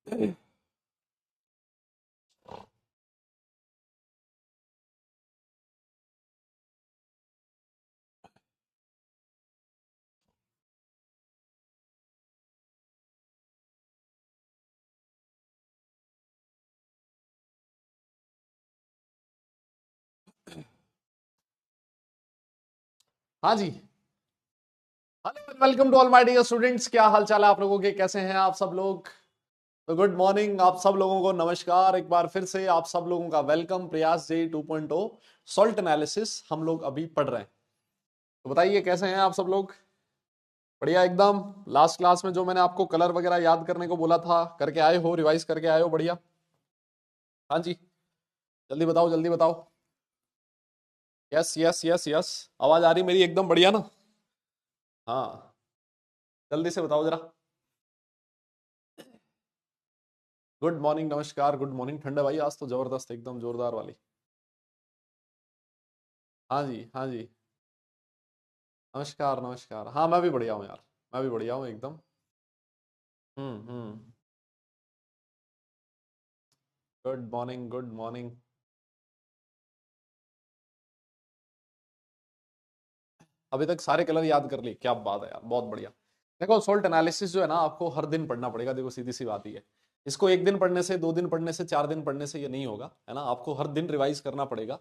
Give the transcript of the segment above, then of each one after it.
हाँ जी। Hello, welcome to all my dear students. क्या हाल चाल है आप लोगों के, कैसे हैं आप सब लोग? तो गुड मॉर्निंग आप सब लोगों को, नमस्कार एक बार फिर से आप सब लोगों का वेलकम। प्रयास जे 2.0 सॉल्ट एनालिसिस हम लोग अभी पढ़ रहे हैं। तो बताइए कैसे हैं आप सब लोग? बढ़िया एकदम। लास्ट क्लास में जो मैंने आपको कलर वगैरह याद करने को बोला था, करके आए हो, रिवाइज करके आए हो? बढ़िया। हाँ जी, जल्दी बताओ जल्दी बताओ। यस यस यस यस, आवाज आ रही मेरी एकदम बढ़िया ना? हाँ, जल्दी से बताओ जरा। गुड मॉर्निंग, नमस्कार, गुड मॉर्निंग। ठंडा भाई आज तो जबरदस्त एकदम जोरदार वाली। हाँ जी हाँ जी। नमस्कार नमस्कार। हाँ मैं भी बढ़िया हूँ यार, मैं भी बढ़िया हूँ एकदम। हम्म। Good morning good morning. अभी तक सारे कलर याद कर लिए? क्या बात है यार, बहुत बढ़िया। देखो सोल्ट एनालिसिस जो है ना, आपको हर दिन पढ़ना पड़ेगा। देखो सीधी सी बात ही है, इसको एक दिन पढ़ने से, 2 दिन पढ़ने से, 4 दिन पढ़ने से ये नहीं होगा, है ना? आपको हर दिन रिवाइज करना पड़ेगा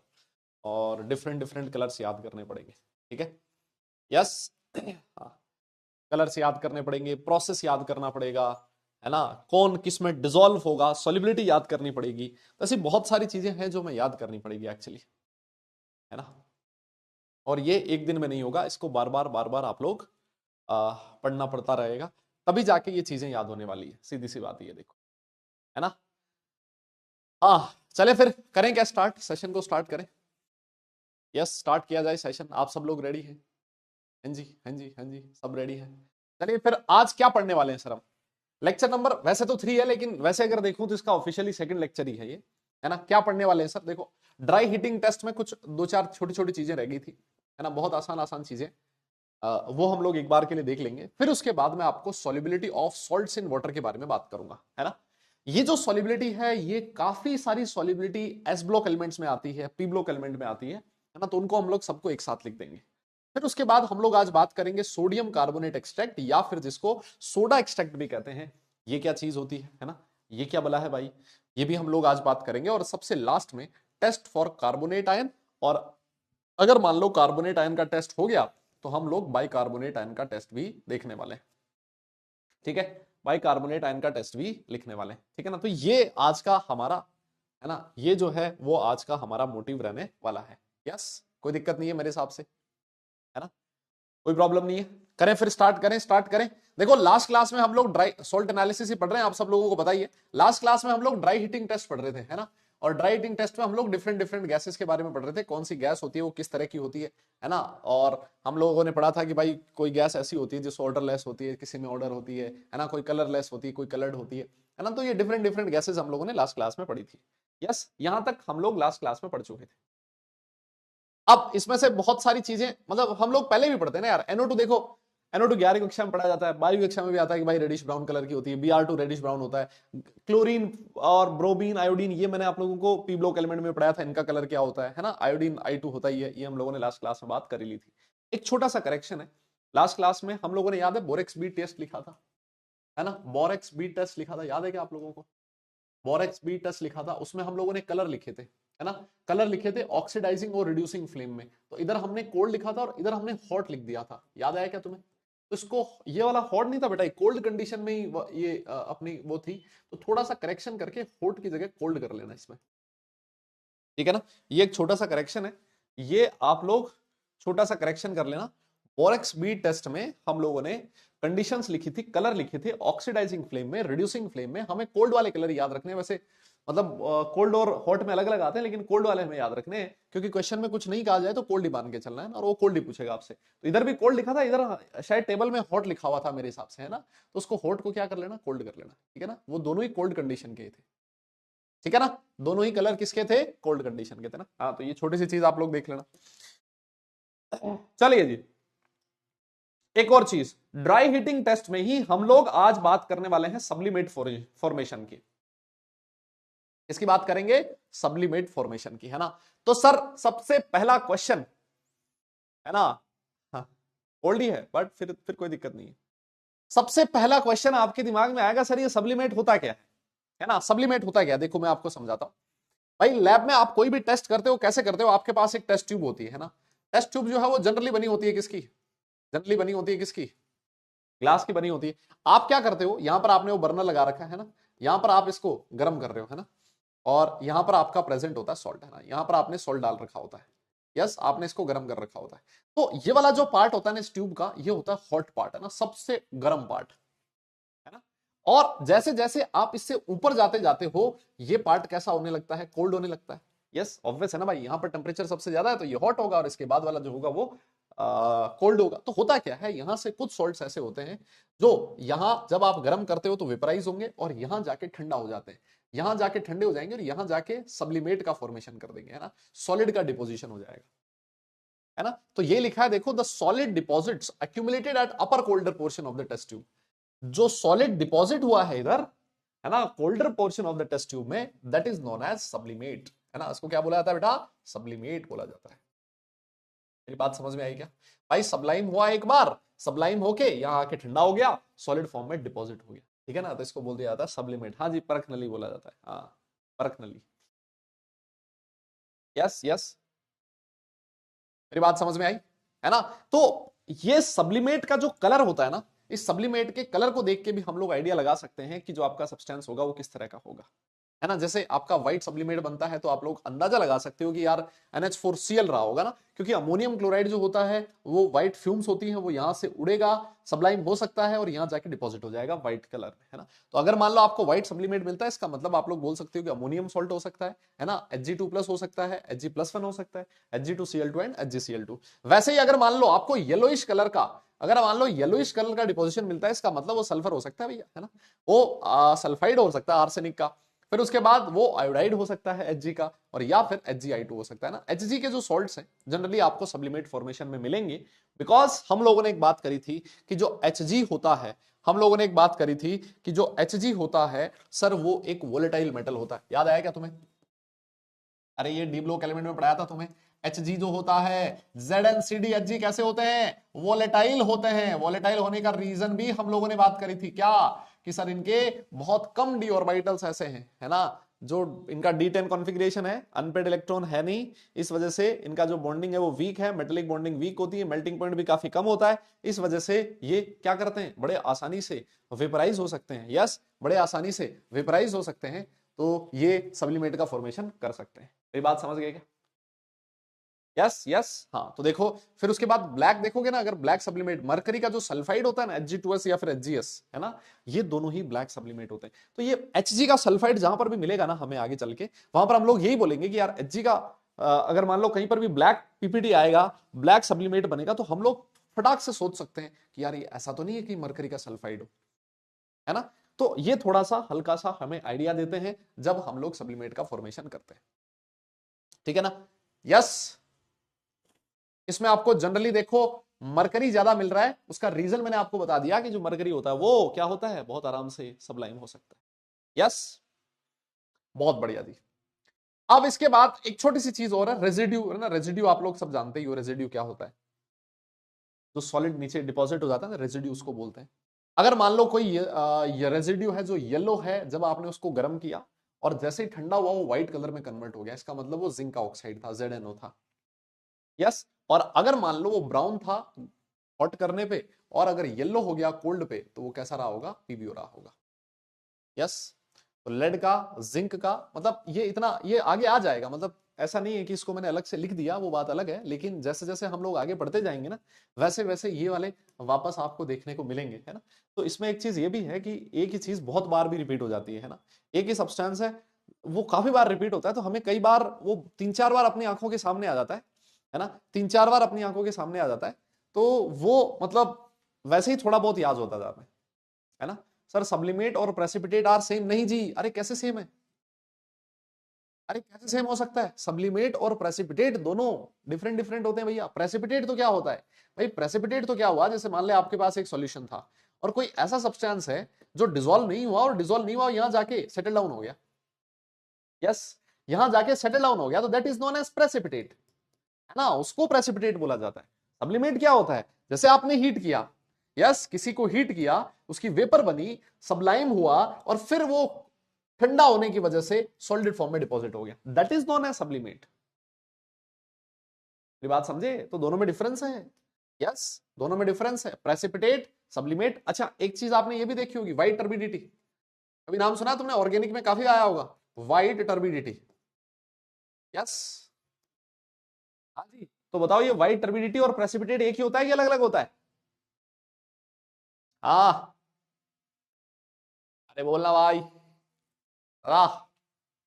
और डिफरेंट डिफरेंट कलर्स याद करने पड़ेंगे। ठीक है? यस। हाँ, कलर्स याद करने पड़ेंगे, प्रोसेस याद करना पड़ेगा, है ना? कौन किस में डिसॉल्व होगा, सॉलिबिलिटी याद करनी पड़ेगी। तो ऐसी बहुत सारी चीजें हैं जो हमें याद करनी पड़ेगी एक्चुअली, है ना? और ये एक दिन में नहीं होगा, इसको बार बार आप लोग पढ़ना पड़ता रहेगा, तभी जाके ये चीजें याद होने वाली है। सीधी सी बात ये देखो, है ना? हाँ, चले फिर करें क्या, स्टार्ट सेशन को स्टार्ट करें? यस, स्टार्ट किया जाए सेशन। आप सब लोग रेडी हैं? हाँ जी हाँ जी हाँ जी, सब रेडी है। चलिए फिर आज क्या पढ़ने वाले हैं सर हम? लेक्चर नंबर वैसे तो 3 है, लेकिन वैसे अगर देखूं तो इसका ऑफिशियली सेकंड लेक्चर ही है ये, है ना? क्या पढ़ने वाले हैं सर? देखो, ड्राई हीटिंग टेस्ट में कुछ 2-4 छोटी छोटी चीजें रह गई थी, है ना? बहुत आसान आसान चीजें, वो हम लोग एक बार के लिए देख लेंगे। फिर उसके बाद मैं आपको solubility of salts in water के बारे में बात करूंगा, है ना? ये जो सॉल्युबिलिटी है, ये काफी सारी सॉल्युबिलिटी एस ब्लॉक एलिमेंट्स में आती है, पी ब्लॉक एलिमेंट में आती है ना? तो उनको हम लोग सबको एक साथ लिख देंगे। फिर उसके बाद हम लोग आज बात करेंगे सोडियम कार्बोनेट एक्सट्रैक्ट, या फिर जिसको सोडा एक्सट्रैक्ट भी कहते हैं। ये क्या चीज होती है ना? ये क्या बला है भाई? ये भी हम लोग आज बात करेंगे। और सबसे लास्ट में टेस्ट फॉर कार्बोनेट आयन। और अगर मान लो कार्बोनेट आयन का टेस्ट हो गया, तो हम लोग बाइकार्बोनेट आयन का टेस्ट भी देखने वाले हैं। ठीक है? बाइकार्बोनेट आयन का टेस्ट भी लिखने वाले हैं। ठीक है ना? तो ये आज का हमारा, है ना, ये जो है वो आज का हमारा मोटिव रहने वाला है। यस, कोई दिक्कत नहीं है मेरे हिसाब से, है ना? कोई प्रॉब्लम नहीं है। करें फिर, स्टार्ट करें स्टार्ट करें। देखो लास्ट क्लास में हम लोग ड्राई सॉल्ट एनालिसिस ही पढ़ रहे हैं, आप सब लोगों को बताइए। लास्ट क्लास में हम लोग ड्राई हीटिंग टेस्ट पढ़ रहे थे, है ना? और ड्राई हीटिंग टेस्ट में हम लोग डिफरेंट डिफरेंट गैसेस के बारे में पढ़ रहे थे, कौन सी गैस होती है, वो किस तरह की होती है ना? और हम लोगों ने पढ़ा था कि भाई कोई गैस ऐसी होती है जो ऑर्डरलेस होती है, किसी में ऑर्डर होती है ना? कोई कलरलेस होती है, कोई कलर्ड होती है ना? तो ये डिफरेंट डिफरेंट गैसेस हम लोगों ने लास्ट क्लास में पढ़ी थी। यस, यहां तक हम लोग लास्ट क्लास में पढ़ चुके थे। अब इसमें से बहुत सारी चीजें, मतलब हम लोग पहले भी पढ़ते हैं ना यार। NO2 देखो, NO2 11वीं कक्षा में पढ़ा जाता है, 12वीं कक्षा में भी आता है कि भाई रेडिश ब्राउन कलर की होती है, Br2 रेडिश ब्राउन होता है। क्लोरीन और ब्रोमीन, आयोडीन, ये मैंने आप लोगों को पी ब्लॉक एलिमेंट में पढ़ाया था, इनका कलर क्या होता है ना? आयोडीन I2 होता ही है, ये हम लोगों ने लास्ट क्लास में बात कर ली थी। एक छोटा सा करेक्शन है, लास्ट क्लास में हम लोगों ने, याद है, बोरेक्स बी टेस्ट लिखा था, है ना? बोरेक्स बी टेस्ट लिखा था, याद है क्या आप लोगों को? बोरेक्स बी टेस्ट लिखा था, उसमें हम लोगों ने कलर लिखे थे, है ना? कलर लिखे थे ऑक्सीडाइजिंग और रिड्यूसिंग फ्लेम में। तो इधर हमने कोल्ड लिखा था और इधर हमने हॉट लिख दिया था, याद आया क्या तुम्हें? तो इसको, ये वाला हॉट नहीं था बेटा, कोल्ड कंडीशन में ही ये अपनी वो थी। तो थोड़ा सा करेक्शन करके हॉट की जगह कोल्ड कर लेना इसमें। ठीक है ना? ये एक छोटा सा करेक्शन है, ये आप लोग छोटा सा करेक्शन कर लेना। बोरेक्स बी टेस्ट में हम लोगों ने कंडीशंस लिखी थी, कलर लिखे थे ऑक्सीडाइजिंग फ्लेम में, रिड्यूसिंग फ्लेम में। हमें कोल्ड वाले कलर याद रखने हैं वैसे, मतलब कोल्ड और हॉट में अलग अलग आते हैं, लेकिन कोल्ड वाले हमें याद रखने हैं, क्योंकि क्वेश्चन में कुछ नहीं कहा जाए तो कोल्ड ही मान के चलना है ना, और वो कोल्ड ही पूछेगा आपसे। तो इधर भी कोल्ड लिखा था, इधर शायद टेबल में हॉट लिखा हुआ था मेरे हिसाब से, है ना? तो उसको हॉट को क्या कर लेना, कोल्ड कर लेना। ठीक है ना? वो दोनों ही कोल्ड कंडीशन के थे। ठीक है ना? दोनों ही कलर किसके थे, कोल्ड कंडीशन के थे ना? हाँ, तो ये छोटी सी चीज आप लोग देख लेना। चलिए जी, एक और चीज, ड्राई हीटिंग टेस्ट में ही हम लोग आज बात करने वाले हैं सब्लिमेट फॉर्मेशन की। इसकी बात करेंगे सब्लिमेट फॉर्मेशन की, है ना। तो सर सबसे पहला क्वेश्चन, है ना, हाँ ओल्ड ही है बट फिर कोई दिक्कत नहीं है। सबसे पहला क्वेश्चन आपके दिमाग में आएगा, सर ये सब्लिमेट होता क्या है ना। सब्लिमेट होता क्या, देखो मैं आपको समझाता हूं। भाई लैब में आप कोई भी टेस्ट करते हो, कैसे करते हो, आपके पास एक टेस्ट ट्यूब होती है ना। टेस्ट ट्यूब जो है वो जनरली बनी होती है किसकी, जनरली बनी होती है किसकी, ग्लास की बनी होती है। आप क्या करते हो, यहां पर आपने वो बर्नर लगा रखा है ना, यहां पर आप इसको गर्म कर रहे हो, है ना, और यहां पर आपका प्रेजेंट होता है सॉल्ट, है ना, यहां पर आपने सॉल्ट डाल रखा होता है, यस, आपने इसको गर्म कर रखा होता है। तो ये वाला जो पार्ट होता है ना इस ट्यूब का, ये होता है हॉट पार्ट, है ना, सबसे गर्म पार्ट, है ना। और जैसे जैसे आप इससे ऊपर जाते जाते हो, ये पार्ट कैसा होने लगता है, कोल्ड होने लगता है। यस ऑब्वियस है ना भाई, यहां पर टेम्परेचर सबसे ज्यादा है तो ये हॉट होगा, और इसके बाद वाला जो होगा वो कोल्ड होगा। तो होता क्या है, यहां से कुछ सॉल्ट्स ऐसे होते हैं जो यहां जब आप गर्म करते हो तो वेपराइज होंगे, और यहां जाके ठंडा हो जाते हैं, यहां जाके ठंडे हो जाएंगे, और यहां जाके सब्लिमेट का फॉर्मेशन कर देंगे, है ना, सॉलिड का डिपोजिशन हो जाएगा, है ना। तो ये लिखा है देखो, the solid deposits accumulated at upper colder portion of the test tube. जो सॉलिड डिपॉजिट हुआ है इधर, है ना, colder portion of the test tube में, that is known as sublimate, है ना। इसको क्या बोला जाता है बेटा, सब्लिमेट बोला जाता है। मेरी बात समझ में आई क्या भाई, सब्लाइम हुआ एक बार, सब्लाइम होके यहां आके ठंडा हो गया, सॉलिड फॉर्म में डिपॉजिट हो गया, ठीक है ना, तो इसको बोल दिया जाता है सब्लिमेट। हाँ जी, परख नली बोला जाता है, हाँ परख नली। यस यस, मेरी बात समझ में आई, है ना। तो ये सब्लिमेट का जो कलर होता है ना, इस सब्लिमेट के कलर को देख के भी हम लोग आइडिया लगा सकते हैं कि जो आपका सब्सटेंस होगा वो किस तरह का होगा, है ना। जैसे आपका व्हाइट सब्लिमेट बनता है तो आप लोग अंदाजा लगा सकते हो कि यार NH4Cl रहा होगा ना, क्योंकि अमोनियम क्लोराइड जो होता है वो व्हाइट फ्यूम्स होती हैं, वो यहां से उड़ेगा, सब्लाइम हो सकता है, और यहां जाके डिपॉजिट हो जाएगा व्हाइट कलर में, है ना। तो अगर मान लो आपको व्हाइट सब्लिमेट मिलता है, इसका मतलब आप लोग बोल सकते हो कि अमोनियम सॉल्ट हो सकता है ना, Hg2+ हो सकता है, Hg+1 हो सकता है, Hg2Cl2 एंड HgCl2। वैसे ही अगर मान लो आपको येलोइश कलर का, अगर मान लो येलोइश कलर का डिपोजिशन मिलता है, इसका मतलब वो सल्फर हो सकता है भैया, है ना, वो सल्फाइड हो सकता है आर्सेनिक का। फिर उसके बाद वो आयोडाइड हो सकता है Hg का, और या फिर HgI2 हो सकता है ना। Hg के जो सॉल्ट्स हैं जनरली आपको सब्लिमेट फॉर्मेशन में मिलेंगे, बिकॉज हम लोगों ने एक बात करी थी कि जो Hg होता है, हम लोगों ने एक बात करी थी कि जो Hg होता है सर वो एक वोलेटाइल मेटल होता है, याद आया क्या तुम्हें, अरे ये डी ब्लॉक एलिमेंट में पढ़ाया था तुम्हें। Hg जो होता है, ZnCdHg कैसे होते हैं, वोलेटाइल होते हैं। वोलेटाइल होने का रीजन भी हम लोगों ने बात करी थी क्या, कि सर इनके बहुत कम डी ऑर्बिटल्स ऐसे हैं, है ना, जो इनका D10 कॉन्फ़िगरेशन है, अनपेड इलेक्ट्रॉन है नहीं, इस वजह से इनका जो बॉन्डिंग है वो वीक है, मेटेलिक बॉन्डिंग वीक होती है, मेल्टिंग पॉइंट भी काफी कम होता है, इस वजह से ये क्या करते हैं, बड़े आसानी से वेपराइज हो सकते हैं, यस बड़े आसानी से वेपराइज हो सकते हैं, तो ये सब्लिमेट का फॉर्मेशन कर सकते हैं। मेरी बात समझ गए क्या, यस यस, हाँ तो देखो फिर उसके बाद ब्लैक देखोगे ना, अगर ब्लैक सब्लिमेट, मरकरी का जो सल्फाइड होता है ना Hg2S या फिर HgS, है ना, ये दोनों ही ब्लैक सब्लिमेट होते हैं। तो ये Hg का सल्फाइड जहां पर भी मिलेगा ना हमें आगे चल के, वहां पर हम लोग यही बोलेंगे कि यार Hg का अगर मान लो कहीं पर भी ब्लैक पीपीटी आएगा, ब्लैक सब्लिमेट बनेगा, तो हम लोग फटाक से सोच सकते हैं कि यार ये ऐसा तो नहीं है कि मरकरी का सल्फाइड हो, है ना। तो ये थोड़ा सा हल्का सा हमें आइडिया देते हैं जब हम लोग सब्लिमेट का फॉर्मेशन करते हैं, ठीक है ना। यस, इसमें आपको जनरली देखो मरकरी ज्यादा मिल रहा है, उसका रीजन मैंने आपको बता दिया कि जो मरकरी होता है वो क्या होता है, बहुत आराम से सब्लाइम हो सकता है। यस, बहुत बढ़िया जी। अब इसके बाद एक छोटी सी चीज और है, रेजिड्यू, है ना, रेजिड्यू आप लोग सब जानते ही हो, रेजिड्यू क्या होता है, जो सॉलिड नीचे डिपॉजिट हो जाता है रेजिड्यू उसको बोलते हैं। अगर मान लो कोई ये रेजिड्यू है जो येलो है, जब आपने उसको गर्म किया और जैसे ही ठंडा हुआ वो व्हाइट कलर में कन्वर्ट हो गया, इसका मतलब वो जिंक का ऑक्साइड था, ZnO था। यस, और अगर मान लो वो ब्राउन था हॉट करने पे, और अगर येलो हो गया कोल्ड पे, तो वो कैसा रहा होगा, पीबीओ रहा होगा। यस, तो लेड का, जिंक का, मतलब ये इतना ये आगे आ जाएगा, मतलब ऐसा नहीं है कि इसको मैंने अलग से लिख दिया, वो बात अलग है, लेकिन जैसे जैसे हम लोग आगे बढ़ते जाएंगे ना, वैसे वैसे ये वाले वापस आपको देखने को मिलेंगे, है ना। तो इसमें एक चीज ये भी है कि एक ही चीज बहुत बार भी रिपीट हो जाती है ना, एक ही सब्सटेंस है वो काफी बार रिपीट होता है, तो हमें कई बार वो 3-4 बार अपनी आंखों के सामने आ जाता है ना, 3-4 बार अपनी आंखों के सामने आ जाता है, तो वो मतलब वैसे ही थोड़ा बहुत याद होता जाता है ना। सर सब्लिमेट और प्रेसिपिटेट आर सेम, नहीं जी, अरे कैसे सेम है, अरे कैसे सेम हो सकता है? सब्लिमेट और प्रेसिपिटेट दोनों डिफरेंट डिफरेंट होते हैं भैया। प्रेसिपिटेट तो क्या होता है भाई? प्रेसिपिटेट तो क्या हुआ, जैसे मान ले आपके पास एक सॉल्यूशन था और कोई ऐसा सब्सटेंस है जो डिसॉल्व नहीं हुआ, और डिसॉल्व नहीं हुआ यहां जाके सेटल डाउन हो गया। यस, यहां जाके सेटल डाउन हो गया, तो that is known as precipitate, है ना, उसको प्रेसिपिटेट बोला जाता है। सब्लिमेट क्या होता है? जैसे आपने हीट किया, यस, किसी को हीट किया, उसकी वेपर बनी, सबलाइम हुआ, और फिर वो ठंडा होने की वजह से सॉलिड फॉर्म में डिपॉजिट हो गया, that is known as sublimate. मेरी बात समझे? तो दोनों में डिफरेंस है। यस, दोनों में डिफरेंस है, प्रेसिपिटेट, सब्लिमेट। अच्छा, एक चीज आपने ये भी देखी होगी, व्हाइट टर्बिडिटी। अभी नाम सुना तुमने? ऑर्गेनिक में काफी आया होगा, व्हाइट टर्बिडिटी। यस, हाँ जी। तो बताओ, ये व्हाइट टर्बिडिटी और प्रेसिपिटेट एक ही होता है कि अलग अलग होता है? हाँ, अरे बोलना भाई। वाह,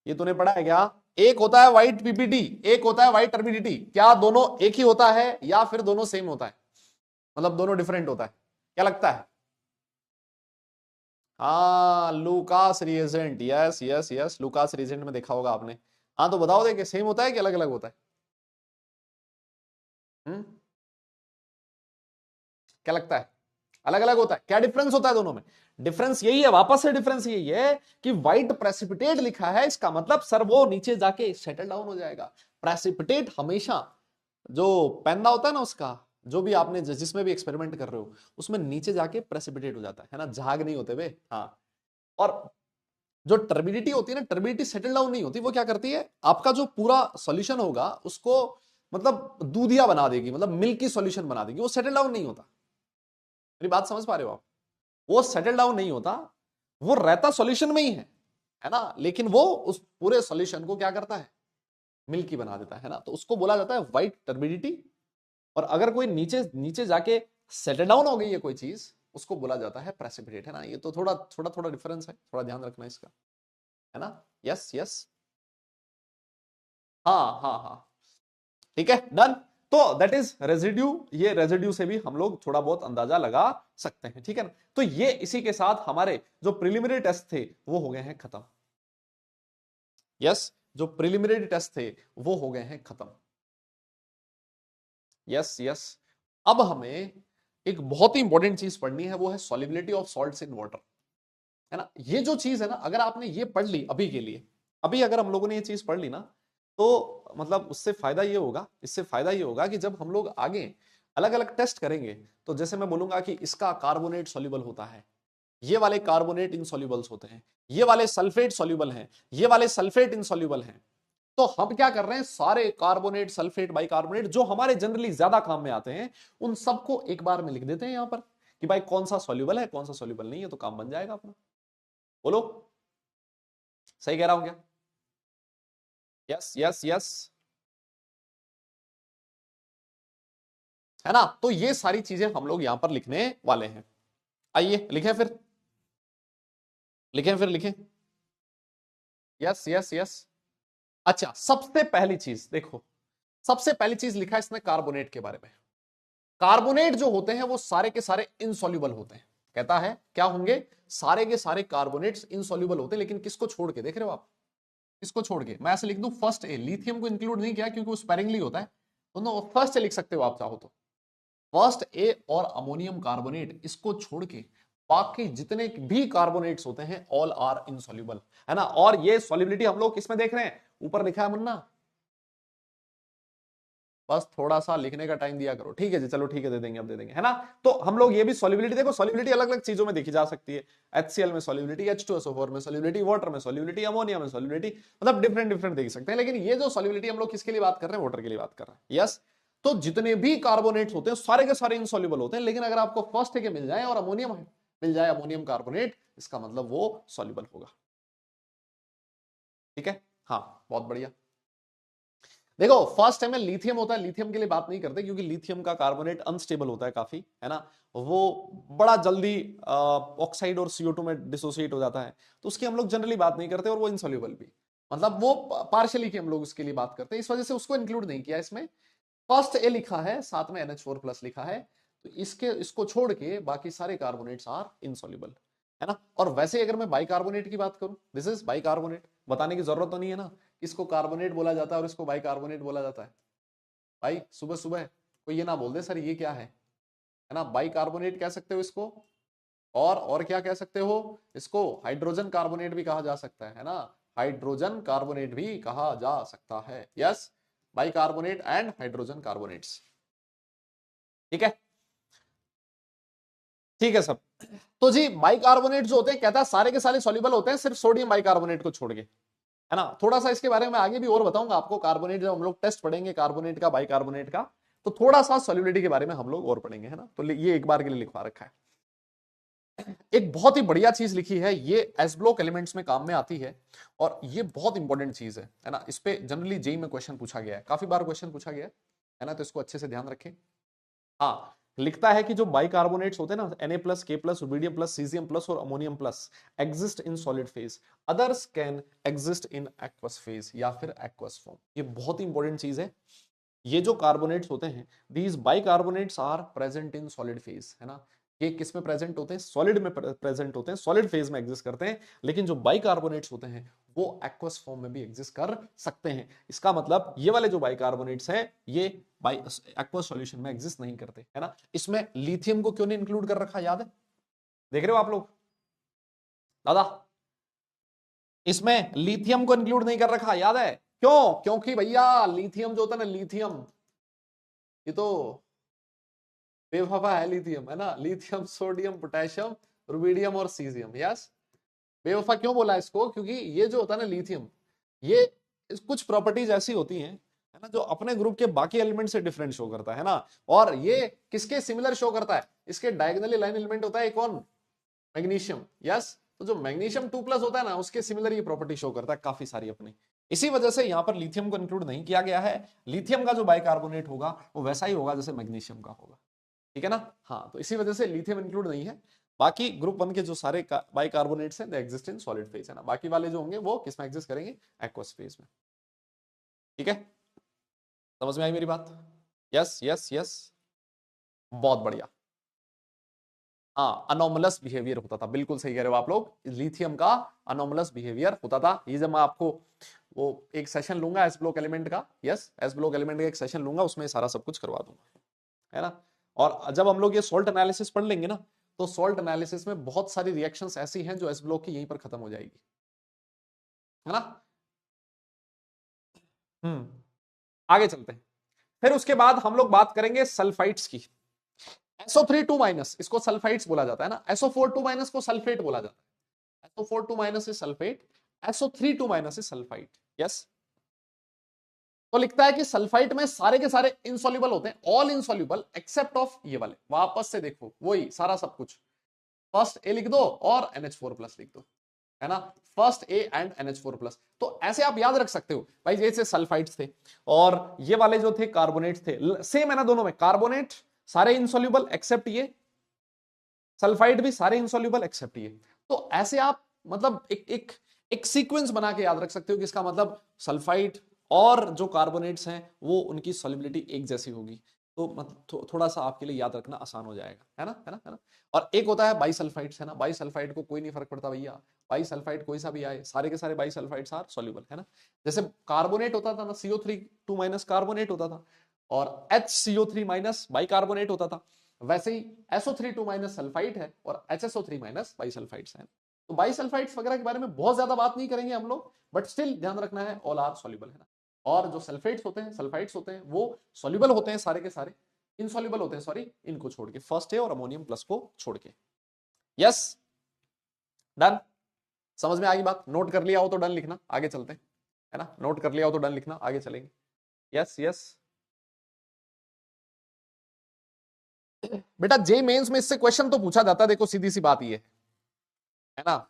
ये तूने पढ़ा है क्या? एक होता है व्हाइट पीपीटी, एक होता है व्हाइट टर्बिडिटी। क्या दोनों एक ही होता है या फिर दोनों सेम होता है? मतलब दोनों डिफरेंट होता है? क्या लगता है? हाँ, Lucas reagent, yes yes yes, Lucas reagent में देखा होगा आपने। हाँ, तो बताओ देखिए, सेम होता है कि अलग अलग होता है? हम्म, क्या लगता है? अलग अलग होता है। क्या डिफरेंस होता है दोनों में? डिफरेंस यही है, वापस से डिफरेंस यही है कि व्हाइट प्रेसिपिटेट लिखा है, इसका मतलब सर वो नीचे जाके सेटल डाउन हो जाएगा। प्रेसिपिटेट हमेशा, जो पैंदा होता है ना उसका, जो भी आपने जिसमें भी एक्सपेरिमेंट कर रहे हो, उसमें नीचे जाके प्रेसिपिटेट हो जाता है ना, झाग नहीं होते वे। हाँ, और जो टर्बिडिटी होती है ना, टर्बिडिटी सेटल डाउन नहीं होती, वो क्या करती है, आपका जो पूरा सॉल्यूशन होगा उसको मतलब दूधिया बना देगी, मतलब मिल्की सॉल्यूशन बना देगी, वो सेटल डाउन नहीं होता। मेरी बात समझ पा रहे हो आप? वो सेटल डाउन नहीं होता, वो रहता सॉल्यूशन में ही है ना, लेकिन वो उस पूरे सॉल्यूशन को क्या करता है, मिल्की बना देता है ना, तो उसको बोला जाता है व्हाइट टर्बिडिटी। और अगर कोई नीचे नीचे जाके सेटल डाउन हो गई है कोई चीज, उसको बोला जाता है प्रेसिपिटेट, है ना। ये तो थोड़ा थोड़ा थोड़ा डिफरेंस है, थोड़ा ध्यान रखना इसका, है ना। यस यस, हाँ हाँ हाँ, ठीक है, डन। तो दैट इज रेजिड्यू। ये रेजिड्यू से भी हम लोग थोड़ा बहुत अंदाजा लगा सकते हैं, ठीक है ना। तो ये इसी के साथ हमारे जो प्रिलिमिनरी टेस्ट थे वो हो गए हैं खत्म। यस, जो प्रिलिमिनरी टेस्ट थे वो हो गए हैं खत्म। यस यस, अब हमें एक बहुत ही इंपॉर्टेंट चीज पढ़नी है, वो है solubility of salts in water, है ना। ये जो चीज है ना, अगर आपने ये पढ़ ली अभी के लिए, अभी अगर हम लोगों ने ये चीज पढ़ ली ना, तो मतलब उससे फायदा ये होगा, इससे फायदा ये होगा कि जब हम लोग आगे अलग अलग टेस्ट करेंगे, तो जैसे मैं बोलूंगा कि इसका कार्बोनेट सॉल्युबल होता है, ये वाले कार्बोनेट इनसॉल्युबल्स होते हैं, ये वाले सल्फेट सॉल्युबल हैं, ये वाले सल्फेट इनसॉल्युबल हैं, तो हम क्या कर रहे हैं, सारे कार्बोनेट, सल्फेट, बाइकार्बोनेट जो हमारे जनरली ज्यादा काम में आते हैं, उन सबको एक बार में लिख देते हैं यहां पर कि भाई कौन सा सॉल्युबल है, कौन सा सॉल्युबल नहीं है, तो काम बन जाएगा अपना। बोलो, सही कह रहा हूं क्या? यस यस यस, है ना। तो ये सारी चीजें हम लोग यहां पर लिखने वाले हैं। आइए लिखें फिर, लिखें फिर, लिखें। Yes yes yes. अच्छा, सबसे पहली चीज देखो, सबसे पहली चीज लिखा है इसने कार्बोनेट के बारे में। कार्बोनेट जो होते हैं वो सारे के सारे इनसॉल्युबल होते हैं। कहता है क्या होंगे, सारे के सारे कार्बोनेट्स इनसॉल्युबल होते हैं, लेकिन किसको छोड़ के, देख रहे हो आप, किसको छोड़ के? मैं ऐसे लिख दूं फर्स्ट ए, लिथियम को इंक्लूड नहीं किया क्योंकि वो स्पेरिंगली होता है, तो फर्स्ट ए लिख सकते हो आप चाहो तो। फर्स्ट ए और अमोनियम कार्बोनेट, इसको छोड़ के बाकी जितने भी कार्बोनेट्स होते हैं ऑल आर इनसॉल्युबल, है ना। और ये सॉल्युबिलिटी हम लोग किसमें देख रहे हैं, ऊपर लिखा है मुन्ना, बस थोड़ा सा लिखने का टाइम दिया करो, ठीक है जी, चलो ठीक है, दे देंगे, अब दे देंगे, है ना। तो हम लोग ये भी सॉल्युबिलिटी देखो, सॉल्युबिलिटी अलग अलग चीजों में देखी जा सकती है। HCl में सॉल्युबिलिटी, H2SO4 में सॉल्युबिलिटी, वाटर में सॉल्युबिलिटी, अमोनिया में सॉल्युबिलिटी, मतलब डिफरेंट डिफरेंट देख सकते हैं। लेकिन ये जो सॉल्युबिलिटी हम लोग किसके लिए बात कर रहे हैं, वाटर के लिए बात कर रहे हैं। यस, तो जितने भी कार्बोनेट्स होते हैं सारे के सारे इनसॉल्युबल होते हैं, लेकिन अगर आपको फर्स्ट के मिल जाए और अमोनियम मिल जाए, अमोनियम कार्बोनेट, इसका मतलब वो सॉल्युबल होगा, ठीक है। हाँ, बहुत बढ़िया। देखो, फर्स्ट है में लिथियम होता है, लिथियम के लिए बात नहीं करते क्योंकि लिथियम का कार्बोनेट अनस्टेबल होता है काफी, है ना, वो बड़ा जल्दी ऑक्साइड और CO2 में डिसोसिएट हो जाता है, तो उसकी हम लोग जनरली बात नहीं करते, और वो इनसॉल्युबल भी, मतलब वो पार्शियली की हम लोग उसके लिए बात करते हैं, इस वजह से उसको इंक्लूड नहीं किया इसमें। फर्स्ट ए लिखा है, साथ में NH4+ लिखा है, तो इसको छोड़ के बाकी सारे कार्बोनेट्स आर इनसॉल्युबल, है ना। और वैसे अगर मैं बाइकार्बोनेट की बात करूं, दिस इज बाइकार्बोनेट, बताने की जरूरत तो नहीं है ना, इसको कार्बोनेट बोला जाता है और इसको बाइकार्बोनेट बोला जाता है। भाई सुबह सुबह कोई ये ना बोल दे सर ये क्या है ना, बाइकार्बोनेट कह सकते हो इसको, और क्या कह सकते हो इसको, हाइड्रोजन कार्बोनेट भी कहा जा सकता है ना, हाइड्रोजन कार्बोनेट भी कहा जा सकता है। Yes, bicarbonate and hydrogen carbonates. ठीक है, ठीक है सब। तो जी बाइकार्बोनेट जो होते हैं, कहता है सारे के सारे सॉल्युबल होते हैं सिर्फ सोडियम बाइकार्बोनेट को छोड़ के, है ना। थोड़ा सा इसके बारे में आगे भी और बताऊंगा आपको, कार्बोनेट जब हम लोग टेस्ट पढ़ेंगे कार्बोनेट का बाइकार्बोनेट का, तो थोड़ा सा सॉल्युबिलिटी के बारे में हम लोग और पढ़ेंगे, है ना। तो ये एक बार के लिए लिखवा रखा है। एक बहुत ही बढ़िया चीज लिखी है, ये एस ब्लॉक एलिमेंट्स में काम में आती है, और ये बहुत इंपॉर्टेंट चीज है ना। इस पे जनरली जेई में क्वेश्चन पूछा गया है, काफी बार क्वेश्चन पूछा गया है ना, तो इसको अच्छे से ध्यान रखें। हाँ, लिखता है कि जो बाइकार्बोनेट्स होते हैं ना, Na plus, K plus, rubidium plus, caesium plus और ammonium plus exist in solid phase, others can exist in aqueous phase या फिर एक्वस फॉर्म। ये बहुत ही इंपॉर्टेंट चीज है। ये जो कार्बोनेट्स होते हैं, these bicarbonates are present in solid phase, है ना। ये किस में प्रेजेंट होते हैं, सॉलिड में प्रेजेंट होते हैं, सॉलिड फेज में एग्जिस्ट करते हैं। लेकिन जो बाइकार्बोनेट्स होते हैं वो एक्वस फॉर्म में भी एग्जिस्ट कर सकते हैं। इसका मतलब ये वाले जो बाइकार्बोनेट्स हैं ये एक्वस सॉल्यूशन में एग्जिस्ट नहीं करते, है ना। इसमें लिथियम को क्यों नहीं इंक्लूड कर रखा, याद है, देख रहे हो आप लोग दादा, इसमें लिथियम को इंक्लूड नहीं कर रखा, याद है क्यों, क्योंकि भैया लिथियम जो होता है ना, लिथियम ये तो बेवफा है, लिथियम है ना, लिथियम सोडियम पोटेशियम रुबिडियम और सीजियम। यस, बेवफा क्यों बोला इसको, क्योंकि ये जो होता है ना लिथियम, ये कुछ प्रॉपर्टीज ऐसी होती हैं, है ना, जो अपने ग्रुप के बाकी एलिमेंट से डिफरेंट शो करता है ना। और ये किसके सिमिलर शो करता है, इसके डायगोनली लाइन एलिमेंट होता है कौन, मैग्नीशियम। यस, तो जो मैग्नीशियम 2+ होता है ना, उसके सिमिलर ये प्रॉपर्टी शो करता है काफी सारी अपनी। इसी वजह से यहां पर लिथियम को इंक्लूड नहीं किया गया है। लिथियम का जो बाइकार्बोनेट होगा वो वैसा ही होगा जैसे मैग्नीशियम का होगा, ठीक है ना। हाँ, तो इसी वजह से लिथियम इंक्लूड नहीं है। बाकी ग्रुप 1 के जो सारे बाइकार्बोनेट्स हैं they exist in solid phase, है ना। बाकी वाले जो होंगे वो किस में एग्जिस्ट करेंगे, एक्वस फेज में। ठीक है, समझ में आई मेरी बात। यस यस यस, बहुत बढ़िया। हाँ, अनोमलस बिहेवियर होता था, बिल्कुल सही कह रहे हो आप लोग, लिथियम का अनोमलस बिहेवियर होता था। ये जब मैं आपको वो एक सेशन लूंगा एस ब्लॉक एलिमेंट का, यस एस ब्लॉक एलिमेंट का एक सेशन लूंगा, उसमें सारा सब कुछ करवा दूंगा, है ना। और जब हम लोग ये सॉल्ट एनालिसिस पढ़ लेंगे ना, तो सॉल्ट एनालिसिस में बहुत सारी रिएक्शंस ऐसी हैं जो एस ब्लॉक की यहीं पर खत्म हो जाएगी, है ना। आगे चलते हैं। फिर उसके बाद हम लोग बात करेंगे सल्फाइड्स की। SO3 2- इसको सल्फाइड्स बोला जाता है ना, SO4 2- को सल्फेट बोला जाता है। SO4 2- is sulphate, SO3 2- is sulphide. Yes, तो लिखता है कि सल्फाइड में सारे के सारे इनसॉल्युबल होते हैं, ऑल इनसॉल्युबल एक्सेप्ट ऑफ ये वाले। वापस से देखो वही सारा सब कुछ, फर्स्ट ए लिख दो और NH4+ लिख दो, है ना, फर्स्ट ए एंड NH4+। तो ऐसे आप याद रख सकते हो भाई, जैसे सल्फाइड्स थे और ये वाले जो थे कार्बोनेट थे, सेम है ना दोनों में, कार्बोनेट सारे इनसॉल्युबल एक्सेप्ट ये, सल्फाइड भी सारे इनसॉल्युबल एक्सेप्ट ये। तो ऐसे आप मतलब एक सीक्वेंस बना के याद रख सकते हो कि इसका मतलब सल्फाइड और जो कार्बोनेट्स हैं वो उनकी सॉल्युबिलिटी एक जैसी होगी। तो मतलब थोड़ा सा आपके लिए याद रखना आसान हो जाएगा, है ना, है ना, है ना। और एक होता है बाइसल्फाइड्स, है ना, बाइसल्फाइड को कोई नहीं फर्क पड़ता भैया, बाइसल्फाइड कोई सा भी आए, सारे के सारे बाइसल्फाइड्स आर सॉल्युबल, है ना। जैसे कार्बोनेट होता था ना, CO3 2- कार्बोनेट होता था, और HCO3- बाइकार्बोनेट होता था, वैसे ही SO3 2- सल्फाइड है और HSO3- बाइसल्फाइड्स है। तो बाइसल्फाइड्स वगैरह के बारे में बहुत ज्यादा बात नहीं करेंगे हम लोग, बट स्टिल ध्यान रखना है ऑल आर सॉल्युबल, है ना। और जो सल्फेट्स होते हैं, सल्फाइड्स होते हैं, वो सॉल्युबल होते हैं सारे के सारे, इनसॉल्युबल होते हैं सॉरी, इनको छोड़ के, फर्स्ट ए और अमोनियम प्लस को छोड़ के। यस, डन, समझ में आ गई बात, नोट कर लिया हो तो डन लिखना, आगे चलते हैं, है ना, नोट कर लिया हो तो डन लिखना, आगे चलेंगे। यस यस, बेटा जे मेंस में इससे क्वेश्चन तो पूछा जाता है, देखो सीधी सी बात ये है ना,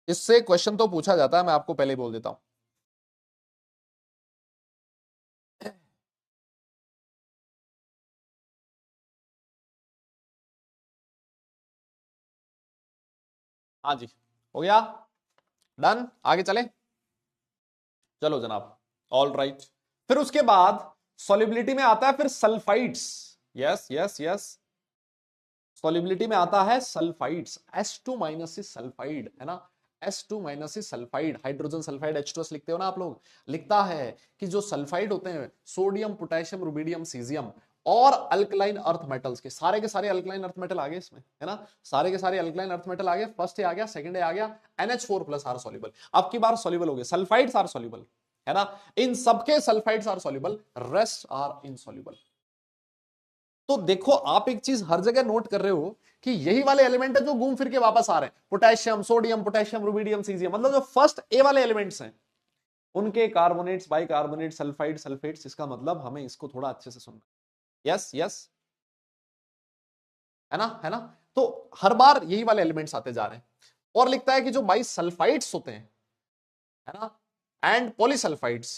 इससे क्वेश्चन तो पूछा जाता है, मैं आपको पहले ही बोल देता हूं। हाँ जी, हो गया, डन, आगे चले, चलो जनाब, ऑल राइट। फिर उसके बाद सॉल्युबिलिटी में आता है फिर sulphides. Yes yes yes, solubility में आता है सल्फाइड्स, H2- से सल्फाइड, है ना। H2 minus is sulphide, hydrogen sulphide H2S लिखते हो ना आप लोग, लिखता है कि जो सल्फाइड होते हैं सोडियम पोटेशियम रुबिडियम सीजियम और अल्कलाइन अर्थ मेटल्स के सारे अल्कलाइन अर्थ मेटल आ गए इसमें, है ना, सारे के सारे अल्कलाइन अर्थ मेटल आ गए, फर्स्ट आ गया, सेकंड आ गया, NH4 प्लस आर सॉल्युबल, अब की बार सॉल्युबल हो गए, सल्फाइड्स आर सॉल्युबल, है ना, इन सबके sulphides are soluble, rest are insoluble. तो देखो आप एक चीज हर जगह नोट कर रहे हो कि यही वाले एलिमेंट है जो घूम फिर के वापस आ रहे हैं, potassium sodium potassium rubidium caesium, मतलब जो फर्स्ट ए वाले एलिमेंट्स हैं उनके कार्बोनेट्स बाइकार्बोनेट सल्फाइड सल्फेट्स, इसका मतलब हमें इसको थोड़ा अच्छे से सुनना, यस यस, है ना, तो हर बार यही वाले एलिमेंट्स आते जा रहे हैं। और लिखता है कि जो बाई सल्फाइड्स होते हैं, है ना, एंड पॉलीसल्फाइड्स,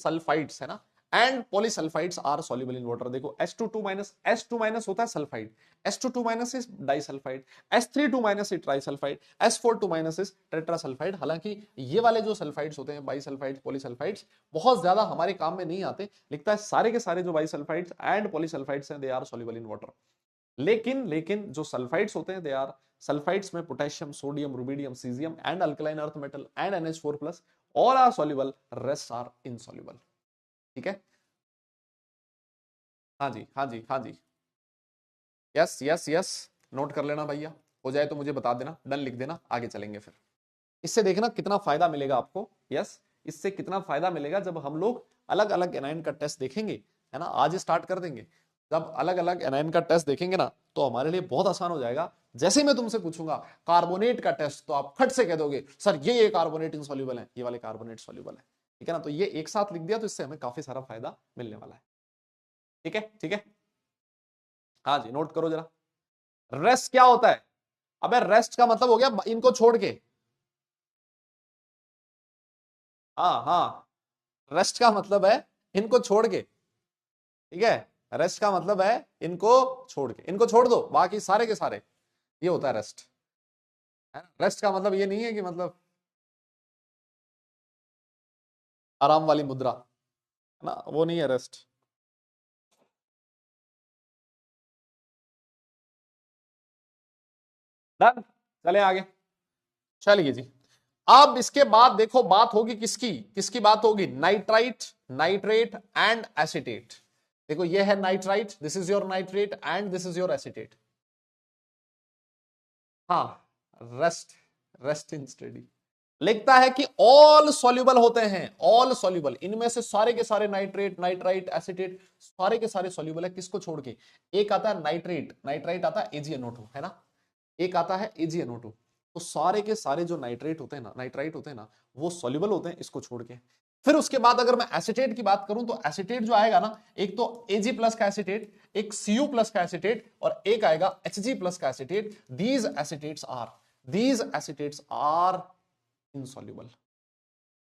सल्फाइड्स है ना, and polysulphides are soluble in water. देखो H2 माइनस होता है sulphide, H2 minus is disulphide, H3 minus is trisulphide, S4 minus is tetrasulphide. हालांकि ये वाले जो सल्फाइड्स होते हैं बाइसल्फाइड्स पॉलीसल्फाइड्स बहुत ज्यादा हमारे काम में नहीं आते, लिखता है सारे के सारे जो बाइसल्फाइड्स एंड पॉलीसल्फाइड्स हैं they are soluble in water. लेकिन जो सल्फाइड्स होते हैं दे आर सल्फाइड्स में potassium sodium rubidium caesium and alkaline earth metal and NH4 plus, all are soluble, rest are insoluble. ठीक है, हाँ जी हाँ जी हाँ जी, यस यस यस, नोट कर लेना भैया, हो जाए तो मुझे बता देना, डन लिख देना, आगे चलेंगे फिर। इससे देखना कितना फायदा मिलेगा आपको, यस, इससे कितना फायदा मिलेगा जब हम लोग अलग अलग एनायन का टेस्ट देखेंगे, है ना, आज स्टार्ट कर देंगे, जब अलग अलग एनायन का टेस्ट देखेंगे ना तो हमारे लिए बहुत आसान हो जाएगा। जैसे मैं तुमसे पूछूंगा कार्बोनेट का टेस्ट तो आप फट से कह दोगे सर ये कार्बोनेट इनसॉल्युबल है, ये वाले कार्बोनेट सॉल्युबल है, ठीक है ना, तो ये एक साथ लिख दिया तो इससे हमें काफी सारा फायदा मिलने वाला है। ठीक है ठीक है, हाँ जी, नोट करो जरा, रेस्ट क्या होता है? अबे रेस्ट का मतलब हो गया इनको छोड़ के, हाँ हाँ, रेस्ट का मतलब है इनको छोड़ के, ठीक है, रेस्ट का मतलब है इनको छोड़ के, इनको छोड़ दो बाकी सारे के सारे, ये होता है रेस्ट। रेस्ट का मतलब ये नहीं है कि मतलब आराम वाली मुद्रा, है ना, वो नहीं है रेस्ट। डन, चले आगे, चलिए जी। अब इसके बाद देखो बात होगी किसकी, किसकी बात होगी, नाइट्राइट नाइट्रेट एंड एसिटेट। देखो ये है nitrite, this is your nitrate and this is your acetate. हाँ, रेस्ट, रेस्ट इन स्टडी लिखता है कि ऑल सॉल्युबल होते हैं, ऑल सॉल्युबल, इनमें से सारे के सारे नाइट्रेट नाइट्राइट एसिटेट सारे के सारे सॉल्युबल है, किसको छोड़ के, एक आता है नाइट्रेट, नाइट्राइट आता है AgNO2, है ना, एक आता है AgNO2, तो सारे के सारे जो नाइट्रेट होते हैं ना, नाइट्राइट होते हैं ना, वो सॉल्युबल होते हैं इसको छोड़ के। फिर उसके बाद अगर मैं एसिटेट की बात करूं तो एसिटेट जो आएगा ना, एक तो Ag प्लस का एसिटेट, एक Cu प्लस का एसिटेट और एक आएगा Hg प्लस का एसिटेट। दीज एसिटेट्स आर इनसॉल्युबल,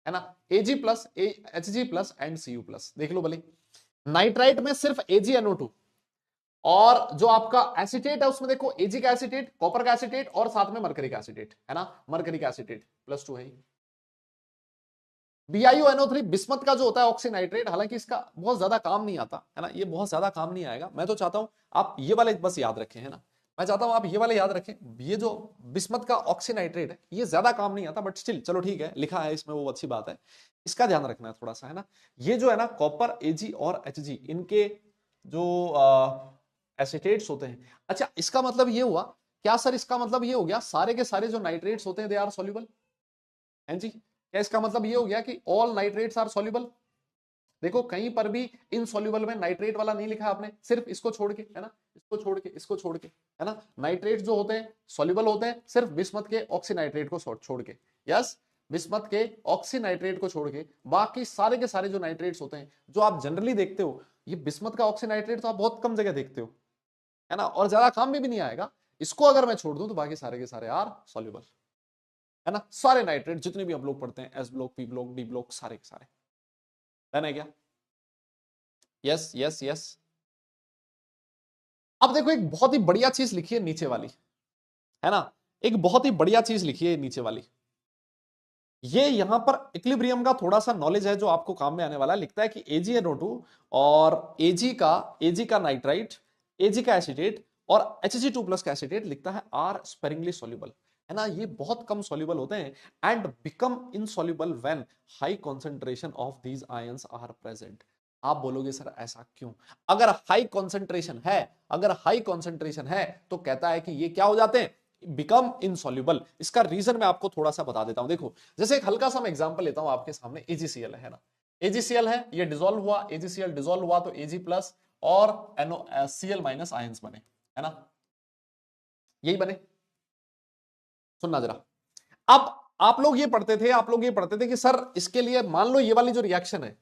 है ना, Ag plus Hg plus and Cu plus. देख लो भले, नाइट्राइट में सिर्फ AgNO2 और जो आपका एसिटेट है उसमें देखो Ag का एसिटेट, कॉपर का एसिटेट और साथ में मरकरी का एसिटेट, है ना, मरकरी का एसिटेट +2 है। BiONO3 बिस्मथ का जो होता है ऑक्सीनाइट्रेट, हालांकि इसका बहुत ज्यादा काम नहीं आता, है ना, ये बहुत ज्यादा काम नहीं आएगा। मैं तो चाहता हूं आप ये वाले बस याद रखें, है ना, मैं चाहता हूं आप ये वाले याद रखें, ये जो बिस्मथ का ऑक्सीनाइट्रेट है ये ज्यादा काम नहीं आता, बट स्टिल चलो ठीक है, लिखा है इसमें वो अच्छी बात है, इसका ध्यान रखना है थोड़ा सा, है ना। ये जो है ना कॉपर Ag और Hg इनके जो एसिटेट्स होते हैं, अच्छा इसका मतलब ये हुआ क्या सर, इसका मतलब ये हो गया सारे के सारे जो नाइट्रेट्स होते हैं दे आर सॉल्युबल, हैं जी, क्या इसका मतलब ये हो गया कि ऑल नाइट्रेट्स आर सॉल्युबल? देखो कहीं पर भी इनसॉल्युबल में नाइट्रेट वाला नहीं लिखा आपने, सिर्फ इसको छोड़ के, है ना, इसको छोड़ के, इसको छोड़ के, है ना, नाइट्रेट जो होते हैं सॉल्युबल होते हैं सिर्फ बिस्मथ के ऑक्सीनाइट्रेट को छोड़ के, यस, बिस्मथ के ऑक्सीनाइट्रेट को छोड़ के बाकी सारे के सारे जो नाइट्रेट्स होते हैं जो आप जनरली देखते हो, ये बिस्मथ का ऑक्सीनाइट्रेट तो आप बहुत कम जगह देखते हो, है ना, और ज्यादा काम में भी नहीं आएगा, इसको अगर मैं छोड़ दूं तो बाकी सारे के सारे आर सॉल्युबल, है ना, सारे नाइट्रेट जितने भी हम लोग पढ़ते हैं, S block, P block, D block, सारे के सारे, है क्या, यस यस यस। अब देखो एक बहुत ही बढ़िया चीज लिखी है नीचे वाली, है ना, एक बहुत ही बढ़िया चीज लिखी है नीचे वाली, ये यहां पर इक्विलिब्रियम का थोड़ा सा नॉलेज है जो आपको काम में आने वाला है। लिखता है कि AgNO2 और Ag का नाइट्राइट, Ag का एसिटेट और Hg2 प्लस का एसिटेट लिखता है आर स्पेरिंगली सॉल्युबल, है ना, ये बहुत कम सॉल्युबल होते हैं and become insoluble when high concentration of these ions are present. आप बोलोगे सर ऐसा क्यों? अगर हाई कॉन्सेंट्रेशन है, अगर हाई कॉन्सेंट्रेशन है तो कहता है कि ये क्या हो जाते हैं, बिकम इनसॉल्युबल। इसका रीजन मैं आपको थोड़ा सा बता देता हूं। देखो जैसे एक हल्का सा मैं एग्जांपल लेता हूं आपके सामने, एजीसीएल है ना, एजीसीएल है, ये डिसॉल्व हुआ, एजीसीएल डिसॉल्व हुआ तो एजी प्लस और सीएल माइनस आयंस बने, है ना, यही बने। सुनना जरा, अब आप लोग ये पढ़ते थे, आप लोग ये पढ़ते थे कि सर इसके लिए मान लो ये वाली जो रिएक्शन है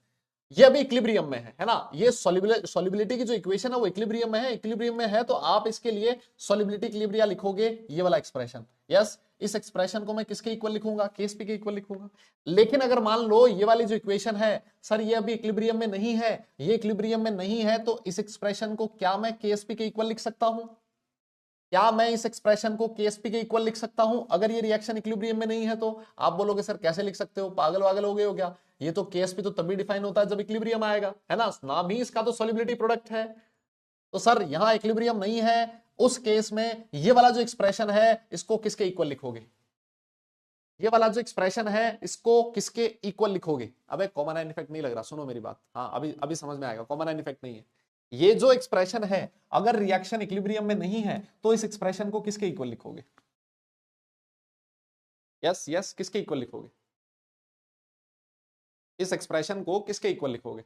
ये अभी इक्विलिब्रियम में है ना, ये सॉल्युबिलिटी की जो इक्वेशन है वो इक्विलिब्रियम में है, इक्विलिब्रियम में है तो आप इसके लिए सॉल्युबिलिटी इक्विलिब्रिया लिखोगे ये वाला एक्सप्रेशन। यस, इस एक्सप्रेशन को मैं किसके इक्वल लिखूंगा, केएसपी के इक्वल लिखूंगा। लेकिन अगर मान लो ये वाली जो इक्वेशन है सर ये अभी इक्विलिब्रियम में नहीं है, ये इक्विलिब्रियम में नहीं है, तो इस एक्सप्रेशन को क्या मैं केएसपी के इक्वल लिख सकता हूं? क्या मैं इस एक्सप्रेशन को केएसपी के इक्वल लिख सकता हूं अगर ये रिएक्शन इक्विलिब्रियम में नहीं है? तो आप बोलोगे सर कैसे लिख सकते हो, पागल वागल हो गए हो क्या? ये तो केएसपी तो तभी डिफाइन होता है जब इक्विलिब्रियम आएगा, है ना, नाम ही इसका तो सॉल्युबिलिटी प्रोडक्ट है। तो सर यहां इक्विलिब्रियम नहीं है, उस केस में ये वाला जो एक्सप्रेशन है इसको किसके इक्वल लिखोगे? ये वाला जो एक्सप्रेशन है इसको किसके इक्वल लिखोगे? अबे कॉमन एंड इफेक्ट नहीं लग रहा, सुनो मेरी बात, हाँ अभी अभी समझ में आएगा, कॉमन एंड इफेक्ट नहीं है। ये जो एक्सप्रेशन है अगर रिएक्शन इक्विलिब्रियम में नहीं है तो इस एक्सप्रेशन को किसके इक्वल लिखोगे? यस यस, किसके इक्वल लिखोगे? इस एक्सप्रेशन को किसके इक्वल लिखोगे?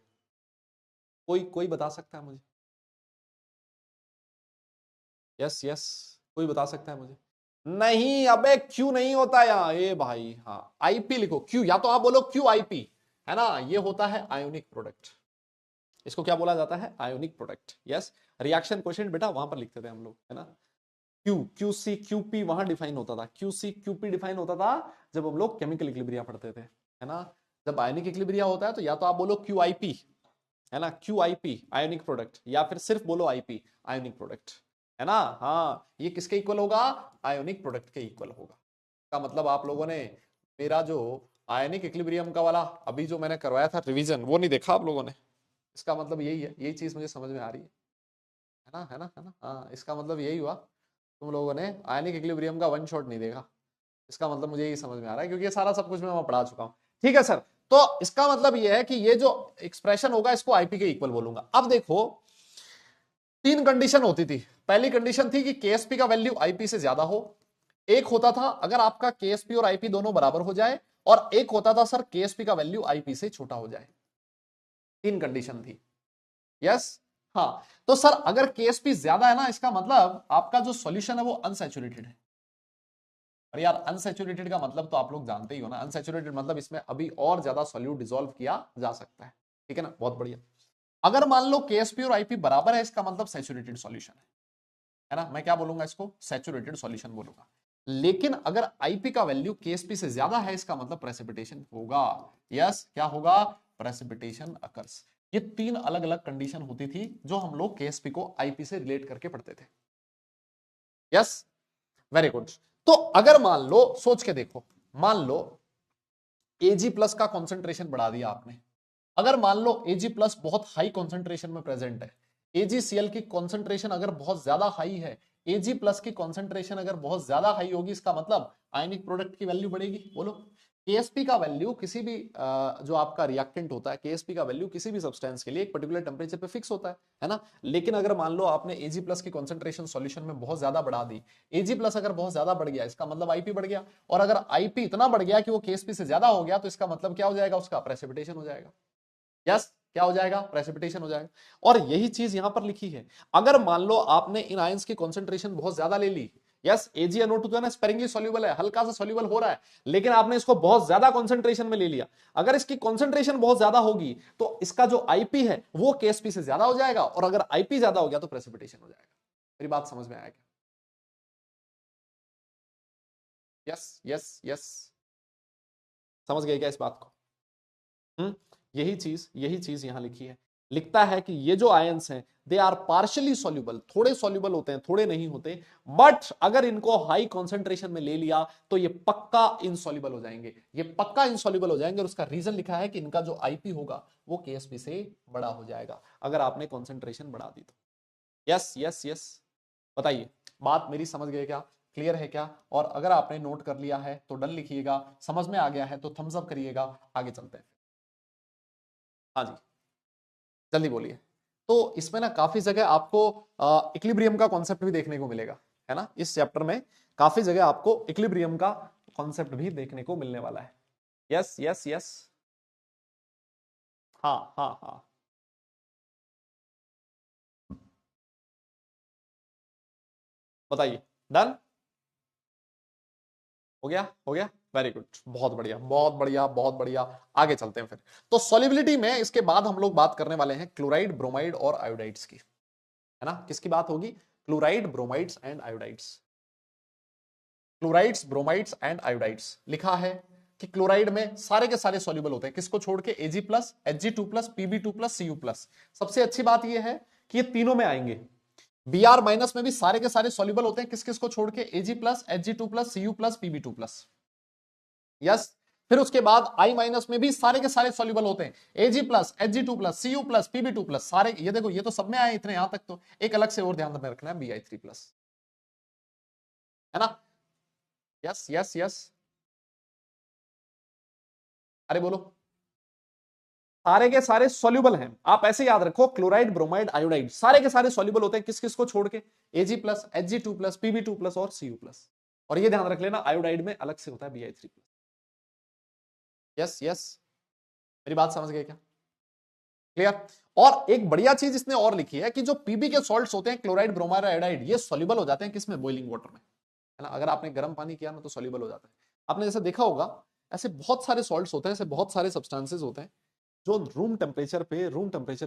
कोई कोई बता सकता है मुझे? यस यस, कोई बता सकता है मुझे? नहीं, अबे क्यू नहीं होता यहाँ, ये भाई हाँ आईपी लिखो, क्यू, या तो आप बोलो क्यू आईपी, है ना, ये होता है आयोनिक प्रोडक्ट। इसको क्या बोला जाता है? Ionic product. Yes, reaction quotient बेटा वहां पर लिखते थे हम लोग, है ना, Q Q C Q P वहां डिफाइन होता था, Q C Q P define होता था जब हम लोग केमिकल इक्विलिब्रिया पढ़ते थे, है ना। जब आयनिक इक्विलिब्रिया होता है तो या तो आप बोलो क्यू आई पी, है ना, Q I P ionic product, या फिर सिर्फ बोलो आईपी आयोनिक प्रोडक्ट, है ना। हाँ, ये किसके इक्वल होगा? आयोनिक प्रोडक्ट के इक्वल होगा। का मतलब आप लोगों ने मेरा जो आयनिक इक्विलिब्रियम का वाला अभी जो मैंने करवाया था रिवीजन वो नहीं देखा आप लोगों ने? इसका मतलब यही है, यही चीज मुझे समझ में आ रही है ना, है ना, है ना। हाँ, इसका मतलब यही हुआ, तुम लोगों ने आयनिक इक्विलिब्रियम का वन शॉट नहीं देखा। इसका मतलब मुझे यही समझ में आ रहा है क्योंकि ये सारा सब कुछ मैं पढ़ा चुका हूं। ठीक है सर, तो इसका मतलब ये है कि ये जो एक्सप्रेशन होगा इसको आईपी के इक्वल बोलूंगा। अब देखो तीन कंडीशन होती थी। पहली कंडीशन थी कि केएसपी का वैल्यू आईपी से ज्यादा हो, एक होता था अगर आपका केएसपी और आईपी दोनों बराबर हो जाए, और एक होता था सर केएसपी का वैल्यू आईपी से छोटा हो जाए। तीन कंडीशन थी। यस, हाँ, तो सर अगर केएसपी ज्यादा है ना, इसका मतलब आपका जो सॉल्यूशन है वो अनसैचुरेटेड है। और यार अनसैचुरेटेड का मतलब तो आप लोग जानते ही हो ना, अनसैचुरेटेड मतलब इसमें अभी और ज्यादा सॉल्यूट डिसॉल्व किया जा सकता है। ठीक है ना, बहुत बढ़िया। अगर मान लो केएसपी और आईपी बराबर है इसका मतलब सैचुरेटेड सॉल्यूशन है ना, मैं क्या बोलूंगा इसको? सैचुरेटेड सॉल्यूशन बोलूंगा। लेकिन अगर आईपी का वैल्यू केएसपी से ज्यादा है इसका मतलब प्रेसिपिटेशन होगा। यस, क्या होगा? Precipitation occurs. ये तीन अलग अलग कंडीशन होती थी जो हम लोग केएसपी को आईपी से रिलेट करके पढ़ते थे। Yes, very good. तो अगर मान लो, सोच के देखो, मान लो एजी प्लस का कॉन्सेंट्रेशन बढ़ा दिया आपने, अगर मान लो एजी प्लस बहुत हाई कॉन्सेंट्रेशन में प्रेजेंट है, एजीसीएल की कॉन्सेंट्रेशन अगर बहुत ज्यादा हाई है, एजी प्लस की कॉन्सेंट्रेशन अगर बहुत ज्यादा हाई होगी, इसका मतलब आयनिक प्रोडक्ट की वैल्यू बढ़ेगी। बोलो, केएसपी का वैल्यू किसी भी जो आपका रिएक्टेंट होता है, केएसपी का वैल्यू किसी भी सब्सटेंस के लिए एक पर्टिकुलर टेम्परेचर पे फिक्स होता है ना। लेकिन अगर मान लो आपने एजी प्लस की कॉन्सेंट्रेशन सॉल्यूशन में बहुत ज्यादा बढ़ा दी, एजी प्लस अगर बहुत ज्यादा बढ़ गया इसका मतलब आईपी बढ़ गया, और अगर आईपी इतना बढ़ गया कि वो केएसपी से ज्यादा हो गया तो इसका मतलब क्या हो जाएगा? उसका प्रेसिपिटेशन हो जाएगा। यस, क्या हो जाएगा? प्रेसिपिटेशन हो जाएगा। और यही चीज यहां पर लिखी है। अगर मान लो आपने इन आयंस की कॉन्सेंट्रेशन बहुत ज्यादा ले ली, यस, AgNO2 जो है ना स्पेरिंगली सॉल्युबल है, हल्का सा सॉल्युबल हो रहा है, लेकिन आपने इसको बहुत ज्यादा कॉन्सेंट्रेशन में ले लिया, अगर इसकी कॉन्सेंट्रेशन बहुत ज्यादा होगी तो इसका जो आईपी है वो केएसपी से ज्यादा हो जाएगा, और अगर आईपी ज्यादा हो गया तो प्रेसिपिटेशन हो जाएगा। मेरी बात समझ में आएगा? यस यस यस, समझ गए क्या इस बात को? यही चीज यहां लिखी है। लिखता है कि ये जो आयंस हैं दे आर पार्शियली सॉल्युबल, थोड़े सॉल्युबल होते हैं, थोड़े नहीं होते, बट अगर इनको हाई कॉन्सेंट्रेशन में ले लिया तो ये पक्का इनसॉल्युबल हो जाएंगे, ये पक्का इनसॉल्युबल हो जाएंगे। और उसका रीजन लिखा है कि इनका जो आईपी होगा वो केएसपी से बड़ा हो जाएगा अगर आपने कॉन्सेंट्रेशन बढ़ा दी तो। यस यस यस, बताइए, बात मेरी समझ गए क्या? क्लियर है क्या? और अगर आपने नोट कर लिया है तो डन लिखिएगा, समझ में आ गया है तो थम्स अप करिएगा। आगे चलते हैं। हाँ जी, जल्दी बोलिए। तो इसमें ना काफी जगह आपको इक्विलिब्रियम का कॉन्सेप्ट भी देखने को मिलेगा, है ना? इस चैप्टर में काफी जगह आपको इक्विलिब्रियम का कॉन्सेप्ट भी देखने को मिलने वाला है। यस यस यस, हाँ हाँ हाँ, बताइए। डन हो गया, हो गया, वेरी गुड, बहुत बढ़िया बहुत बढ़िया बहुत बढ़िया। आगे चलते हैं फिर। तो सॉलिबिलिटी में इसके बाद हम लोग बात करने वाले हैं क्लोराइड, ब्रोमाइड और आयोडाइड्स की, है ना? किसकी बात होगी? Chloride, bromides and iodides. Chlorides, bromides and iodides लिखा है कि क्लोराइड में सारे के सारे सॉल्युबल होते हैं, किसको छोड़ के? Ag plus, Hg2 plus, Pb2 plus, Cu plus. सबसे अच्छी बात यह है कि ये तीनों में आएंगे। Br माइनस में भी सारे के सारे सॉल्युबल होते हैं, किस किस को छोड़ के? Ag plus, Hg2 plus, Cu plus, Pb2 plus. Yes. फिर उसके बाद I माइनस में भी सारे के सारे सॉल्युबल होते हैं, Ag plus, Hg2 plus, Cu plus, Pb2 plus, सारे। ये देखो, ये तो सब में आए इतने, यहां तक तो एक अलग से और ध्यान में रखना है, Bi3 प्लस, है ना? यस यस यस, अरे बोलो। सारे के सारे सॉल्युबल हैं, आप ऐसे याद रखो, क्लोराइड, ब्रोमाइड, आयोडाइड सारे के सारे सॉल्युबल होते हैं, किस किस को छोड़ के? Ag plus, Hg2 plus, Pb2 plus और Cu प्लस। और ये ध्यान रख लेना, आयोडाइड में अलग से होता है Bi3 प्लस। यस यस, मेरी बात समझ गए क्या? क्लियर? और एक बढ़िया चीज इसने और लिखी है कि जो पीबी के सॉल्ट्स होते हैं, क्लोराइड, ब्रोमाइड, आयोडाइड, ये सॉल्युबल हो जाते हैं किसमें? बॉइलिंग वाटर में, है ना? अगर आपने गर्म पानी किया ना तो सॉल्युबल हो जाता है। आपने जैसे देखा होगा, ऐसे बहुत सारे सॉल्ट्स होते हैं, ऐसे बहुत सारे सब्सटेंसेस होते हैं जो रूम टेम्परेचर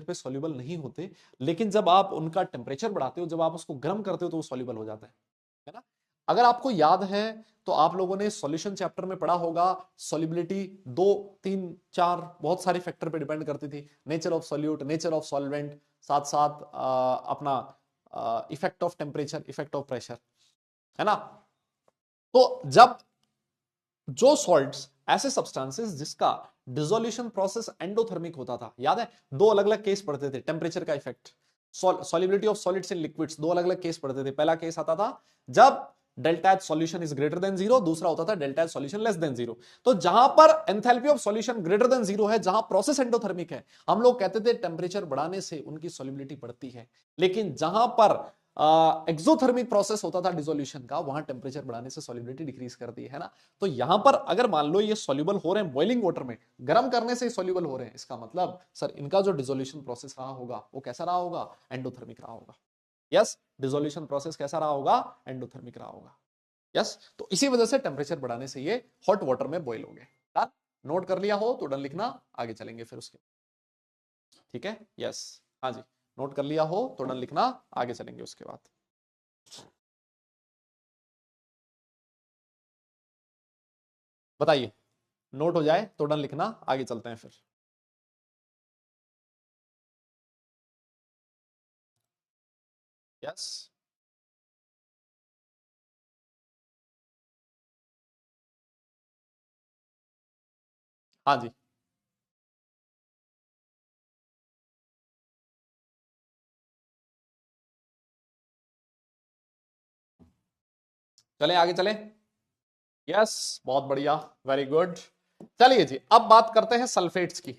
पे सॉल्युबल नहीं होते, लेकिन जब आप उनका टेम्परेचर बढ़ाते हो, जब आप उसको गर्म करते हो तो वो सॉल्युबल हो जाता है ना? अगर आपको याद है तो आप लोगों ने सॉल्यूशन चैप्टर में पढ़ा होगा, सॉल्युबिलिटी 2 3 4 बहुत सारे फैक्टर पे डिपेंड करती थी। Nature of solute, nature of solvent, साथ साथ अपना effect of temperature, effect of pressure, है ना? तो जब जो सॉल्ट्स, ऐसे सब्सटेंसेस जिसका डिसोल्यूशन प्रोसेस एंडोथर्मिक होता था, याद है? दो अलग अलग केस पढ़ते थे, टेम्परेचर का effect, solubility of solids in liquids, दो अलग अलग केस पढ़ते थे। पहला केस आता था जब delta H solution is greater than zero, दूसरा होता था delta H solution less than zero. तो जहां पर enthalpy of solution greater than zero है, जहां प्रोसेस एंडोथर्मिक है, हम लोग कहते थे टेम्परेचर बढ़ाने से उनकी सॉल्युबिलिटी बढ़ती है। लेकिन जहां पर एक्सोथर्मिक प्रोसेस होता था डिसोल्यूशन का, वहां टेम्परेचर बढ़ाने से सॉल्युबिलिटी डिक्रीज कर दी, है ना? तो यहां पर अगर मान लो ये सॉल्युबल हो रहे हैं बॉइलिंग वाटर में, गर्म करने से सॉल्युबल हो रहे हैं, इसका मतलब सर इनका जो डिसोल्यूशन प्रोसेस रहा होगा वो कैसा रहा होगा? एंडोथर्मिक रहा होगा। यस, डिसोल्यूशन प्रोसेस कैसा रहा होगा? एंडोथर्मिक रहा होगा। यस, तो इसी वजह से टेम्परेचर बढ़ाने से ये हॉट वाटर में बॉइल हो गए। नोट कर लिया हो तो डन लिखना, आगे चलेंगे फिर उसके। ठीक है, यस, हाँ जी, नोट कर लिया हो तो डन लिखना, आगे चलेंगे उसके बाद। बताइए, नोट हो जाए तो डन लिखना, आगे चलते हैं फिर। यस, हाँ जी, चलें आगे चलें। यस, बहुत बढ़िया, वेरी गुड। चलिए जी, अब बात करते हैं सल्फेट्स की।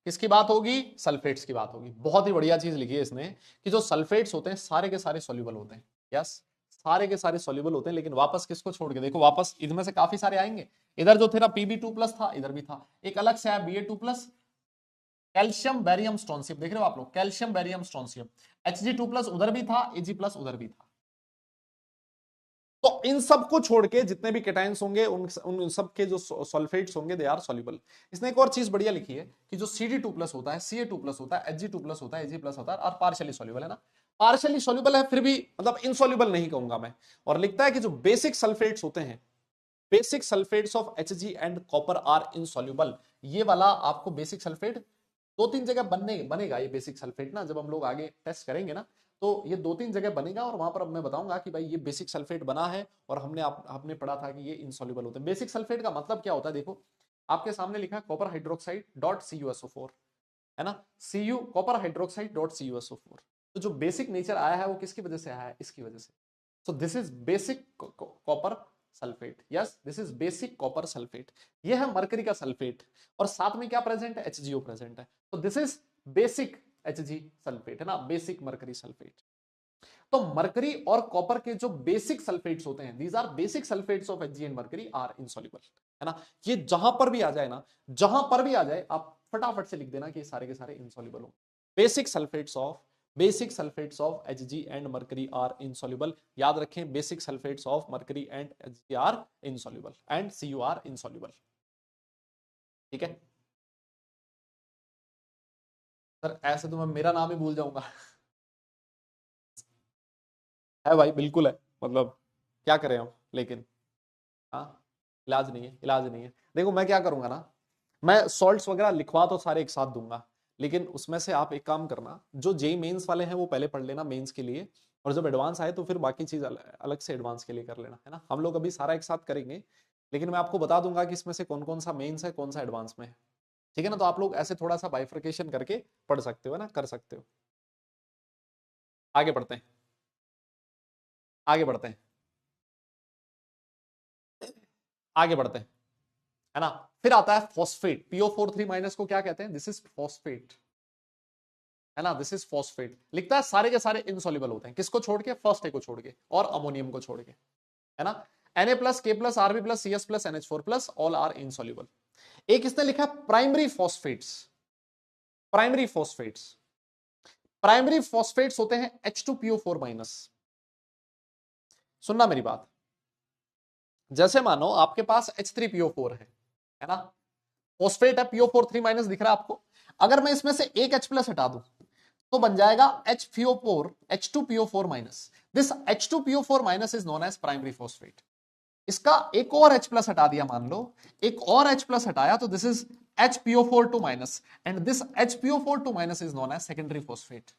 किसकी बात होगी? सल्फेट्स की बात होगी। बहुत ही बढ़िया चीज लिखी है इसने कि जो सल्फेट्स होते हैं सारे के सारे सॉल्युबल होते हैं। यस, सारे के सारे सॉल्युबल होते हैं, लेकिन वापस किसको छोड़ के? देखो वापस इनमें से काफी सारे आएंगे। इधर जो थे Pb2 प्लस था, इधर भी था, एक अलग से आया Ba2 प्लस, कैल्शियम बैरियम स्ट्रोंसियम, देख रहे हो आप लोग, कैल्शियम बैरियम स्ट्रोंसियम। Hg2 प्लस उधर भी था, Ag प्लस उधर भी था। तो इन सब को छोड़ के जितने भी केटाइंस होंगे, उन सब के जो सल्फेट्स होंगे दे आर सॉल्युबल। इसने एक और चीज बढ़िया लिखी है कि जो Cd2 प्लस होता है, Ca2 प्लस होता है, Hg2 प्लस होता है, Ag प्लस होता है और पार्शियली सॉल्युबल, है ना? पार्शियली सॉल्युबल है, फिर भी मतलब इनसॉल्युबल नहीं कहूंगा मैं। और लिखता है कि जो बेसिक सल्फेट्स होते हैं, basic sulphates of Hg and copper are insoluble. ये वाला आपको बेसिक सल्फेट दो तीन जगह बनेगा ये बेसिक सल्फेट ना, जब हम लोग आगे टेस्ट करेंगे ना, तो ये दो तीन जगह बनेगा और वहां पर अब मैं बताऊंगा कि भाई ये बेसिक सल्फेट बना है। और आपने पढ़ा था कि ये इनसॉल्युबल होते हैं। बेसिक सल्फेट का मतलब क्या होता है? देखो आपके सामने लिखा है कॉपर हाइड्रोक्साइड डॉट CuSO4, है ना? Cu copper hydroxide dot CuSO4। तो जो बेसिक नेचर आया है वो किसकी वजह से आया है? इसकी वजह से। So this is basic copper sulphate, yes this is basic copper sulphate. ये है मरकरी का सल्फेट, और साथ में क्या प्रेजेंट है, HgO प्रेजेंट है। तो this is basic Hg sulphate, है ना, बेसिक मरकरी सल्फेट। तो मरकरी और कॉपर के जो बेसिक सल्फेट्स होते हैं, these are basic sulphates of Hg and mercury are insoluble, है ना। ये जहां पर भी आ जाए ना, जहां पर भी आ जाए, आप फटाफट से लिख देना कि सारे के सारे इनसॉल्युबल हो। Basic sulphates of Hg and mercury are insoluble. याद रखें, basic sulphates of mercury and Hg are insoluble and Cu are insoluble, ठीक है सर। ऐसे तो मैं मेरा नाम ही भूल जाऊंगा। है भाई, बिल्कुल है, मतलब क्या करें हम, लेकिन हाँ, इलाज नहीं है, इलाज नहीं है। देखो मैं क्या करूंगा ना, मैं सॉल्ट्स वगैरह लिखवा तो सारे एक साथ दूंगा, लेकिन उसमें से आप एक काम करना, जो जेई मेंस वाले हैं वो पहले पढ़ लेना मेंस के लिए, और जब एडवांस आए तो फिर बाकी चीज अलग से एडवांस के लिए कर लेना, है ना। हम लोग अभी सारा एक साथ करेंगे, लेकिन मैं आपको बता दूंगा कि इसमें से कौन कौन सा मेंस है, कौन सा एडवांस में है, ठीक है ना। तो आप लोग ऐसे थोड़ा सा बाइफर्केशन करके पढ़ सकते हो, है ना, कर सकते हो। आगे बढ़ते हैं, आगे बढ़ते हैं, आगे बढ़ते हैं, है ना। फिर आता है फॉस्फेट, PO4 3 माइनस को क्या कहते हैं, दिस इज फॉस्फेट, है ना, दिस इज फॉस्फेट। लिखता है सारे के सारे इनसॉल्युबल होते हैं, किसको छोड़ के, फर्स्ट ए को छोड़ के और अमोनियम को छोड़ के, है ना। Na plus K plus Rb plus CS plus NH4 plus all are insoluble. एक इसने लिखा primary phosphates, primary phosphates, primary phosphates होते हैं H2PO4 माइनस। सुनना मेरी बात, जैसे मानो आपके पास H3PO4 है ना, फॉस्फेट है, PO4 3 माइनस दिख रहा है आपको। अगर मैं इसमें से एक H प्लस हटा दूं तो बन जाएगा HPO4 H2PO4 minus. This H2PO4 minus is known as primary phosphate. इसका एक और H प्लस हटा दिया, मान लो एक और H प्लस हटाया, तो this is HPO4 minus, and this HPO4 minus is known as secondary phosphate.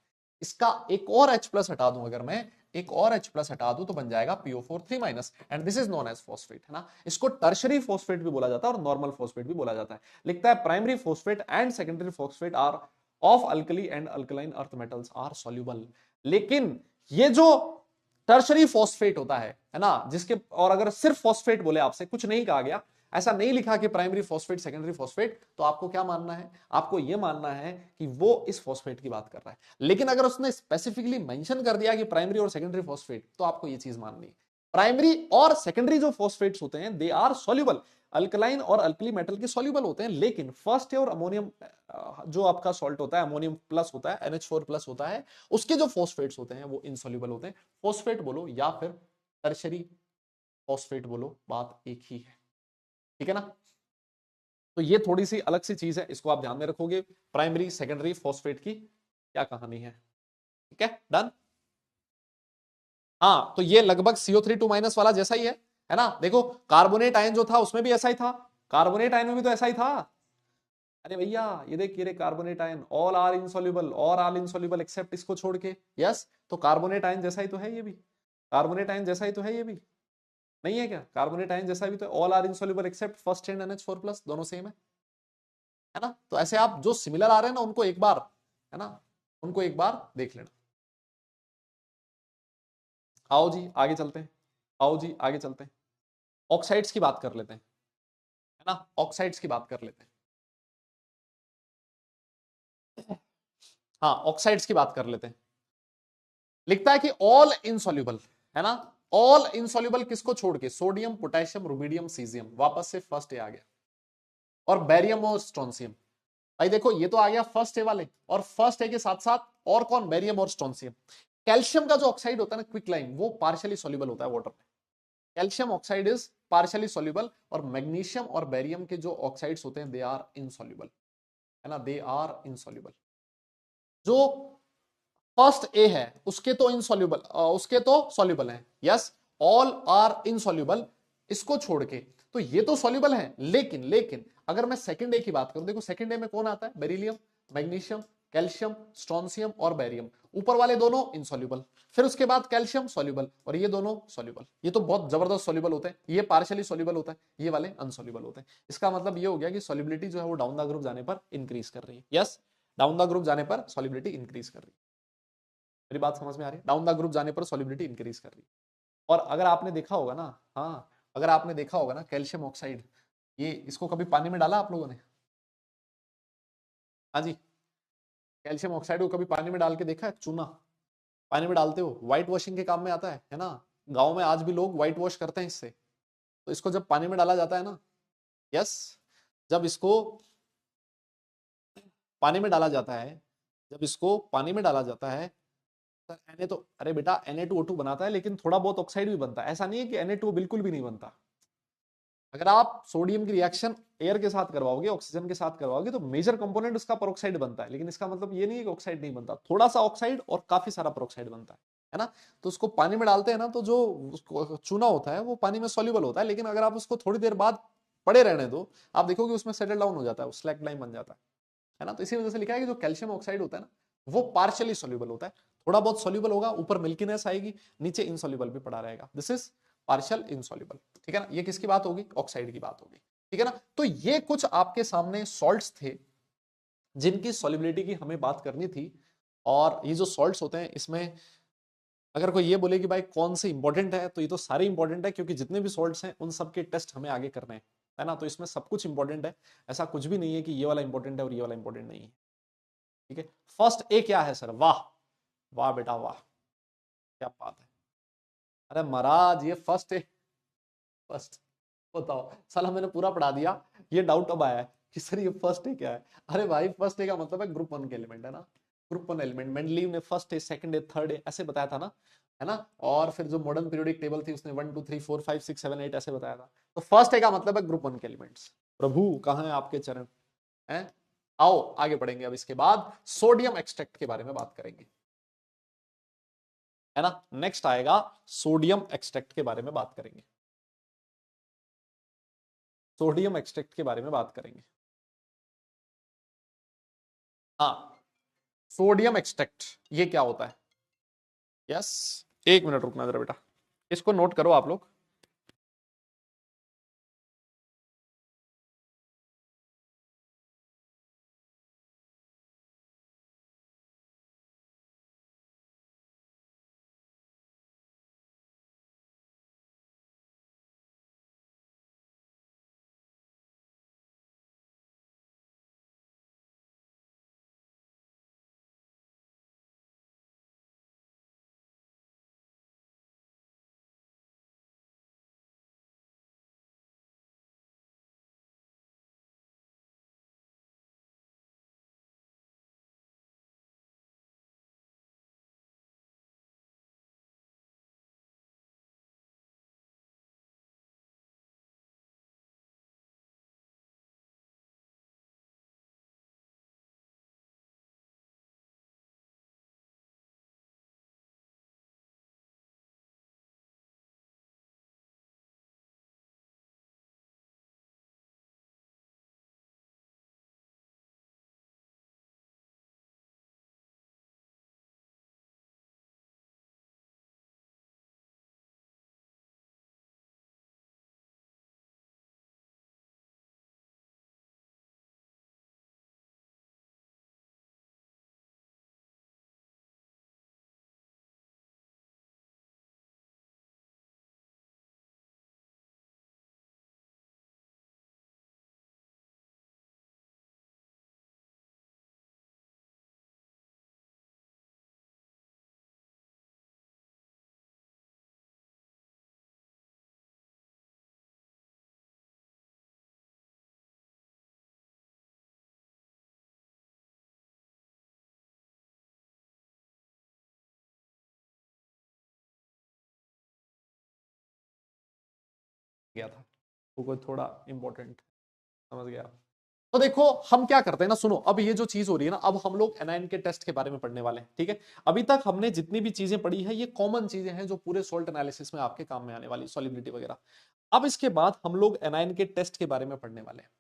इसका एक और H प्लस हटा दूं, अगर मैं एक और H प्लस हटा दूं तो बन जाएगा PO4 minus, and this is known as phosphate, है ना। इसको टर्शरी फॉस्फेट भी बोला जाता है और नॉर्मल फॉस्फेट भी बोला जाता है। लिखता है primary phosphate and secondary phosphate are of alkali and alkaline earth metals are soluble. लेकिन ये जो टर्शरी फॉस्फेट होता है ना, जिसके, और अगर सिर्फ फॉस्फेट बोले, आपसे कुछ नहीं कहा गया, ऐसा नहीं लिखा कि प्राइमरी फॉस्फेट सेकेंडरी फॉस्फेट, तो आपको क्या मानना है, आपको यह मानना है कि वो इस फॉस्फेट की बात कर रहा है। लेकिन अगर उसने स्पेसिफिकली मेंशन कर दिया कि प्राइमरी और सेकेंडरी फॉस्फेट, तो आपको ये चीज माननी है, प्राइमरी और सेकेंडरी जो फॉस्फेट्स होते हैं दे आर सॉल्युबल, अल्कलाइन और अल्कली मेटल के सॉल्युबल होते हैं। लेकिन फर्स्ट और अमोनियम जो आपका सॉल्ट होता है, अमोनियम प्लस होता है, NH4 प्लस होता है, उसके जो फॉस्फेट्स होते हैं वो इनसॉल्युबल होते हैं। फॉस्फेट बोलो या फिर टर्शरी फॉस्फेट बोलो, बात एक ही है, ठीक है ना। तो ये थोड़ी सी अलग सी चीज है, इसको आप ध्यान में रखोगे, प्राइमरी सेकेंडरी फॉस्फेट की क्या कहानी है, ठीक है, डन। हाँ, तो ये लगभग CO3 माइनस वाला जैसा ही है ना। देखो कार्बोनेट आयन जो था उसमें भी ऐसा ही था, कार्बोनेट आयन में भी तो ऐसा ही था। अरे भैया ये देख, ये carbonate ion all are insoluble, और आर इनसॉल्युबल एक्सेप्ट इसको छोड़ के, यस। तो कार्बोनेट आयन जैसा ही तो है ये भी, कार्बोनेट आयन जैसा ही तो है ये भी, नहीं है क्या, कार्बोनेट आयन जैसा भी तो, all are insoluble except first and NH4 plus, दोनों सेम है ना। तो ऐसे आप जो सिमिलर आ रहे हैं ना उनको एक बार, है ना, उनको एक बार देख लेना। आओ जी आगे चलते हैं, आओ जी आगे चलते हैं, ऑक्साइड्स की बात कर लेते हैं, है ना, ऑक्साइड्स की बात कर लेते हैं। हाँ, ऑक्साइड्स की बात कर लेते हैं। लिखता है कि ऑल इनसॉल्युबल, है ना, ऑल इनसॉल्युबल किसको छोड़ के, सोडियम पोटेशियम रुबिडियम सीजियम, वापस से फर्स्ट ए आ गया, और बैरियम और स्ट्रोंसियम। भाई देखो ये तो आ गया फर्स्ट ए वाले, और फर्स्ट ए के साथ साथ और कौन, बैरियम और स्ट्रोंसियम। कैल्शियम का जो ऑक्साइड होता है ना, क्विक लाइम, वो पार्शियली सॉल्युबल होता है वाटर में। Calcium oxide is partially soluble, और मैग्नीशियम और बैरियम के जो ऑक्साइड्स होते हैं दे आर इनसॉल्युबल, है ना, दे आर इनसॉल्युबल। जो फर्स्ट ए है उसके तो इनसॉल्युबल, उसके तो सॉल्युबल है, यस, ऑल आर इनसॉल्युबल, इसको छोड़ के। तो ये तो सॉल्युबल है, लेकिन लेकिन अगर मैं सेकंड ए की बात करूं, देखो सेकंड ए में कौन आता है, बेरिलियम, मैग्नीशियम, कैल्शियम, स्ट्रोंसियम और बैरियम। ऊपर वाले दोनों इनसॉल्युबल, फिर उसके बाद कैल्शियम सॉल्युबल, और ये दोनों सॉल्युबल। ये तो बहुत जबरदस्त सॉल्युबल होते हैं, ये पार्शियली सॉल्युबल होता है, ये वाले अनसॉल्युबल होते हैं। इसका मतलब ये हो गया कि सॉल्युबिलिटी जो है वो डाउन द ग्रुप जाने पर इंक्रीज कर रही है, यस, डाउन द ग्रुप जाने पर सॉल्युबिलिटी इंक्रीज कर रही है। मेरी बात समझ में आ रही है, डाउन द ग्रुप जाने पर सॉल्युबिलिटी इंक्रीज कर रही है। और अगर आपने देखा होगा ना, हाँ अगर आपने देखा होगा ना कैल्शियम ऑक्साइड, ये इसको कभी पानी में डाला आप लोगों ने? हाँ जी, कैल्शियम ऑक्साइड को कभी पानी में डाल के देखा है? चूना पानी में डालते हो, व्हाइट वॉशिंग के काम में आता है ना? गांव में आज भी लोग व्हाइट वॉश करते हैं इससे। तो इसको जब पानी में डाला जाता है ना, यस, जब इसको पानी में डाला जाता है, जब इसको पानी में डाला जाता है, तो Na तो अरे बेटा Na2O2 बनाता है, लेकिन थोड़ा बहुत ऑक्साइड भी बनता है। ऐसा नहीं है कि Na2 बिल्कुल भी नहीं बनता। अगर आप सोडियम की रिएक्शन एयर के साथ करवाओगे, ऑक्सीजन के साथ करवाओगे, तो मेजर कंपोनेंट उसका पेरोक्साइड बनता है, लेकिन इसका मतलब ये नहीं है कि ऑक्साइड नहीं बनता, थोड़ा सा ऑक्साइड और काफी सारा पेरोक्साइड बनता है ना? तो उसको पानी में डालते हैं ना, तो जो चूना होता है वो पानी में सॉल्युबल होता है, लेकिन अगर आप उसको थोड़ी देर बाद पड़े रहने दो, आप देखोगे उसमें सेटल डाउन हो जाता है, स्लैकलाइन बन जाता है ना? तो इसी वजह से लिखा है कि जो कैल्शियम ऑक्साइड होता है ना, वो पार्शियली सॉल्युबल होता है, थोड़ा बहुत सॉल्युबल होगा, ऊपर मिल्कीनेस आएगी, नीचे इनसॉल्युबल भी पड़ा रहेगा। दिस इज पार्शियल इनसॉल्युबल, ठीक है ना? ये किसकी बात होगी? ऑक्साइड की बात होगी, ठीक है ना? तो ये कुछ आपके सामने सॉल्ट्स थे जिनकी सॉल्युबिलिटी की हमें बात करनी थी। और ये जो सॉल्ट्स होते हैं, इसमें अगर कोई ये बोले कि भाई कौन से इंपॉर्टेंट है, तो ये तो सारे इंपॉर्टेंट है, क्योंकि जितने भी सॉल्ट्स हैं उन सबके टेस्ट हमें आगे करने हैं, है ना? तो इसमें सब कुछ इंपॉर्टेंट है, ऐसा कुछ भी नहीं है कि ये वाला इंपॉर्टेंट है और ये वाला इंपॉर्टेंट नहीं है, ठीक है? फर्स्ट ए क्या है सर? वाह, वाह बेटा वाह, क्या बात है। अरे महाराज ये फर्स्ट ए, फर्स्ट, बताओ साला मैंने पूरा पढ़ा दिया, ये डाउट अब आया है कि सर ये फर्स्ट ए क्या है। अरे भाई फर्स्ट ए का मतलब है ग्रुप वन के एलिमेंट, है ना? ग्रुप वन एलिमेंट मेंडलीव ने first A, second A, third A ऐसे बताया था ना, है ना? और फिर जो मॉडर्न पीरियोडिक टेबल थी उसने 1 2 3 4 5 6 7 8 ऐसे बताया था। तो फर्स्ट ए का मतलब है ग्रुप वन के एलिमेंट्स। प्रभु कहाँ है आपके चरण, हैं? आओ आगे बढ़ेंगे। अब इसके बाद सोडियम एक्सट्रैक्ट के बारे में बात करेंगे, है ना? नेक्स्ट आएगा सोडियम एक्सट्रैक्ट के बारे में बात करेंगे, सोडियम एक्सट्रैक्ट के बारे में बात करेंगे। हाँ, सोडियम एक्सट्रैक्ट ये क्या होता है? यस, एक मिनट रुकना जरा बेटा, इसको नोट करो आप लोग। गया था वो कोई थोड़ा इंपॉर्टेंट, समझ गया। तो देखो हम क्या करते हैं ना, सुनो, अब ये जो चीज हो रही है ना, अब हम लोग एनाइन के टेस्ट के बारे में पढ़ने वाले हैं, ठीक है? अभी तक हमने जितनी भी चीजें पढ़ी है ये कॉमन चीजें हैं जो पूरे सोल्ट एनालिसिस में आपके काम में आने वाली, सॉलिबिलिटी वगैरह। अब इसके बाद हम लोग एनाइन के टेस्ट के बारे में पढ़ने वाले हैं,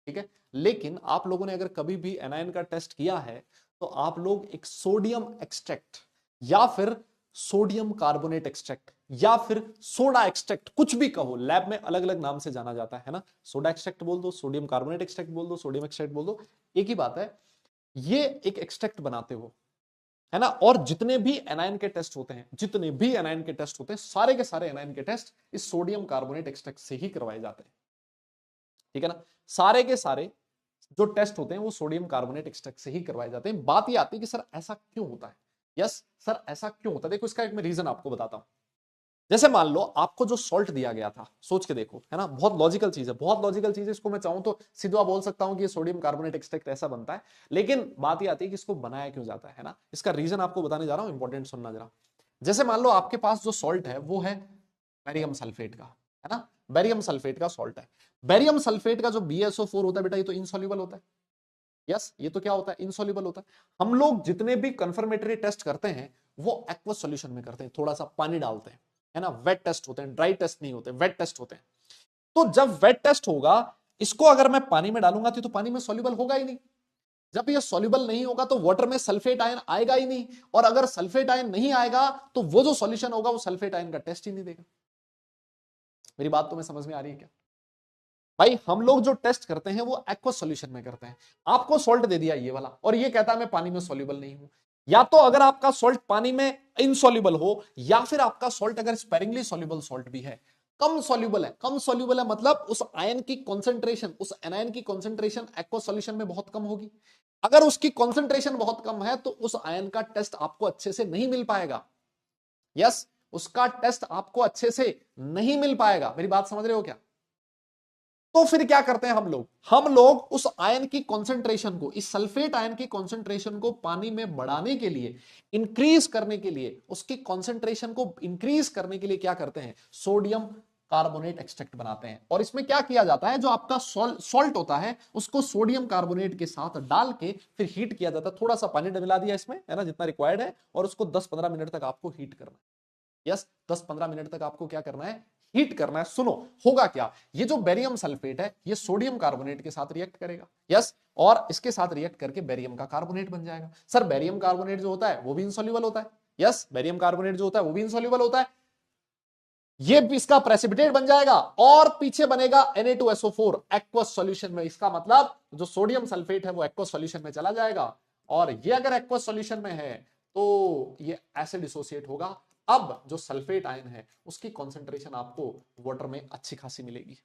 ठीक है? लेकिन आप लोगों ने अगर कभी भी एनाइन का टेस्ट किया है, तो आप लोग एक सोडियम एक्सट्रैक्ट या फिर सोडियम कार्बोनेट एक्सट्रैक्ट या फिर सोडा एक्सट्रैक्ट, कुछ भी कहो, लैब में अलग अलग नाम से जाना जाता है ना, सोडा एक्सट्रैक्ट बोल दो, सोडियम कार्बोनेट एक्सट्रैक्ट बोल दो, सोडियम एक्सट्रैक्ट बोल दो, एक ही बात है। ये एक एक्सट्रैक्ट बनाते हो, है ना। और जितने भी एनायन के टेस्ट होते हैं, जितने भी एनायन के टेस्ट होते हैं, सारे के सारे एनायन के टेस्ट इस सोडियम कार्बोनेट एक्सट्रैक्ट से ही करवाए जाते हैं, ठीक है ना। सारे के सारे जो टेस्ट होते हैं वो सोडियम कार्बोनेट एक्सट्रैक्ट से ही करवाए जाते हैं। बात ये आती है कि सर ऐसा क्यों होता है? यस सर ऐसा क्यों होता है, देखो इसका एक मैं रीजन आपको बताता हूं। जैसे मान लो आपको जो सॉल्ट दिया गया था, सोच के देखो, है ना, बहुत लॉजिकल चीज है, बहुत लॉजिकल चीज है। इसको मैं चाहूं तो सीधा बोल सकता हूं कि ये सोडियम कार्बोनेट एक्सट्रैक्ट ऐसा बनता है, लेकिन बात ये आती है कि इसको बनाया क्यों जाता है ना। इसका रीजन आपको बताने जा रहा हूं, इंपॉर्टेंट सुनना जरा। जैसे मान लो आपके पास जो सॉल्ट है वो है बैरियम सल्फेट का, है ना, बैरियम सल्फेट का सॉल्ट है। बैरियम सल्फेट का जो BSO4 होता है बेटा, ये तो इनसॉल्युबल होता है। यस, ये तो क्या होता है, इनसॉल्युबल होता है। हम लोग जितने भी कंफर्मेटरी टेस्ट करते हैं वो एक्वस सॉल्यूशन में करते हैं, थोड़ा सा पानी डालते हैं, है ना। वेट टेस्ट होते हैं, ड्राई टेस्ट नहीं होते, वेट टेस्ट होते हैं। तो जब वेट टेस्ट होगा, इसको अगर मैं पानी में डालूंगा तो पानी में सॉल्युबल होगा ही नहीं। जब ये सॉल्युबल नहीं होगा तो वाटर में सल्फेट आयन आएगा ही नहीं, और अगर सल्फेट आयन नहीं आएगा तो वो जो सॉल्यूशन होगा वो सल्फेट आयन का टेस्ट ही नहीं देगा। मेरी बात तुम्हें समझ में आ रही है क्या? भाई हम लोग जो टेस्ट करते हैं वो एक्वस सॉल्यूशन में करते हैं। आपको सॉल्ट दे दिया ये वाला और ये कहता है मैं पानी में सॉल्युबल नहीं हूं। या तो अगर आपका सॉल्ट पानी में इनसॉल्युबल हो, या फिर आपका सॉल्ट अगर स्पेरिंगली सॉल्युबल सॉल्ट भी है, कम सॉल्युबल है। कम सॉल्युबल है मतलब उस आयन की कॉन्सेंट्रेशन, उस एनायन की कॉन्सेंट्रेशन एक्वस सॉल्यूशन में बहुत कम होगी। अगर उसकी कॉन्सेंट्रेशन बहुत कम है तो उस आयन का टेस्ट आपको अच्छे से नहीं मिल पाएगा। यस, उसका टेस्ट आपको अच्छे से नहीं मिल पाएगा। मेरी बात समझ रहे हो क्या? तो फिर क्या करते हैं हम लोग उस आयन की कॉन्सेंट्रेशन को, इस सल्फेट आयन की कॉन्सेंट्रेशन को पानी में बढ़ाने के लिए, इंक्रीज करने के लिए, उसकी कॉन्सेंट्रेशन को इंक्रीज करने के लिए क्या करते हैं, सोडियम कार्बोनेट एक्सट्रैक्ट बनाते हैं। और इसमें क्या किया जाता है, जो आपका सॉल्ट होता है उसको सोडियम कार्बोनेट के साथ डाल के फिर हीट किया जाता है। थोड़ा सा पानी मिला दिया इसमें, है ना, जितना रिक्वायर्ड है, और उसको 10-15 मिनट तक आपको हीट करना है। यस, 10-15 मिनट तक आपको क्या करना है, हीट करना है। सुनो, होगा क्या, ये जो बेरियम सल्फेट है ये सोडियम कार्बोनेट के साथ रिएक्ट करेगा। यस, और इसके साथ रिएक्ट करके बेरियम का कार्बोनेट बन जाएगा। सर बेरियम कार्बोनेट जो होता है वो भी इनसॉल्युबल होता है। यस, बेरियम कार्बोनेट जो होता है वो भी इनसॉल्युबल होता है। ये इसका प्रेसिपिटेट बन जाएगा और पीछे बनेगा Na2SO4 एक्वस सॉल्यूशन में। इसका मतलब जो सोडियम सल्फेट है वो एक्वस सॉल्यूशन में चला जाएगा, और ये अगर एक्वस सॉल्यूशन में है तो ये एसिड एसोसिएट होगा। अब जो सल्फेट आयन है उसकी कॉन्सेंट्रेशन आपको वाटर में अच्छी खासी मिलेगी,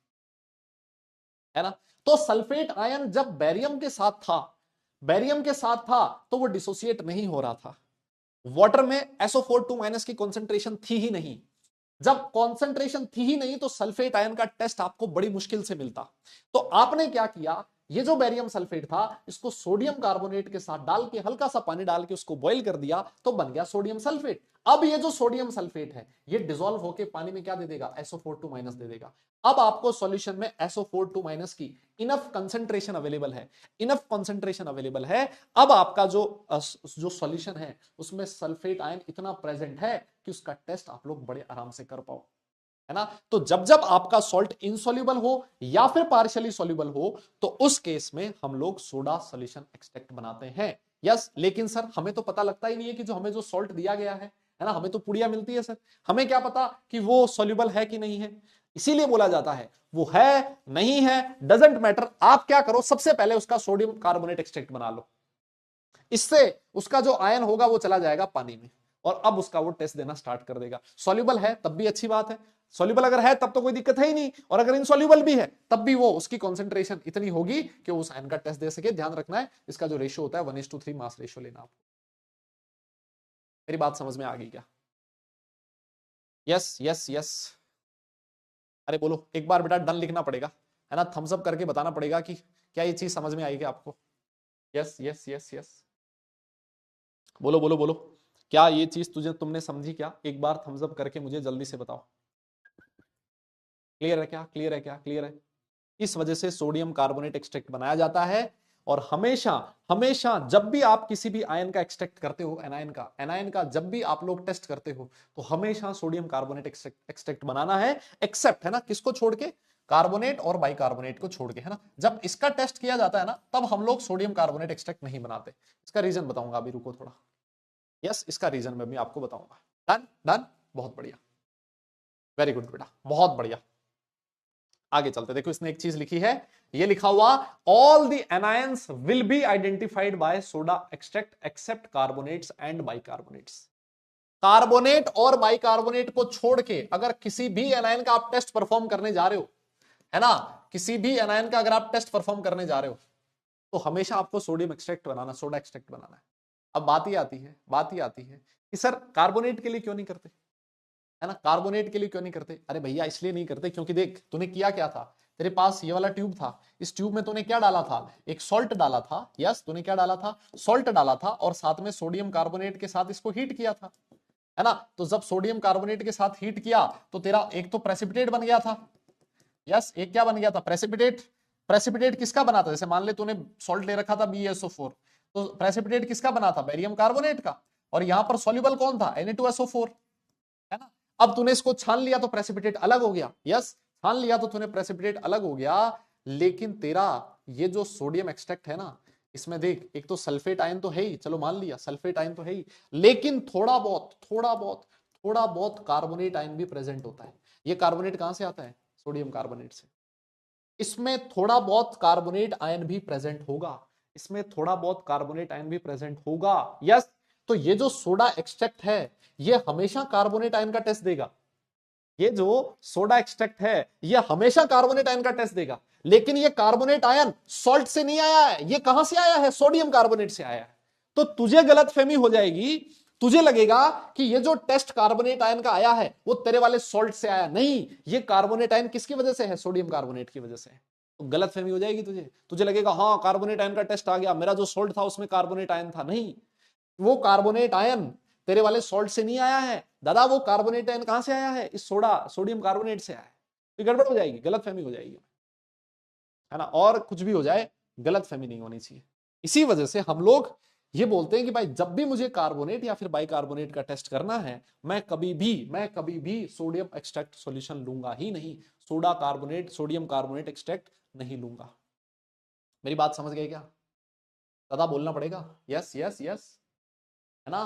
है ना। तो सल्फेट आयन जब बैरियम के साथ था, बैरियम के साथ था तो वो डिसोसिएट नहीं हो रहा था। वाटर में SO4 की कॉन्सेंट्रेशन थी ही नहीं। जब कॉन्सेंट्रेशन थी ही नहीं तो सल्फेट आयन का टेस्ट आपको बड़ी मुश्किल से मिलता। तो आपने क्या किया, ये जो बैरियम सल्फेट था इसको सोडियम कार्बोनेट के साथ डाल के, हल्का सा पानी डाल के उसको बॉईल कर दिया तो बन गया सोडियम सल्फेट। अब ये जो सोडियम सल्फेट है ये डिसॉल्व होके पानी में क्या दे देगा, SO4 दे देगा। अब आपको सॉल्यूशन में SO4 की इनफ कंसेंट्रेशन अवेलेबल है, इनफ कंसेंट्रेशन अवेलेबल है। अब आपका जो सॉल्यूशन है उसमें सल्फेट आयन इतना प्रेजेंट है कि उसका टेस्ट आप लोग बड़े आराम से कर पाओ, है ना। तो जब जब आपका सॉल्ट इनसॉल्युबल हो या फिर पार्शियली सॉल्युबल हो तो उस केस में हम लोग सोडा सॉल्यूशन एक्सट्रैक्ट बनाते हैं। यस, लेकिन सर हमें तो पता लगता ही नहीं है कि जो हमें जो सॉल्ट दिया गया है ना, हमें तो पुड़िया मिलती है सर, हमें क्या पता कि वो सॉल्युबल है कि नहीं है। इसीलिए बोला जाता है वो है नहीं है डजंट मैटर। आप क्या करो, सबसे पहले उसका सोडियम कार्बोनेट एक्सट्रैक्ट बना लो, इससे उसका जो आयन होगा वो चला जाएगा पानी में, और अब उसका वो टेस्ट देना स्टार्ट कर देगा। सॉल्युबल है तब भी अच्छी बात है, सॉल्युबल अगर है तब तो कोई दिक्कत है ही नहीं, और अगर इनसॉल्युबल भी है तब भी वो उसकी कॉन्सेंट्रेशन इतनी होगी कि उस आयन का टेस्ट दे सके। ध्यान रखना है इसका जो रेशियो होता है 1:3 मास रेशियो लेना आपको। मेरी बात समझ में आ गई क्या? यस यस यस, अरे बोलो एक बार बेटा, डन लिखना पड़ेगा, है ना, थम्स अप करके बताना पड़ेगा कि क्या ये चीज समझ में आएगी आपको। यस यस यस यस, बोलो बोलो बोलो, क्या ये चीज तुमने समझी क्या? एक बार थम्स अप करके मुझे जल्दी से बताओ। क्लियर है क्या, क्लियर है क्या, क्लियर है? इस वजह से सोडियम कार्बोनेट एक्सट्रैक्ट बनाया जाता है। और हमेशा हमेशा जब भी आप किसी भी आयन का एक्सट्रैक्ट करते हो, एनायन का जब भी आप लोग टेस्ट करते हो तो हमेशा सोडियम कार्बोनेट एक्सट्रैक्ट बनाना है। एक्सेप्ट, है ना, किसको छोड़ के, कार्बोनेट और बाइकार्बोनेट को छोड़ के, है ना। जब इसका टेस्ट किया जाता है ना तब हम लोग सोडियम कार्बोनेट एक्सट्रैक्ट नहीं बनाते। इसका रीजन बताऊंगा, अभी रुको थोड़ा। यस, इसका रीजन मैं भी आपको बताऊंगा। डन डन, बहुत बढ़िया, वेरी गुड बेटा, बहुत बढ़िया। आगे चलते, देखो इसने एक चीज लिखी है, ये लिखा हुआ all the anions will be identified by soda extract except carbonates and bicarbonates. Carbonate और बाइकार्बोनेट को छोड़ के अगर किसी भी एनायन का आप टेस्ट परफॉर्म करने जा रहे हो, है ना, किसी भी एनायन का अगर आप टेस्ट परफॉर्म करने जा रहे हो तो हमेशा आपको सोडियम एक्सट्रैक्ट बनाना, सोडा एक्सट्रैक्ट बनाना है। अब बात ही आती है कि सर कार्बोनेट के लिए क्यों नहीं करते, है ना, कार्बोनेट के लिए क्यों नहीं करते? अरे भैया इसलिए नहीं करते क्योंकि देख तूने किया क्या था, तेरे पास ये वाला ट्यूब था, इस ट्यूब में तूने क्या डाला था, एक सॉल्ट डाला था, यस तूने क्या डाला था, सॉल्ट डाला था, और साथ में सोडियम कार्बोनेट के साथ इसको हीट किया था, है ना। तो जब सोडियम कार्बोनेट के साथ हीट किया तो तेरा एक तो प्रेसिपिटेट बन गया था, यस एक क्या बन गया था, प्रेसिपिटेट। प्रेसिपिटेट किसका बना था, जैसे मान ले तूने सॉल्ट ले रखा था BeSO4, तो प्रेसिपिटेट किसका बना था, बेरियम कार्बोनेट का, और यहां पर सॉल्युबल कौन था, Na2SO4, है ना। अब तूने इसको छान लिया तो प्रेसिपिटेट अलग हो गया, यस छान लिया तो तूने प्रेसिपिटेट अलग हो गया, लेकिन तेरा ये जो सोडियम एक्सट्रैक्ट है ना, इसमें देख एक तो सल्फेट आयन तो है ही, चलो मान लिया सल्फेट आयन तो है ही, लेकिन थोड़ा बहुत कार्बोनेट आयन भी प्रेजेंट होता है। ये कार्बोनेट कहां से आता है, सोडियम कार्बोनेट से। इसमें थोड़ा बहुत कार्बोनेट आयन भी प्रेजेंट होगा, इसमें थोड़ा बहुत कार्बोनेट आयन भी प्रेजेंट होगा, यस। तो ये जो सोडा एक्सट्रैक्ट है ये हमेशा कार्बोनेट आयन का टेस्ट देगा, ये जो सोडा एक्सट्रैक्ट है ये हमेशा कार्बोनेट आयन का टेस्ट देगा, लेकिन ये कार्बोनेट आयन सॉल्ट से नहीं आया है, ये कहां से आया है, सोडियम कार्बोनेट से आया है। तो तुझे गलतफहमी हो जाएगी, तुझे लगेगा कि ये जो टेस्ट कार्बोनेट आयन का आया है वो तेरे वाले सॉल्ट से आया, नहीं, ये कार्बोनेट आयन किसकी वजह से है, सोडियम कार्बोनेट की वजह से है। तो गलतफहमी हो जाएगी तुझे, तुझे लगेगा हाँ कार्बोनेट आयन का टेस्ट आ गया, मेरा जो सॉल्ट था उसमें कार्बोनेट आयन था, नहीं, वो कार्बोनेट आयन तेरे वाले सॉल्ट से नहीं आया है दादा, वो कार्बोनेट आयन कहां से आया है, इस सोडियम कार्बोनेट से आया है। तो गड़बड़ हो जाएगी, गलतफहमी हो जाएगी, है ना। और कुछ भी हो जाए गलतफहमी नहीं होनी चाहिए। इसी वजह से हम लोग ये बोलते हैं कि भाई जब भी मुझे कार्बोनेट या फिर बाइकार्बोनेट का टेस्ट करना है, मैं कभी भी सोडियम एक्सट्रैक्ट सॉल्यूशन लूंगा ही नहीं, सोडियम कार्बोनेट एक्सट्रैक्ट नहीं लूंगा। मेरी बात समझ गए क्या? दादा बोलना पड़ेगा, यस यस यस, है ना,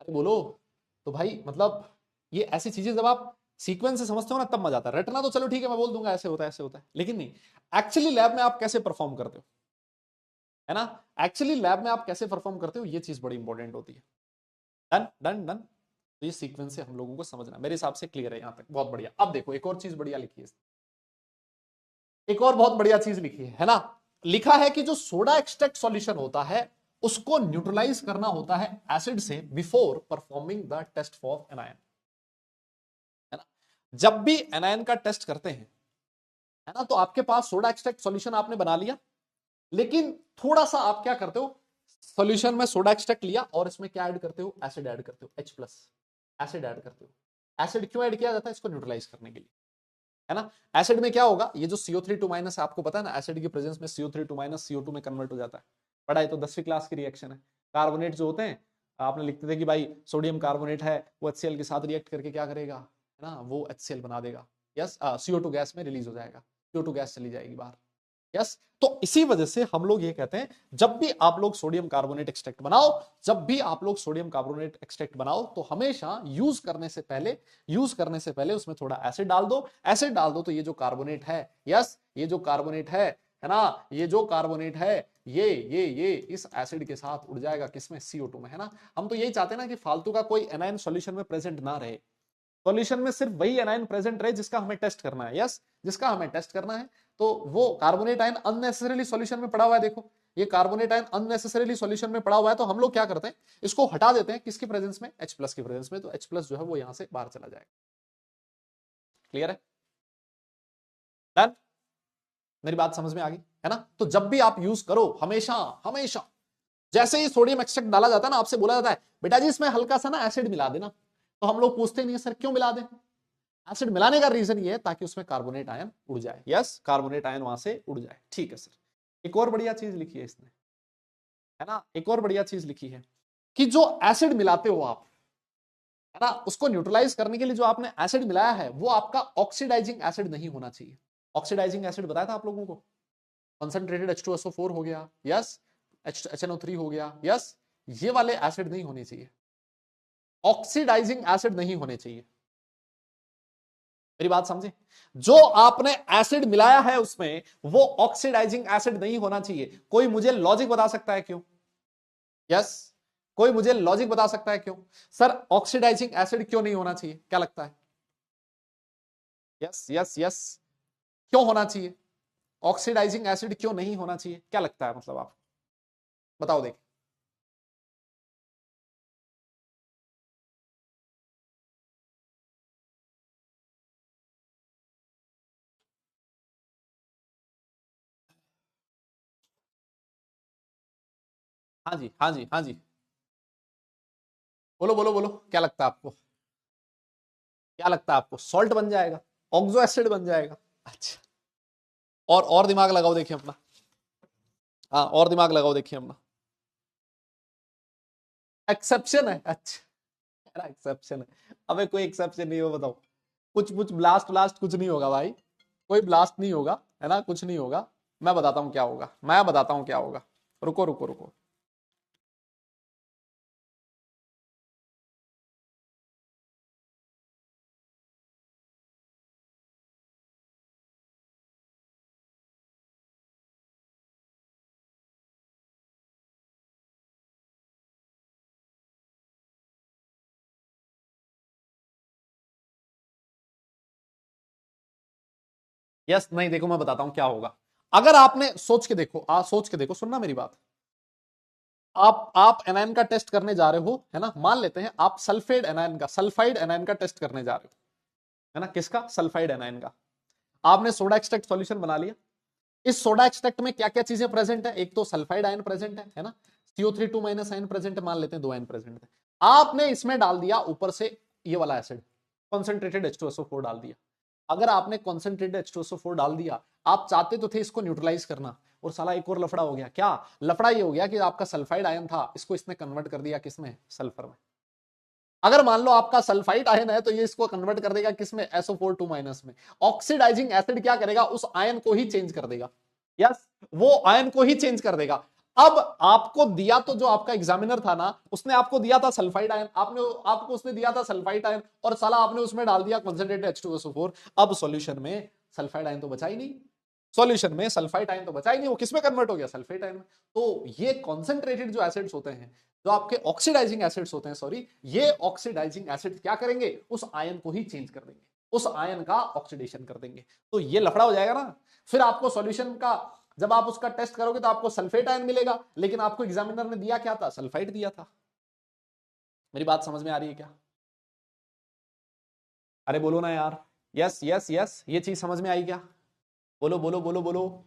अरे बोलो। तो भाई मतलब ये ऐसी चीजें जब आप सीक्वेंस से समझते हो ना तब मजा आता है। रटना तो चलो ठीक है, मैं बोल दूंगा ऐसे होता है ऐसे होता है, लेकिन नहीं, एक्चुअली लैब में आप कैसे परफॉर्म करते हो, है ना, एक्चुअली लैब में आप कैसे परफॉर्म करते हो, ये चीज बड़ी इंपॉर्टेंट होती है। Done done done. तो ये सीक्वेंस से हम लोगों को समझना, मेरे हिसाब से क्लियर है यहां तक, बहुत बढ़िया। अब देखो एक और चीज बढ़िया लिखी है, एक और बहुत बढ़िया चीज लिखी है ना, लिखा है कि जो सोडा एक्सट्रैक्ट सॉल्यूशन होता है उसको न्यूट्रलाइज करना होता है एसिड से before performing the test for anion, है ना। जब भी एनायन का टेस्ट करते हैं, है ना, तो आपके पास सोडा एक्सट्रैक्ट सॉल्यूशन आपने बना लिया, लेकिन थोड़ा सा आप क्या करते हो, सॉल्यूशन में सोडा एक्सट्रैक्ट लिया और इसमें क्या ऐड करते हो, एसिड ऐड करते हो, H+ एसिड ऐड करते हो। एसिड क्यों ऐड किया जाता है, इसको न्यूट्रलाइज करने के लिए, है ना। एसिड में क्या होगा, ये जो CO3 2- आपको पता है ना, एसिड की प्रेजेंस में CO3 2 CO2 में कन्वर्ट हो जाता है, पढ़ा है तो 10वीं क्लास की रिएक्शन है। कार्बोनेट जो होते हैं, आपने लिखते थे कि भाई सोडियम कार्बोनेट है, वो HCl के साथ रिएक्ट करके क्या करेगा, है ना, वो HCl बना देगा, यस, CO2 गैस में रिलीज हो जाएगा, CO2 गैस चली जाएगी बाहर, यस। तो इसी वजह से हम लोग ये कहते हैं जब भी आप लोग सोडियम कार्बोनेट एक्सट्रैक्ट बनाओ, जब भी आप लोग सोडियम कार्बोनेट एक्सट्रैक्ट बनाओ तो हमेशा यूज करने से पहले उसमें थोड़ा एसिड डाल दो, एसिड डाल दो तो ये जो कार्बोनेट है, यस, ये जो कार्बोनेट है ना, ये जो कार्बोनेट है ये इस एसिड के साथ उड़ जाएगा किसमें, CO2 में, है ना। हम तो यही चाहते हैं ना कि फालतू का कोई एनायन सॉल्यूशन में प्रेजेंट ना रहे, सॉल्यूशन में सिर्फ वही एनायन प्रेजेंट रहे जिसका हमें टेस्ट करना है, यस, जिसका हमें टेस्ट करना है। तो वो कार्बोनेट आयन अननेसेसरीली सॉल्यूशन में पड़ा हुआ है, देखो ये कार्बोनेट आयन अननेसेसरीली सॉल्यूशन में पड़ा हुआ है, तो हम लोग क्या करते हैं, इसको हटा देते हैं, किसकी प्रेजेंस में, H+ की प्रेजेंस में, तो H+ जो है वो यहां से बाहर चला जाएगा। क्लियर है, डन, मेरी बात समझ में आ गई, है ना। तो जब भी आप यूज करो हमेशा हमेशा, जैसे ही सोडियम एक्सट्रैक्ट डाला जाता है ना, आपसे बोला जाता है बेटा जी इसमें हल्का सा ना एसिड मिला देना, तो हम लोग पूछते नहीं है सर क्यों मिला दें, एसिड मिलाने का रीजन ये है ताकि उसमें कार्बोनेट आयन उड़ जाए, यस, कार्बोनेट आयन वहां से उड़ जाए, ठीक है सर। एक और बढ़िया चीज लिखी है इसने, है ना, एक और बढ़िया चीज लिखी है कि जो एसिड मिलाते हो आप, है ना, उसको न्यूट्रलाइज करने के लिए जो आपने एसिड मिलाया है वो आपका ऑक्सीडाइजिंग एसिड नहीं होना चाहिए। ऑक्सीडाइजिंग एसिड बताया था आप लोगों को, कंसंट्रेटेड H2SO4 हो गया, यस, HNO3 हो गया, यस, ये वाले एसिड नहीं होने चाहिए, ऑक्सीडाइजिंग एसिड नहीं होने चाहिए, मेरी बात समझे? जो आपने एसिड मिलाया है उसमें वो ऑक्सीडाइजिंग एसिड नहीं होना चाहिए। कोई मुझे लॉजिक बता सकता है क्यों? यस, कोई मुझे लॉजिक बता सकता है क्यों? सर ऑक्सीडाइजिंग एसिड क्यों नहीं होना चाहिए, क्या लगता है? यस यस यस, क्यों होना चाहिए? ऑक्सीडाइजिंग एसिड क्यों नहीं होना चाहिए, क्या लगता है, मतलब आप बताओ देख। हाँ जी हाँ जी हाँ जी, बोलो बोलो बोलो, क्या लगता है आपको? क्या लगता है आपको? सॉल्ट बन जाएगा, ऑक्सो एसिड बन जाएगा। अच्छा, और दिमाग लगाओ देखिए अपना। हाँ, और दिमाग लगाओ देखिए अपना। एक्सेप्शन है, अच्छा। एक्सेप्शन है? अबे कोई एक्सेप्शन नहीं हो, बताओ। कुछ कुछ ब्लास्ट ब्लास्ट कुछ नहीं होगा भाई, कोई ब्लास्ट नहीं होगा, है ना, कुछ नहीं होगा। मैं बताता हूं क्या होगा, मैं बताता हूं क्या होगा। रुको रुको रुको। यस, नहीं, देखो मैं बताता हूं क्या होगा। अगर आपने सोच के देखो, सोच के देखो, सुनना मेरी बात। आप एनायन का टेस्ट करने जा रहे हो, है ना, मान लेते हैं आप सल्फेड एनायन का, सल्फाइड एनायन का टेस्ट करने जा रहे हो, है ना, किसका? सल्फाइड एनायन का। आपने सोडा एक्सट्रैक्ट सॉल्यूशन बना लिया। इस सोडा एक्सट्रैक्ट में क्या क्या चीजें प्रेजेंट है? एक तो सल्फाइड आयन प्रेजेंट है ना, CO3 2 माइनस आयन प्रेजेंट है, मान लेते हैं 2 आयन प्रेजेंट है। आपने इसमें डाल दिया ऊपर से ये वाला एसिड, कॉन्सेंट्रेटेड H2SO4 डाल दिया। अगर आपने कॉन्सेंट्रेटेड H2SO4 डाल दिया, आप चाहते तो थे इसको न्यूट्रलाइज करना, और साला एक और लफड़ा हो गया। क्या लफड़ा? ये हो गया कि आपका सल्फाइड आयन था, इसको इसने कन्वर्ट कर दिया किसमें? सल्फर में। अगर मान लो आपका सल्फाइड आयन है तो ये इसको कन्वर्ट कर देगा किसमें? SO4 2 माइनस में। ऑक्सीडाइजिंग एसिड क्या करेगा? उस आयन को ही चेंज कर देगा। यस, वो आयन को ही चेंज कर देगा। अब आपको दिया तो, जो आपका एग्जामिनर था ना, उसने आपको दिया था सल्फाइड आयन, आपने आपको उसने दिया था सल्फाइड आयन, और साला आपने उसमें डाल दिया कॉन्सेंट्रेटेड H2SO4। अब सॉल्यूशन में सल्फाइड आयन तो बचा ही नहीं, सॉल्यूशन में सल्फाइड आयन तो बचा ही नहीं, वो किसमें कन्वर्ट हो गया? सल्फेट आयन में। तो ये कॉन्सेंट्रेटेड जो एसिड्स होते हैं, जो आपके ऑक्सीडाइजिंग एसिड्स होते हैं, सॉरी, ये ऑक्सीडाइजिंग एसिड्स क्या करेंगे? उस आयन को ही चेंज कर देंगे, उस आयन का ऑक्सीडेशन कर देंगे। तो ये लफड़ा हो जाएगा ना। फिर आपको सॉल्यूशन का, जब आप उसका टेस्ट करोगे तो आपको सल्फेट आयन मिलेगा, लेकिन आपको एग्जामिनर ने दिया क्या था? सल्फाइड दिया था। मेरी बात समझ में आ रही है क्या? अरे बोलो ना यार। यस यस यस, ये चीज समझ में आई क्या? बोलो बोलो बोलो बोलो।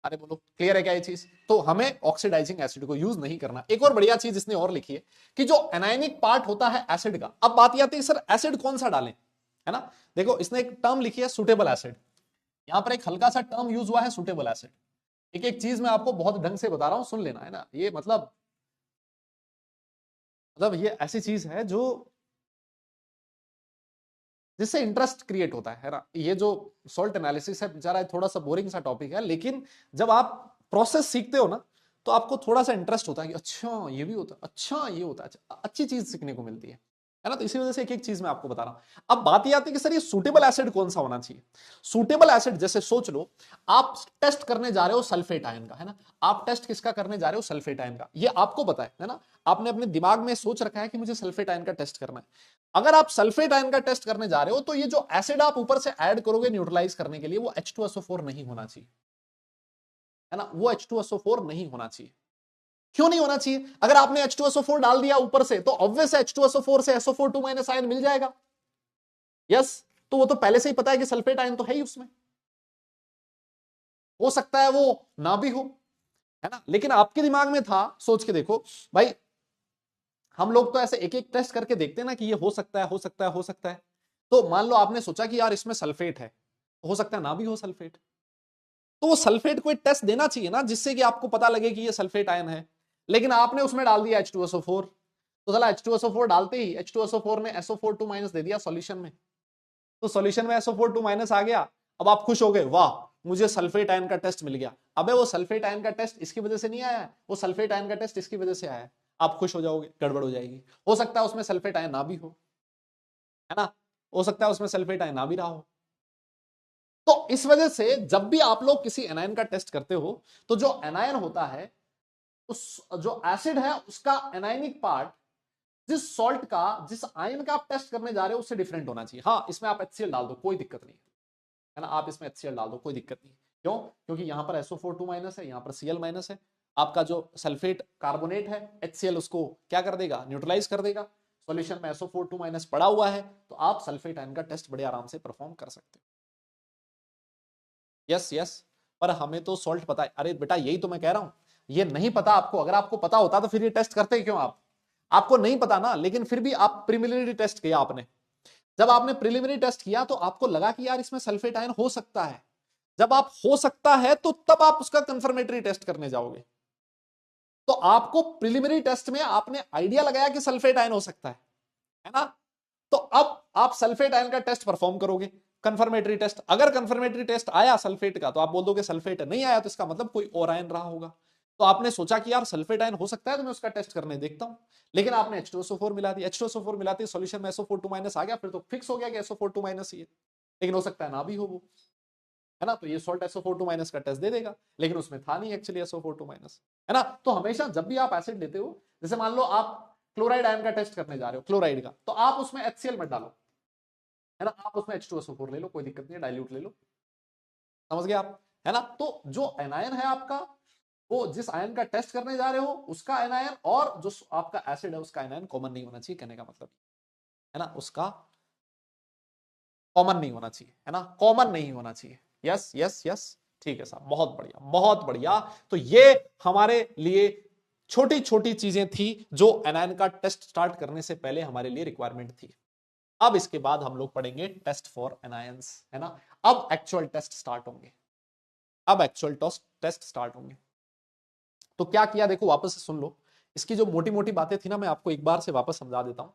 अरे बोलो, क्लियर है क्या ये चीज? तो हमें ऑक्सीडाइजिंग एसिड को यूज नहीं करना। एक और बढ़िया चीज इसने और लिखी है कि जो एनायनिक पार्ट होता है एसिड का, अब बात आती है सर एसिड कौन सा डालें, है ना। देखो इसने एक टर्म लिखी है, सुटेबल एसिड। यहां पर एक हल्का सा टर्म यूज हुआ है, सुटेबल एसिड। एक एक चीज मैं आपको बहुत ढंग से बता रहा हूं, सुन लेना, है ना। ये मतलब ये ऐसी चीज है जो, जिससे इंटरेस्ट क्रिएट होता है ना। ये जो सॉल्ट एनालिसिस है बेचारा थोड़ा सा बोरिंग सा टॉपिक है, लेकिन जब आप प्रोसेस सीखते हो ना, तो आपको थोड़ा सा इंटरेस्ट होता है कि अच्छा ये भी होता है, अच्छा ये होता है, अच्छा, अच्छी चीज सीखने को मिलती है ना। तो इसी वजह से एक एक चीज मैं आपको बता रहा हूं। अब बात ये आती है कि सर ये सूटेबल एसिड कौन सा होना चाहिए। सूटेबल एसिड, जैसे सोच लो आप टेस्ट करने जा रहे हो सल्फेट आयन का, है ना। आप टेस्ट किसका करने जा रहे हो? सल्फेट आयन का। ये आपको पता है ना। आपने अपने दिमाग में सोच रखा है कि मुझे सल्फेट आयन का टेस्ट करना है। अगर आप सल्फेट आयन का टेस्ट करने जा रहे हो तो ये जो एसिड आप ऊपर से ऐड करोगे न्यूट्रलाइज करने के लिए, वो H2SO4 नहीं होना चाहिए, है ना। वो H2SO4 नहीं होना चाहिए। क्यों नहीं होना चाहिए? अगर आपने H2SO4 डाल दिया ऊपर से, तो ऑब्वियस है H2SO4 से SO4 2 माइनस आयन मिल जाएगा। यस, तो वो तो पहले से ही पता है कि सल्फेट आयन तो है ही उसमें। हो सकता है वो ना भी हो, है ना, लेकिन आपके दिमाग में था, सोच के देखो भाई। हम लोग तो ऐसे एक एक टेस्ट करके देखते हैं ना कि ये हो सकता है, हो सकता है, हो सकता है। तो मान लो आपने सोचा कि यार इसमें सल्फेट है, हो सकता है ना भी हो सल्फेट। तो वो सल्फेट को एक टेस्ट देना चाहिए ना, जिससे कि आपको पता लगे कि ये सल्फेट आयन है। लेकिन आपने उसमें डाल दिया H2SO4। तो साला H2SO4 डालते ही H2SO4 ने SO4 2 माइनस दे दिया सॉल्यूशन में। तो सॉल्यूशन में SO4 2 माइनस आ गया। अब आप खुश हो गए, वाह मुझे सल्फेट आयन का टेस्ट मिल गया। अबे वो सल्फेट आयन का टेस्ट इसकी वजह से नहीं आया है, वो सल्फेट आयन का टेस्ट इसकी वजह से आया है। आप खुश हो जाओगे, गड़बड़ हो जाएगी। हो सकता है उसमें सल्फेट आयन ना भी हो, है ना। हो सकता है उसमें सल्फेट आयन ना भी रहा हो। तो इस वजह से जब भी आप लोग किसी एनायन का टेस्ट करते हो तो जो एनायन होता है, उस जो एसिड है उसका एनायनिक पार्ट जिस सॉल्ट का, जिस आयन का आप टेस्ट करने जा रहे हो उससे डिफरेंट होना चाहिए। हाँ, इसमें आप HCl डाल दो, कोई दिक्कत नहीं है ना, आप इसमें HCl डाल दो, कोई दिक्कत नहीं। क्यों? क्योंकि यहां पर SO4 2- है, यहां पर Cl- है। आपका जो सल्फेट कार्बोनेट है, HCl उसको क्या कर देगा, न्यूट्रलाइज कर देगा। सॉल्यूशन में SO4 2- पड़ा हुआ है, तो आप सल्फेट आयन का टेस्ट बड़े आराम से परफॉर्म कर सकते हो। यस यस, पर हमें तो सॉल्ट पता है। अरे बेटा, यही तो मैं कह रहा हूं, ये नहीं पता आपको। अगर आपको पता होता तो फिर ये टेस्ट करते क्यों आप? आपको नहीं पता ना, लेकिन फिर भी आप प्रिलिमिनरी टेस्ट किया आपने। जब आपने प्रिलिमिनरी टेस्ट किया तो आपको लगा कि यार इसमें सल्फेट आयन हो सकता है। जब आप हो सकता है तो तब आप उसका कंफर्मेटरी टेस्ट करने जाओगे। तो आपको प्रिलिमिनरी टेस्ट में आपने आइडिया लगाया कि सल्फेट आयन हो सकता है ना? तो अब आप सल्फेट आयन का टेस्ट परफॉर्म करोगे, कंफर्मेटरी टेस्ट। अगर कंफर्मेटरी टेस्ट आया सल्फेट का तो आप बोल दोगे सल्फेट नहीं आया, तो इसका मतलब कोई और आयन रहा होगा। तो आपने सोचा कि यार सल्फेट आयन हो सकता है, तो मैं उसका टेस्ट करने देखता हूं। लेकिन आपने H2SO4 मिला दी, H2SO4 मिलाते सॉल्यूशन में SO4 2- आ गया, फिर तो फिक्स हो गया कि SO4 2- ही है। लेकिन हो सकता है ना भी हो वो, है ना? तो ये सॉल्ट SO4 2- का टेस्ट दे देगा, लेकिन उसमें था नहीं एक्चुअली SO4 2- है ना? तो हमेशा जब भी आप एसिड लेते हो, जैसे मान लो आप क्लोराइड आयन का टेस्ट करने जा रहे हो, क्लोराइड का, तो आप उसमें HCl मत डालो, है ना? आप उसमें H2SO4 ले लो, कोई दिक्कत नहीं है, डाइल्यूट ले लो। समझ गए आप? है ना? तो जो एनायन है आपका, वो जिस आयन का टेस्ट करने जा रहे हो उसका एनायन और जो आपका एसिड है उसका एनायन कॉमन नहीं होना चाहिए, कहने का मतलब, है ना? उसका कॉमन नहीं होना चाहिए, है ना? कॉमन नहीं होना चाहिए। यस यस यस, ठीक है साहब, बहुत बढ़िया बहुत बढ़िया। तो ये हमारे लिए छोटी छोटी चीजें थी जो एनायन का टेस्ट स्टार्ट करने से पहले हमारे लिए रिक्वायरमेंट थी। अब इसके बाद हम लोग पढ़ेंगे टेस्ट फॉर एनायंस, है ना? अब एक्चुअल टेस्ट स्टार्ट होंगे, अब एक्चुअल टेस्ट स्टार्ट होंगे। तो क्या किया देखो, वापस से सुन लो। इसकी जो मोटी मोटी बातें थी ना, मैं आपको एक बार से वापस समझा देता हूं।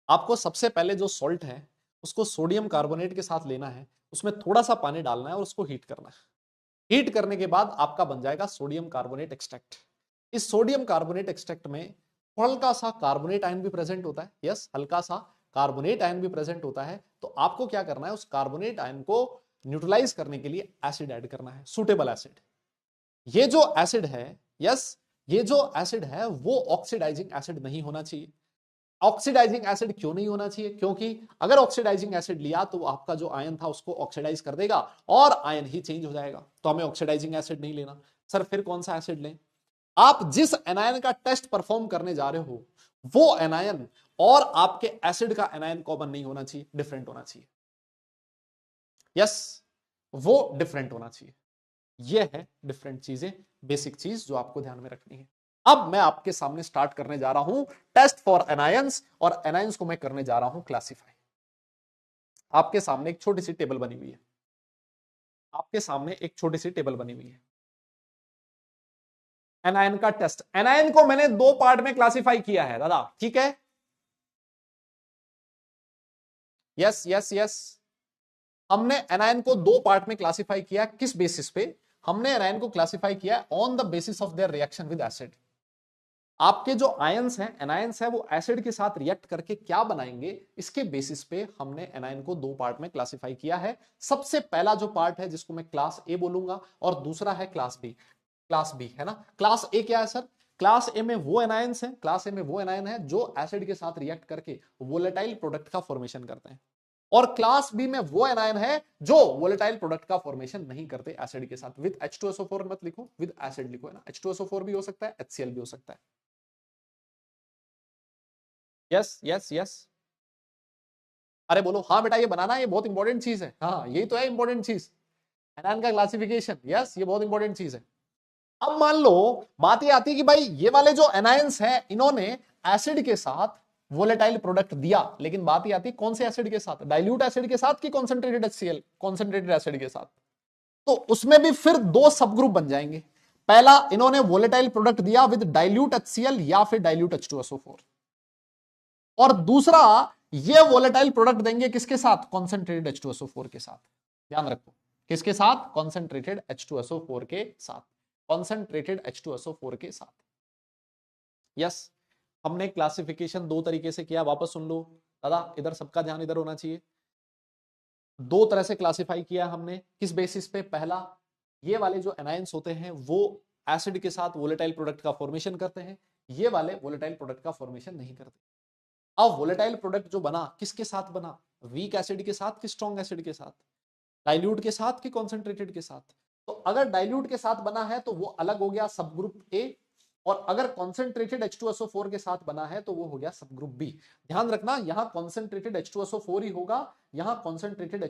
आपको सबसे पहले जो सॉल्ट है उसको सोडियम कार्बोनेट के साथ लेना है, उसमें थोड़ा सा पानी डालना है और उसको हीट करना है। हीट करने के बाद आपका बन जाएगा सोडियम कार्बोनेट एक्सट्रैक्ट। इस सोडियम कार्बोनेट एक्सट्रैक्ट में हल्का सा कार्बोनेट आयन भी प्रेजेंट होता है। यस, हल्का सा कार्बोनेट आयन भी प्रेजेंट होता है। तो आपको क्या करना है, उस कार्बोनेट आयन को न्यूट्रलाइज करने के लिए एसिड ऐड करना है, सुटेबल एसिड। ये जो एसिड है, यस, ये जो एसिड है वो ऑक्सीडाइजिंग एसिड नहीं होना चाहिए। ऑक्सीडाइजिंग एसिड क्यों नहीं होना चाहिए? क्योंकि अगर ऑक्सीडाइजिंग एसिड लिया तो आपका जो आयन था उसको ऑक्सीडाइज कर देगा और आयन ही चेंज हो जाएगा। तो हमें ऑक्सीडाइजिंग एसिड नहीं लेना। सर फिर कौन सा एसिड लें? आप जिस एनायन का टेस्ट परफॉर्म करने जा रहे हो वो एनायन और आपके एसिड का एनायन कॉमन नहीं होना चाहिए, डिफरेंट होना चाहिए। यस, वो डिफरेंट होना चाहिए। ये है डिफरेंट चीजें, बेसिक चीज जो आपको ध्यान में रखनी है। अब मैं आपके सामने स्टार्ट करने जा रहा हूं टेस्ट फॉर एनायंस, और एनायंस को मैं करने जा रहा हूं क्लासिफाई। आपके सामने एक छोटी सी टेबल बनी हुई है, आपके सामने एक छोटी सी टेबल बनी हुई है। एनायन का टेस्ट, एनायन को मैंने दो पार्ट में क्लासिफाई किया है दादा, ठीक है? यस यस यस, हमने एनायन को दो पार्ट में क्लासिफाई किया। किस बेसिस पे? हमने एनायन को क्लासिफाई किया on the basis of their reaction with acid. आपके जो आयंस हैं, एनायंस है, वो एसिड के साथ रिएक्ट करके क्या बनाएंगे, इसके बेसिस पे हमने एनायन को दो पार्ट में क्लासिफाई किया है। सबसे पहला जो पार्ट है जिसको मैं क्लास ए बोलूंगा, और दूसरा है क्लास बी। क्लास बी, है ना? क्लास ए क्या है सर? क्लास ए में वो एनायंस है, क्लास ए में वो एनायन है जो एसिड के साथ रिएक्ट करके वोलेटाइल प्रोडक्ट का फॉर्मेशन करते हैं। और क्लास बी में वो एनायन है जो वोलेटाइल प्रोडक्ट का फॉर्मेशन नहीं करते एसिड के साथ। विद H2SO4 मत लिखो, विद एसिड लिखो, है ना? H2SO4 भी हो सकता है, HCl भी हो सकता है। यस यस यस, अरे बोलो हाँ बेटा, ये बनाना, ये बहुत इंपॉर्टेंट चीज है। हाँ, यही तो है इंपॉर्टेंट चीज, एनायन का क्लासिफिकेशन। यस, ये बहुत इंपॉर्टेंट चीज है। अब मान लो बात ये आती है कि भाई ये वाले जो एनायंस हैं इन्होंने एसिड के साथ वोलेटाइल प्रोडक्ट दिया, लेकिन बात ये आती है कौन से एसिड के साथ? डाइल्यूट एसिड के साथ कि कॉन्सेंट्रेटेड HCl, कॉन्सेंट्रेटेड एसिड के साथ। तो उसमें भी फिर दो सब ग्रुप बन जाएंगे। पहला, इन्होंने वोलेटाइल प्रोडक्ट दिया विद डाइल्यूट HCl या फिर डाइल्यूट H2SO4, और दूसरा ये वोलेटाइल प्रोडक्ट देंगे किसके साथ? कॉन्सेंट्रेटेड H2SO4 के साथ। ध्यान रखो, किसके साथ? कॉन्सेंट्रेटेड H2SO4 के साथ, कॉन्सेंट्रेटेड H2SO4 के साथ। यस, हमने क्लासिफिकेशन दो तरीके से किया, वापस सुन लो दादा, इधर सबका ध्यान इधर होना चाहिए। दो तरह से क्लासिफाई किया हमने, किस बेसिस पे? पहला, ये वाले जो एनायंस होते हैं वो एसिड के साथ वोलेटाइल प्रोडक्ट का फॉर्मेशन करते हैं, ये वाले वोलेटाइल प्रोडक्ट का फॉर्मेशन नहीं करते। अब वोलेटाइल प्रोडक्ट जो बना किसके साथ बना? वीक एसिड के साथ कि स्ट्रॉन्ग एसिड के साथ? डाइल्यूट के साथ कि कॉन्सेंट्रेटेड के साथ? तो अगर डाइल्यूट के साथ बना है तो वो अलग हो गया सब ग्रुप ए, और अगर कॉन्सेंट्रेटेड H2SO4 के साथ बना है तो वो हो गया सब ग्रुप बी। ध्यान रखना यहां कॉन्सेंट्रेटेड H2SO4 ही होगा, यहां कॉन्सेंट्रेटेड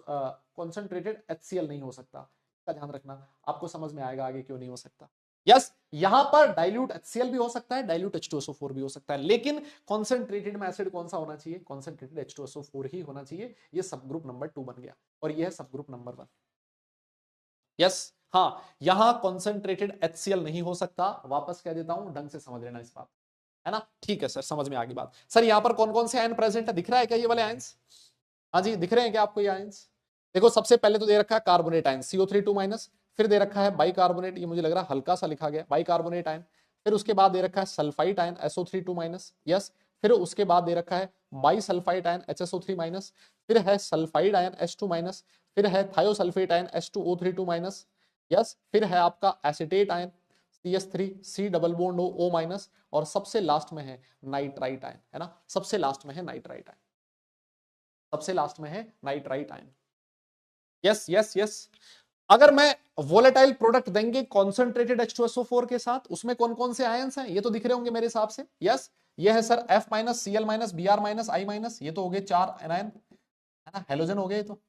कॉन्सेंट्रेटेड HCl नहीं हो सकता, इसका ध्यान रखना, आपको समझ में आएगा आगे क्यों नहीं हो सकता। यस, यहां पर डाइल्यूट HCl भी हो सकता है, डाइल्यूट H2SO4 भी हो सकता है, लेकिन कॉन्सेंट्रेटेड में एसिड कौन सा होना चाहिए? कॉन्सेंट्रेटेड H2SO4 ही होना चाहिए। ये सब ग्रुप नंबर 2 बन गया, और ये है सब ग्रुप नंबर 1। यस, हाँ, यहां कॉन्सेंट्रेटेड HCl नहीं हो सकता, वापस कह देता हूं, ढंग से समझ लेना इस बात, है ना? ठीक है सर, समझ में आ गई बात। सर यहां पर कौन कौन से आयन प्रेजेंट है, दिख रहा है क्या ये वाले आयंस? हाँ जी, दिख रहे हैं क्या आपको ये आयंस? देखो सबसे पहले तो दे रखा है कार्बोनेट आयन CO3 2-, फिर दे रखा है बाइकार्बोनेट, ये मुझे लग रहा है हल्का सा लिखा गया, बाइकार्बोनेट आयन, फिर उसके बाद दे रखा है सल्फाइड आयन SO3 2-, यस, फिर उसके बाद दे रखा है बाइसल्फाइड आयन HSO3-, फिर है सल्फाइड आयन H2-, फिर है थायोसल्फेट आयन H2O3 2-, यस, फिर है आपका acetate ion CS3 C double bond O-, और सबसे लास्ट में है नाइट्राइट आयन, है ना? सबसे लास्ट में है नाइट्राइट आयन, सबसे लास्ट में है nitrite ion. Yes yes yes, अगर मैं वोलेटाइल प्रोडक्ट देंगे कॉन्सेंट्रेटेड H2SO4 के साथ, उसमें कौन कौन से आयंस हैं ये तो दिख रहे होंगे मेरे हिसाब से। यस, ये है sir F-, Cl-, Br-, I-, ये तो हो गए 4 एनायन, है ना? हेलोजन हो गए तो,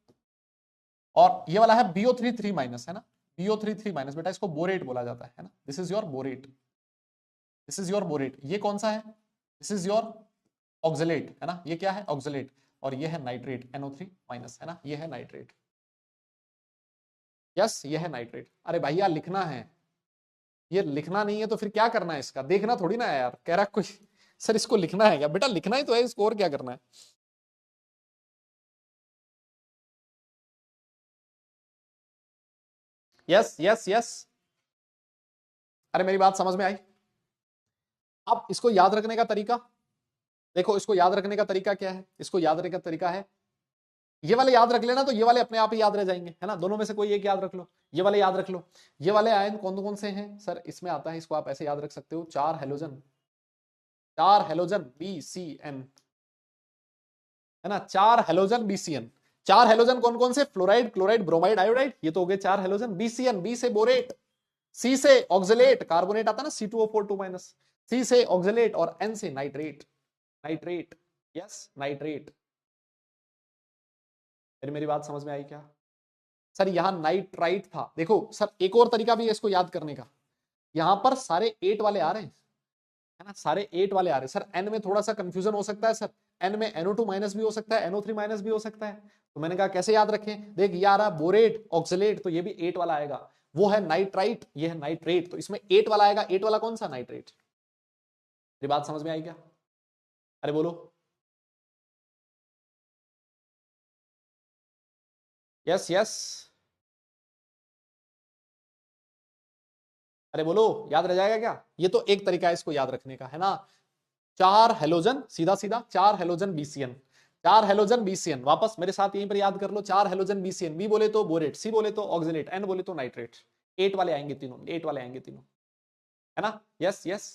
और ये वाला है BO3 3-, है ना? BO3 3-, बेटा इसको बोरेट बोला जाता है ना? This is your borate, this is your borate. ये कौन सा है? दिस इज योर ऑक्सलेट, है ना? ये क्या है? ऑक्सलेट, और ये है नाइट्रेट NO3-, है ना? ये है नाइट्रेट। यस, ये है नाइट्रेट। अरे भैया लिखना है, ये लिखना नहीं है तो फिर क्या करना है? इसका देखना थोड़ी ना है यार, कह रहा कुछ सर इसको लिखना है क्या? बेटा लिखना ही तो है इसको, और क्या करना है? यस यस यस, अरे मेरी बात समझ में आई? अब इसको याद रखने का तरीका देखो, इसको याद रखने का तरीका क्या है? इसको याद रखने का तरीका है, ये वाले याद रख लेना तो ये वाले अपने आप ही याद रह जाएंगे, है ना? दोनों में से कोई एक याद रख लो, ये वाले याद रख लो। ये वाले आयन कौन कौन से हैं सर? इसमें आता है, इसको आप ऐसे याद रख सकते हो, 4 हेलोजन, 4 हेलोजन BCN, है ना? 4 हेलोजन BCN। 4 हेलोजन कौन कौन से? फ्लोराइड, क्लोराइड, ब्रोमाइड, आयोडाइड, ये तो हो गए 4 हेलोजन। BCN, B से बोरेट, C से ऑक्सलेट, कार्बोनेट आता है ना C2O4 2-, C से ऑक्सलेट, और N से नाइट्रेट, नाइट्रेट, यस नाइट्रेट। फिर मेरी बात समझ में आई क्या? सर यहां नाइट्राइट था, देखो सर एक और तरीका भी है इसको याद करने का, यहां पर सारे 8 वाले आ रहे हैं, है ना? सारे 8 वाले आ रहे हैं सर। N में थोड़ा सा कंफ्यूजन हो सकता है सर, N में NO2- भी हो सकता है, NO3- भी हो सकता है, तो मैंने कहा कैसे याद रखें? देख ये आ रहा बोरेट, ऑक्सलेट, तो ये भी 8 वाला आएगा, वो है नाइट्राइट, ये है नाइट्रेट, तो इसमें 8 वाला आएगा। 8 वाला कौन सा? नाइट्रेट। मेरी बात समझ में आई क्या? अरे बोलो। यस यस, अरे बोलो, याद रह जाएगा क्या? ये तो एक तरीका है इसको याद रखने का, है ना? 4 हेलोजन, सीधा सीधा 4 हेलोजन BCN, 4 हेलोजन BCN, वापस मेरे साथ यहीं पर याद कर लो, 4 हेलोजन BCN, B बोले तो बोरेट, C बोले तो ऑक्सलेट, N बोले तो नाइट्रेट। 8 वाले आएंगे तीनों, 8 वाले आएंगे तीनों, है ना? यस यस,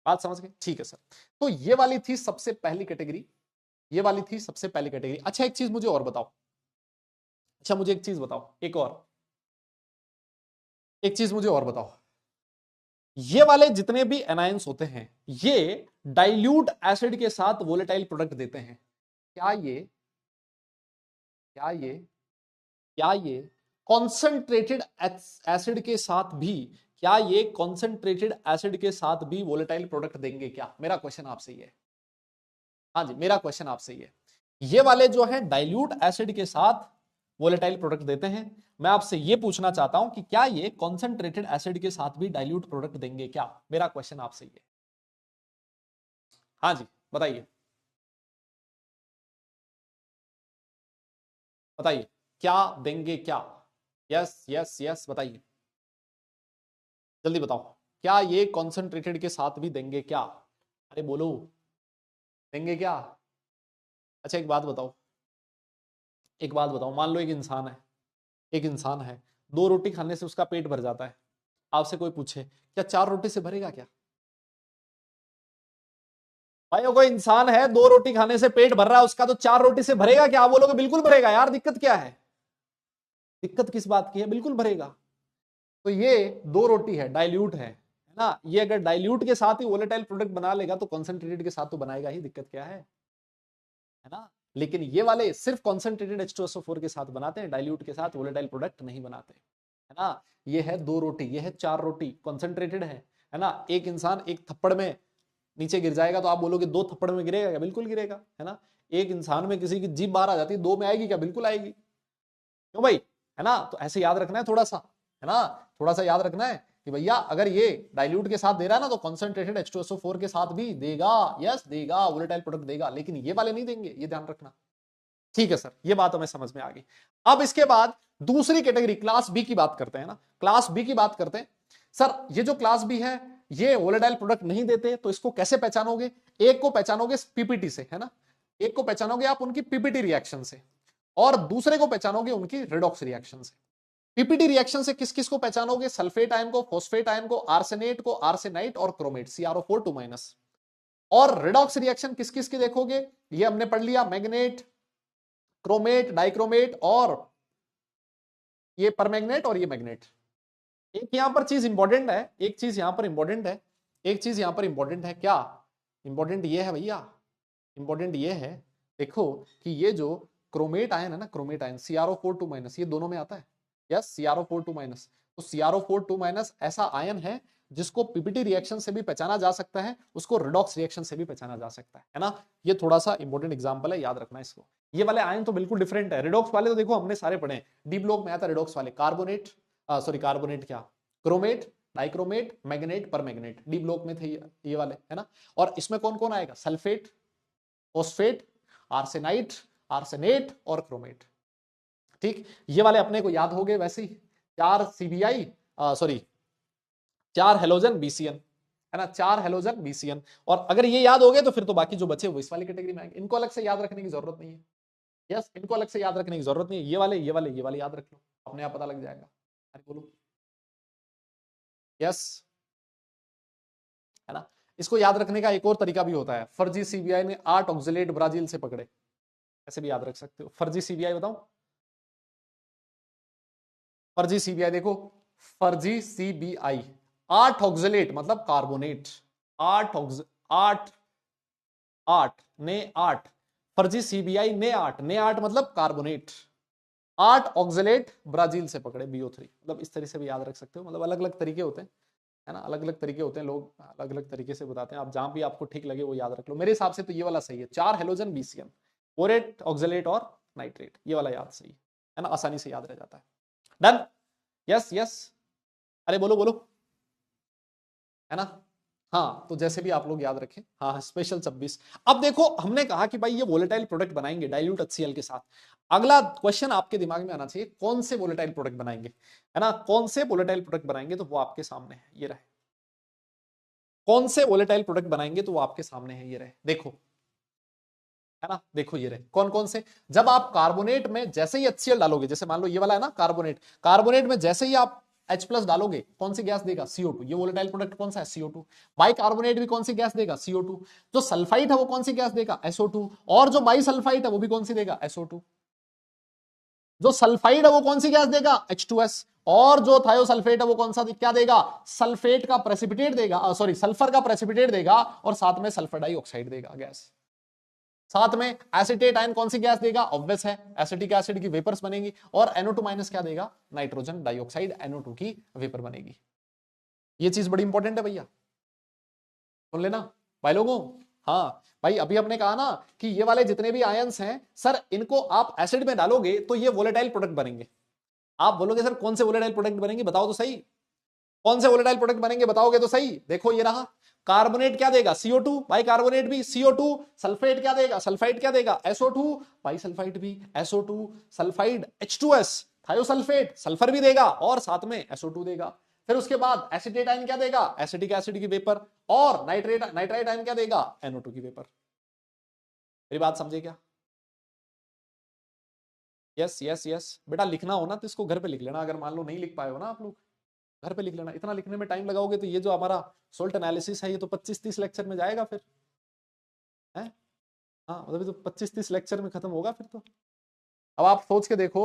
बात समझ गए? ठीक है सर, तो ये वाली थी सबसे पहली कैटेगरी, ये वाली थी सबसे पहली कैटेगरी। अच्छा एक चीज मुझे और बताओ, अच्छा मुझे एक चीज बताओ, एक और एक चीज मुझे और बताओ, ये वाले जितने भी एनायंस होते हैं ये डाइल्यूट एसिड के साथ वोलेटाइल प्रोडक्ट देते हैं, क्या ये क्या ये क्या ये कॉन्सेंट्रेटेड एसिड के साथ भी, क्या ये कॉन्सेंट्रेटेड एसिड के साथ भी वोलेटाइल प्रोडक्ट देंगे क्या? मेरा क्वेश्चन आपसे ये है, हाँ जी मेरा क्वेश्चन आपसे ये है। ये वाले जो है डाइल्यूट एसिड के साथ वोलेटाइल प्रोडक्ट देते हैं, मैं आपसे ये पूछना चाहता हूं कि क्या ये कॉन्सेंट्रेटेड एसिड के साथ भी डाइल्यूट प्रोडक्ट देंगे क्या? मेरा क्वेश्चन आपसे ये है, हाँ जी बताइए, बताइए क्या देंगे क्या? यस यस यस, बताइए जल्दी बताओ, क्या ये कॉन्सेंट्रेटेड के साथ भी देंगे क्या? अरे बोलो, देंगे क्या? अच्छा एक बात बताओ, एक बात बताओ, मान लो एक इंसान है, एक इंसान है, 2 रोटी खाने से उसका पेट भर जाता है। आपसे कोई पूछे क्या 4 रोटी से भरेगा क्या? भाई कोई इंसान है, 2 रोटी खाने से पेट भर रहा है उसका, तो 4 रोटी से भरेगा क्या? आप बोलोगे बिल्कुल भरेगा यार, दिक्कत क्या है? दिक्कत किस बात की है? बिल्कुल भरेगा। तो ये 2 रोटी है, डाइल्यूट है ना? ये अगर डाइल्यूट के साथ ही वोलेटाइल प्रोडक्ट बना लेगा तो कॉन्सेंट्रेटेड के साथ तो बनाएगा ही, दिक्कत क्या है ना? लेकिन ये वाले सिर्फ कॉन्सेंट्रेटेड H2SO4 के साथ बनाते हैं, डाइल्यूट के साथ वोलेटाइल प्रोडक्ट नहीं बनाते, है ना? ये है 2 रोटी, ये है 4 रोटी, कॉन्सेंट्रेटेड है ना? एक इंसान एक थप्पड़ में नीचे गिर जाएगा तो आप बोलोगे 2 थप्पड़ में गिरेगा क्या? बिल्कुल गिरेगा, है ना? एक इंसान में किसी की जीभ बाहर आ जाती है, 2 में आएगी क्या? बिल्कुल आएगी। क्यों भाई? है ना? तो ऐसे याद रखना है थोड़ा सा, है ना? थोड़ा सा याद रखना है कि भैया अगर ये डाइल्यूट के साथ दे रहा है ना तो कॉन्सेंट्रेटेड H2SO4 के साथ भी देगा, यस देगा, वोलेटाइल प्रोडक्ट देगा, लेकिन ये वाले नहीं देंगे, ये ध्यान रखना। ठीक है सर, ये बात हमें समझ में आ गई। अब इसके बाद दूसरी कैटेगरी क्लास बी की बात करते हैं ना, क्लास बी की बात करते हैं। सर ये जो क्लास बी है ये वोलेटाइल प्रोडक्ट नहीं देते, तो इसको कैसे पहचानोगे? एक को पहचानोगे पीपीटी से, है ना? एक को पहचानोगे आप उनकी पीपीटी रिएक्शन से, और दूसरे को पहचानोगे उनकी रिडॉक्स रिएक्शन से। पीपीटी रिएक्शन से किस किस को पहचानोगे? सल्फेट आयन को, फॉस्फेट आयन को, आर्सेनेट को, आर्सेनाइट और क्रोमेट, CrO4 2-। और रिडॉक्स रिएक्शन किस किस की देखोगे? ये हमने पढ़ लिया, मैग्नेट, क्रोमेट, डाइक्रोमेट और ये परमैग्नेट और ये मैग्नेट। एक यहां पर चीज इंपॉर्टेंट है, एक चीज यहां पर इंपॉर्टेंट है, एक चीज यहां पर इंपॉर्टेंट है। क्या इंपॉर्टेंट? ये है भैया, इंपॉर्टेंट ये है, देखो कि ये जो क्रोमेट आयन है ना, क्रोमेट आयन CrO4 2-, ये दोनों में आता है, यस CrO4 2-। तो CrO4 2- ऐसा आयन है जिसको पीपीटी रिएक्शन से भी पहचाना जा सकता है, उसको रिडॉक्स रिएक्शन से भी पहचाना जा सकता है ना? ये थोड़ा सा इंपॉर्टेंट एग्जांपल है, याद रखना इसको। ये वाले आयन तो बिल्कुल डिफरेंट है, रिडॉक्स वाले तो देखो हमने सारे पढ़े हैं, डी ब्लॉक में आता है रिडॉक्स वाले, कार्बोनेट, सॉरी कार्बोनेट क्या, chromate, dichromate, magnet, परमैग्नेट, D block में थे ये वाले, है ना? और इसमें कौन कौन आएगा? सल्फेट, फॉस्फेट, आर्सेनाइट, आर्सेनेट और क्रोमेट। ठीक, ये वाले अपने को याद हो गए वैसे ही, 4 CBI, सॉरी 4 हेलोजन BCN, है ना? 4 हेलोजन BCN। और अगर ये याद हो गए तो फिर तो बाकी जो बचे वो इस वाली कैटेगरी में आएंगे, इनको अलग से याद रखने की जरूरत नहीं है। यस, इनको अलग से याद रखने की जरूरत नहीं है, ये वाले ये वाले ये वाले याद रख लो, अपने आप पता लग जाएगा। अरे बोलो यस, है ना? इसको याद रखने का एक और तरीका भी होता है, फर्जी CBI ने 8 ऑक्सिलेट ब्राजील से पकड़े, ऐसे भी याद रख सकते हो। फर्जी CBI बताओ, फर्जी CBI देखो, फर्जी CBI 8 ऑक्सिलेट मतलब कार्बोनेट, 8 8 8 ने 8, फर्जी CBI ने 8 मतलब कार्बोनेट, 8 ऑक्सिलेट ब्राजील से पकड़े BO3, मतलब इस तरह से भी याद रख सकते हो, मतलब अलग अलग तरीके होते हैं, है ना? अलग अलग तरीके होते हैं, लोग अलग अलग तरीके से बताते हैं, आप जहां भी आपको ठीक लगे वो याद रख लो। मेरे हिसाब से तो ये वाला सही है, 4 हेलोजन BCN, बोरेट, ऑक्सिलेट और नाइट्रेट, ये वाला याद सही है ना? आसानी से याद रह जाता है। डन, यस यस, अरे बोलो बोलो, है ना? हाँ, तो जैसे भी आप लोग याद रखें, हाँ स्पेशल 26। अब देखो हमने कहा कि भाई ये वोलेटाइल प्रोडक्ट बनाएंगे डाइल्यूट HCl के साथ, अगला क्वेश्चन आपके दिमाग में आना चाहिए, कौन से वोलेटाइल प्रोडक्ट बनाएंगे, है ना? कौन से वोलेटाइल प्रोडक्ट बनाएंगे? तो वो आपके सामने है, ये रहे। कौन से वोलेटाइल प्रोडक्ट बनाएंगे? तो वो आपके सामने है, ये रहे, देखो, है ना? देखो ये रहे कौन कौन से। जब आप कार्बोनेट में जैसे ही HCl डालोगे, जैसे मान लो ये वाला है ना कार्बोनेट, कार्बोनेट में जैसे ही आप H+ डालोगे कौन सी गैस देगा? CO2। ये वोलेटाइल प्रोडक्ट कौन सा है? CO2। बाई कार्बोनेट भी कौन सी गैस देगा? CO2। जो सल्फाइड है वो कौन सी गैस देगा? SO2। और जो बाई सल्फाइड है वो भी कौन सी देगा? SO2। जो सल्फाइड है वो कौन सी गैस देगा? H2S। और जो थायोसल्फेट है वो कौन सा क्या देगा? सल्फेट का प्रेसिपिटेट देगा, सॉरी सल्फर का प्रेसिपिटेट देगा, और साथ में सल्फर डाइऑक्साइड देगा गैस। साथ में एसिटेट आयन कौन सी गैस देगा? ऑब्वियस है, एसिटिक एसिड की वेपर्स बनेगी। और NO2 माइनस क्या देगा? नाइट्रोजन डाइऑक्साइड, NO2 की वेपर बनेगी। ये चीज बड़ी इंपॉर्टेंट है भैया, सुन लेना भाई लोगों। हाँ भाई, अभी हमने कहा ना कि ये वाले जितने भी आयंस हैं सर, इनको आप एसिड में डालोगे तो ये वोलेटाइल प्रोडक्ट बनेंगे। आप बोलोगे सर कौन से वोलेटाइल प्रोडक्ट बनेंगे, बताओ तो सही, कौन से वोलेटाइल प्रोडक्ट बनेंगे बताओगे तो सही। देखो ये रहा, कार्बोनेट क्या देगा? CO2, बाई कार्बोनेट भी CO2, सल्फेट क्या देगा? सल्फाइड क्या देगा? SO2, बाई सल्फाइड भी SO2, sulphide H2S, thiosulphate sulphur भी देगा और साथ में SO2 देगा। फिर उसके बाद एसिटेट आयन क्या देगा? एसिटिक एसिड की वेपर। और नाइट्राइट आयन क्या देगा? NO2 की वेपर। मेरी बात समझे क्या? यस यस यस बेटा, लिखना हो ना तो इसको घर पे लिख लेना, अगर मान लो नहीं लिख पाए हो ना आप लोग, घर पे लिख लेना। इतना लिखने में टाइम लगाओगे तो ये जो हमारा सोल्ट एनालिसिस है ये तो 25-30 लेक्चर में जाएगा फिर, है। हाँ मतलब तो 25-30 लेक्चर में खत्म होगा फिर तो। अब आप सोच के देखो,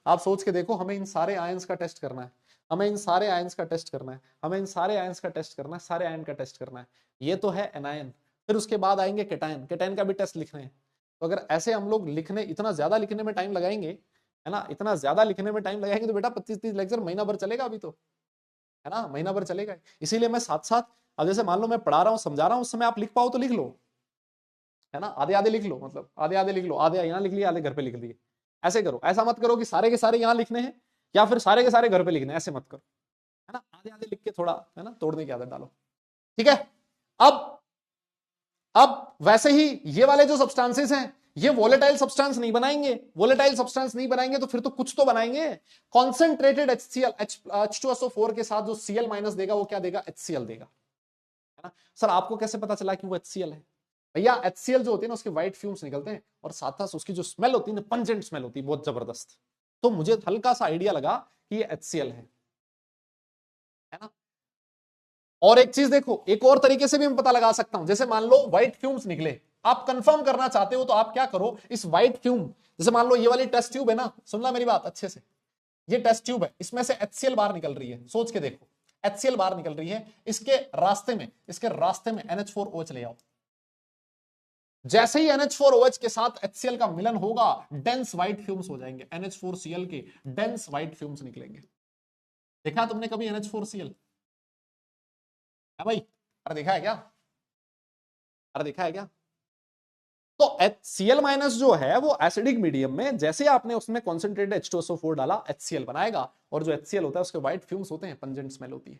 आप सोच के देखो, हमें इन सारे आयंस का टेस्ट करना है, हमें इन सारे आयंस का टेस्ट करना है, हमें इन सारे आयंस का टेस्ट करना है, सारे आयन का टेस्ट करना है। ये तो है एनायन, फिर उसके बाद आएंगे केटायन, केटायन का भी टेस्ट लिखना है। तो अगर ऐसे हम लोग लिखने, इतना ज्यादा लिखने में टाइम लगाएंगे, है ना, इतना ज्यादा लिखने में टाइम लगाएंगे तो बेटा 25-30 लेक्चर महीना भर चलेगा अभी तो, है ना, महीना भर चलेगा। इसीलिए मैं साथ साथ, अब जैसे मान लो मैं पढ़ा रहा हूँ, समझा रहा हूँ, उस समय आप लिख पाओ तो लिख लो, है ना, आधे आधे लिख लो, मतलब आधे आधे लिख लो, आधे यहाँ लिख लिए, आधे घर पे लिख लिए। ऐसे करो, ऐसा मत करो कि सारे के सारे यहाँ लिखने हैं या फिर सारे के सारे घर पे लिखने हैं, ऐसे मत करो, है ना, आधे आधे लिख के थोड़ा, है ना, तोड़ने की आदत डालो, ठीक है। अब वैसे ही ये वाले जो सब्सटेंसेस हैं ये वोलेटाइल सब्सटेंस नहीं बनाएंगे, वोलेटाइल सब्सटेंस नहीं बनाएंगे तो फिर तो कुछ तो बनाएंगे। कॉन्सेंट्रेटेड HCl H2SO4 के साथ जो Cl माइनस देगा वो क्या देगा, HCl देगा, है ना। सर आपको कैसे पता चला कि वो HCl है? भैया HCl जो होती है ना उसके व्हाइट फ्यूम्स निकलते हैं और साथ साथ उसकी जो स्मेल होती है ना, पंजेंट स्मेल होती है बहुत जबरदस्त। तो मुझे हल्का सा आइडिया लगा कि ये HCl है ना। और एक चीज देखो, एक और तरीके से भी मैं पता लगा सकता हूं, जैसे मान लो व्हाइट फ्यूम्स निकले, आप कंफर्म करना चाहते हो तो आप क्या करो, इस व्हाइट फ्यूम, जैसे मान लो ये वाली टेस्ट ट्यूब है ना, सुनना मेरी बात अच्छे से, ये टेस्ट ट्यूब है, इसमें से HCl बाहर निकल रही है, सोच के देखो, HCl बाहर निकल रही है, इसके रास्ते में NH4OH ले आओ। जैसे ही NH4OH के साथ HCl का मिलन होगा, डेंस व्हाइट फ्यूम्स हो जाएंगे, NH4Cl के डेंस व्हाइट फ्यूम्स निकलेंगे। देखा तुमने कभी NH4Cl? है भाई, अरे देखा है क्या, अरे देखा है क्या? तो Cl माइनस जो है वो एसिडिक मीडियम में जैसे आपने उसमें कॉन्सेंट्रेटेड H2SO4 डाला, HCl बनाएगा, और जो HCl होता है उसके व्हाइट फ्यूम्स होते हैं, पंजेंट स्मेल होती है।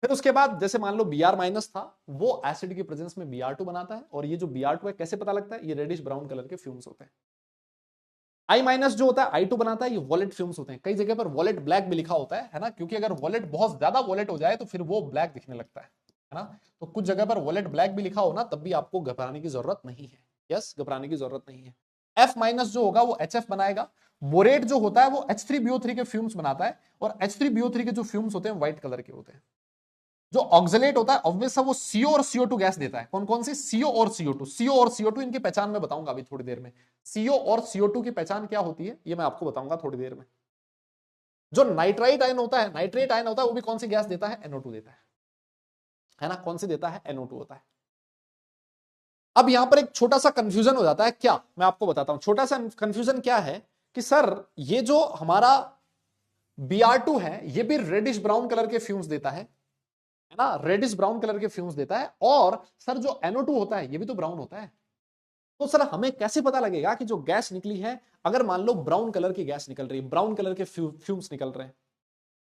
फिर उसके बाद जैसे मान लो Br माइनस था, वो एसिड की प्रेजेंस में Br2 बनाता है, और ये जो Br2 है कैसे पता लगता है, ये रेडिश ब्राउन कलर के फ्यूम्स होते हैं। I माइनस जो होता है I2 बनाता है, ये वॉलेट फ्यूम्स होते हैं, कई जगह पर वॉलेट ब्लैक भी लिखा होता है ना, क्योंकि अगर वॉलेट बहुत ज्यादा वॉलेट हो जाए तो फिर वो ब्लैक दिखने लगता है ना। तो कुछ जगह पर वॉलेट ब्लैक भी लिखा हो ना, तब भी आपको घबराने की जरूरत नहीं है, यस घबराने की जरूरत नहीं है। F माइनस जो होगा वो HF बनाएगा। बोरेट जो होता है वो H3BO3 के फ्यूम्स बनाता है, और H3BO3 के जो फ्यूम्स होते हैं व्हाइट कलर के होते हैं। जो ऑक्सलेट होता है ऑब्वियस है वो CO और CO2 गैस देता है। कौन कौन सी, CO और CO2, CO और CO2 इनकी पहचान मैं बताऊंगा अभी थोड़ी देर में। CO और CO2 की पहचान क्या होती है ये मैं आपको बताऊंगा थोड़ी देर में। जो नाइट्राइट आयन होता है, नाइट्रेट आयन होता है, वो भी कौन सी गैस देता है, NO2 देता है ना, कौन सी देता है, NO2 होता है। अब यहां पर एक छोटा सा कंफ्यूजन हो जाता है, क्या, मैं आपको बताता हूं छोटा सा कंफ्यूजन क्या है, कि सर ये जो हमारा Br2 है ये भी रेडिश ब्राउन कलर के फ्यूम्स देता है ना, रेडिश ब्राउन कलर के फ्यूम्स देता है, और सर जो NO2 होता है ये भी तो ब्राउन होता है। तो सर हमें कैसे पता लगेगा कि जो गैस निकली है, अगर मान लो ब्राउन कलर की गैस निकल रही है, ब्राउन कलर के फ्यूम्स निकल रहे हैं,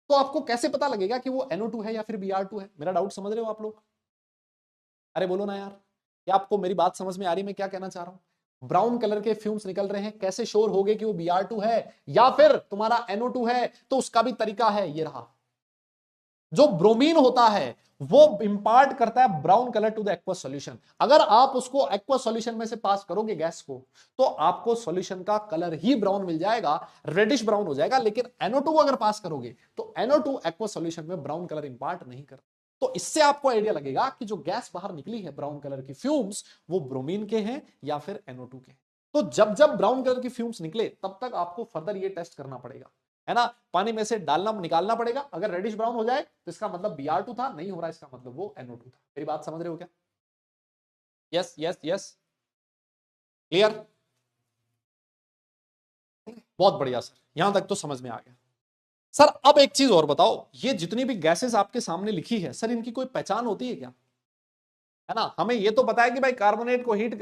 तो आपको कैसे पता लगेगा कि वो NO2 है या फिर Br2 है? मेरा डाउट समझ रहे हो आप लोग? अरे बोलो ना यार, क्या आपको मेरी बात समझ में आ रही, मैं क्या कहना चाह रहा हूं? ब्राउन कलर के फ्यूम्स निकल रहे हैं, कैसे श्योर होगे कि वो Br2 है या फिर तुम्हारा NO2 है? तो उसका भी तरीका है, ये रहा। जो ब्रोमीन होता है वो इंपार्ट करता है brown colour to the aqueous solution. अगर आप उसको एक्वस सॉल्यूशन में से पास करोगे गैस को, तो आपको सॉल्यूशन का कलर ही ब्राउन मिल जाएगा, रेडिश ब्राउन हो जाएगा। लेकिन NO2 अगर पास करोगे तो NO2 एक्वस सॉल्यूशन में ब्राउन कलर इंपार्ट नहीं करता। तो इससे आपको आइडिया लगेगा कि जो गैस बाहर निकली है ब्राउन कलर की फ्यूम्स, वो ब्रोमीन के हैं या फिर NO2 के हैं। तो जब जब ब्राउन कलर की फ्यूम्स निकले तब तक आपको फर्दर ये टेस्ट करना पड़ेगा, है ना, पानी में से डालना निकालना पड़ेगा। अगर रेडिश ब्राउन हो जाए तो इसका मतलब Br2 था, नहीं हो रहा इसका मतलब वो NO2 था। मेरी बात समझ रहे हो क्या? यस यस यस, क्लियर, बहुत बढ़िया सर, यहां तक तो समझ में आ गया। सर अब एक चीज और बताओ, ये जितनी भी गैसेस आपके सामने लिखी है सर, इनकी कोई पहचान होती है क्या? है ना, हमें ये तो पता है कि भाई कार्बोनेट को हीट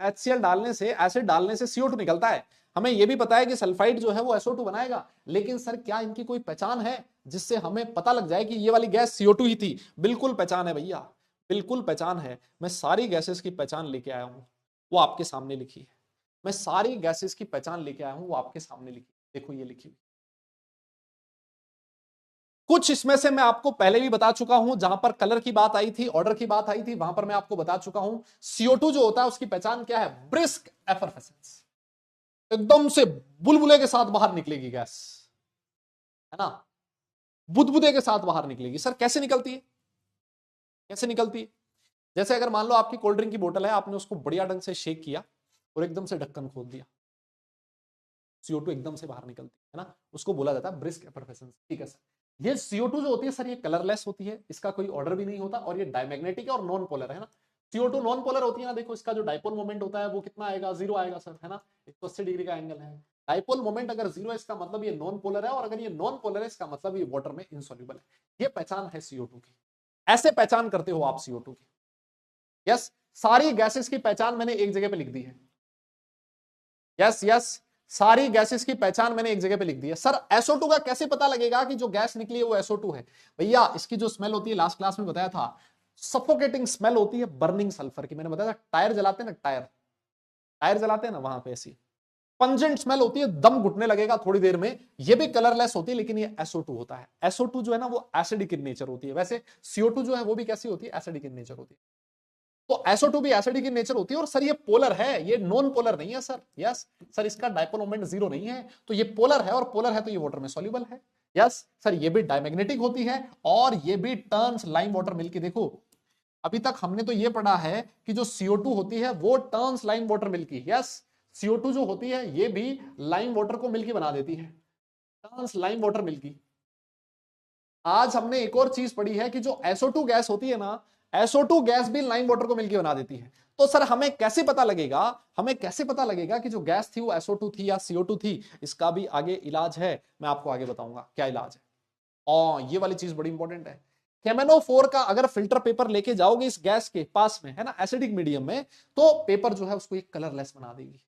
HCl डालने से, एसिड डालने से CO2 निकलता है, हमें ये भी पता है कि सल्फाइड जो है वो SO2 बनाएगा। लेकिन सर क्या इनकी कोई पहचान है जिससे हमें पता लग जाए कि ये वाली गैस CO2 ही थी? बिल्कुल पहचान है भैया, बिल्कुल पहचान है। मैं सारी गैसेस की पहचान लेके आया हूं, वो आपके सामने लिखी है। मैं सारी गैसेस की पहचान लेके आया हूं, वो आपके सामने लिखी, देखो ये लिखी हुई। कुछ इसमें से मैं आपको पहले भी बता चुका हूं, जहां पर कलर की बात आई थी, ऑर्डर की बात आई थी, वहां पर मैं आपको बता चुका हूं। CO2 जो होता है उसकी पहचान क्या है, ब्रिस्क एफरवेसेंस। एकदम से बुलबुले के साथ बाहर निकलेगी गैस, है ना, बुदबुदे के साथ बाहर निकलेगी। सर कैसे निकलती है, कैसे निकलती है? जैसे अगर मान लो आपकी कोल्ड ड्रिंक की बोतल है, आपने उसको बढ़िया ढंग से शेक किया और एकदम से ढक्कन खोल दिया, CO2 एकदम से बाहर निकलती है ना, उसको बोला जाता है ब्रिस्क एफरवेसेंस। ठीक है सर। ये CO2 जो होती है सर, ये कलरलेस होती है, इसका कोई ऑर्डर भी नहीं होता, और ये डायमैग्नेटिक है और नॉन पोलर है ना। CO2 नॉन पोलर होती है ना, देखो इसका जो डाइपोल मोमेंट होता है वो कितना आएगा, 0 आएगा सर, है ना, 180 डिग्री का एंगल है। डाइपोल मोमेंट अगर 0 है इसका मतलब ये नॉन पोलर है, और अगर ये नॉन पोलर है इसका मतलब ये वाटर में इनसॉल्युबल है। ये पहचान है CO2 की, ऐसे पहचान करते हो आप CO2 की। यस, सारी गैसेस की पहचान मैंने एक जगह पे लिख दी है। यस यस, सारी गैसेस की पहचान मैंने एक जगह पे लिख दी है। सर SO2 का कैसे पता लगेगा कि जो गैस निकली है वो SO2 है? भैया इसकी जो स्मेल होती है, लास्ट क्लास में बताया था, सफोकेटिंग स्मेल होती है बर्निंग सल्फर की। मैंने बताया था, टायर जलाते हैं ना, टायर टायर जलाते हैं ना, वहां पे ऐसी पंजेंट स्मेल होती है, दम घुटने लगेगा थोड़ी देर में। ये भी कलरलेस होती है, लेकिन ये SO2 होता है। SO2 जो है ना वो एसिडिक इन नेचर होती है। वैसे CO2 जो है वो भी कैसी होती है, एसिडिक इन नेचर होती है। तो SO2 भी एसिडिक इन नेचर होती है। और सर ये पोलर है, ये नॉन पोलर नहीं है सर। यस सर, इसका डाइपोल मोमेंट 0 नहीं है, तो ये पोलर है, और पोलर है तो ये वाटर में सॉल्युबल है। यस सर, ये भी डायमैग्नेटिक होती है, और ये भी टर्न्स लाइम वाटर मिल्क। देखो अभी तक हमने तो ये पढ़ा है कि जो CO2 होती है वो turns lime water milky. Yes, CO2 जो होती है ये भी लाइम वाटर को मिल्की बना देती है, टर्न्स लाइम वाटर मिल्की। आज हमने एक और चीज पढ़ी है कि जो SO2 गैस होती है ना, SO2 गैस भी लाइम वाटर को मिलकर बना देती है। तो सर हमें कैसे पता लगेगा, हमें कैसे पता लगेगा कि जो गैस थी वो SO2 थी या CO2 थी? इसका भी आगे इलाज है, मैं आपको आगे बताऊंगा क्या इलाज है। और ये वाली चीज बड़ी इंपॉर्टेंट है। केमेनो 4 का अगर फिल्टर पेपर लेके जाओगे इस गैस के पास में, है ना, एसिडिक मीडियम में, तो पेपर जो है उसको एक कलरलेस बना देगी।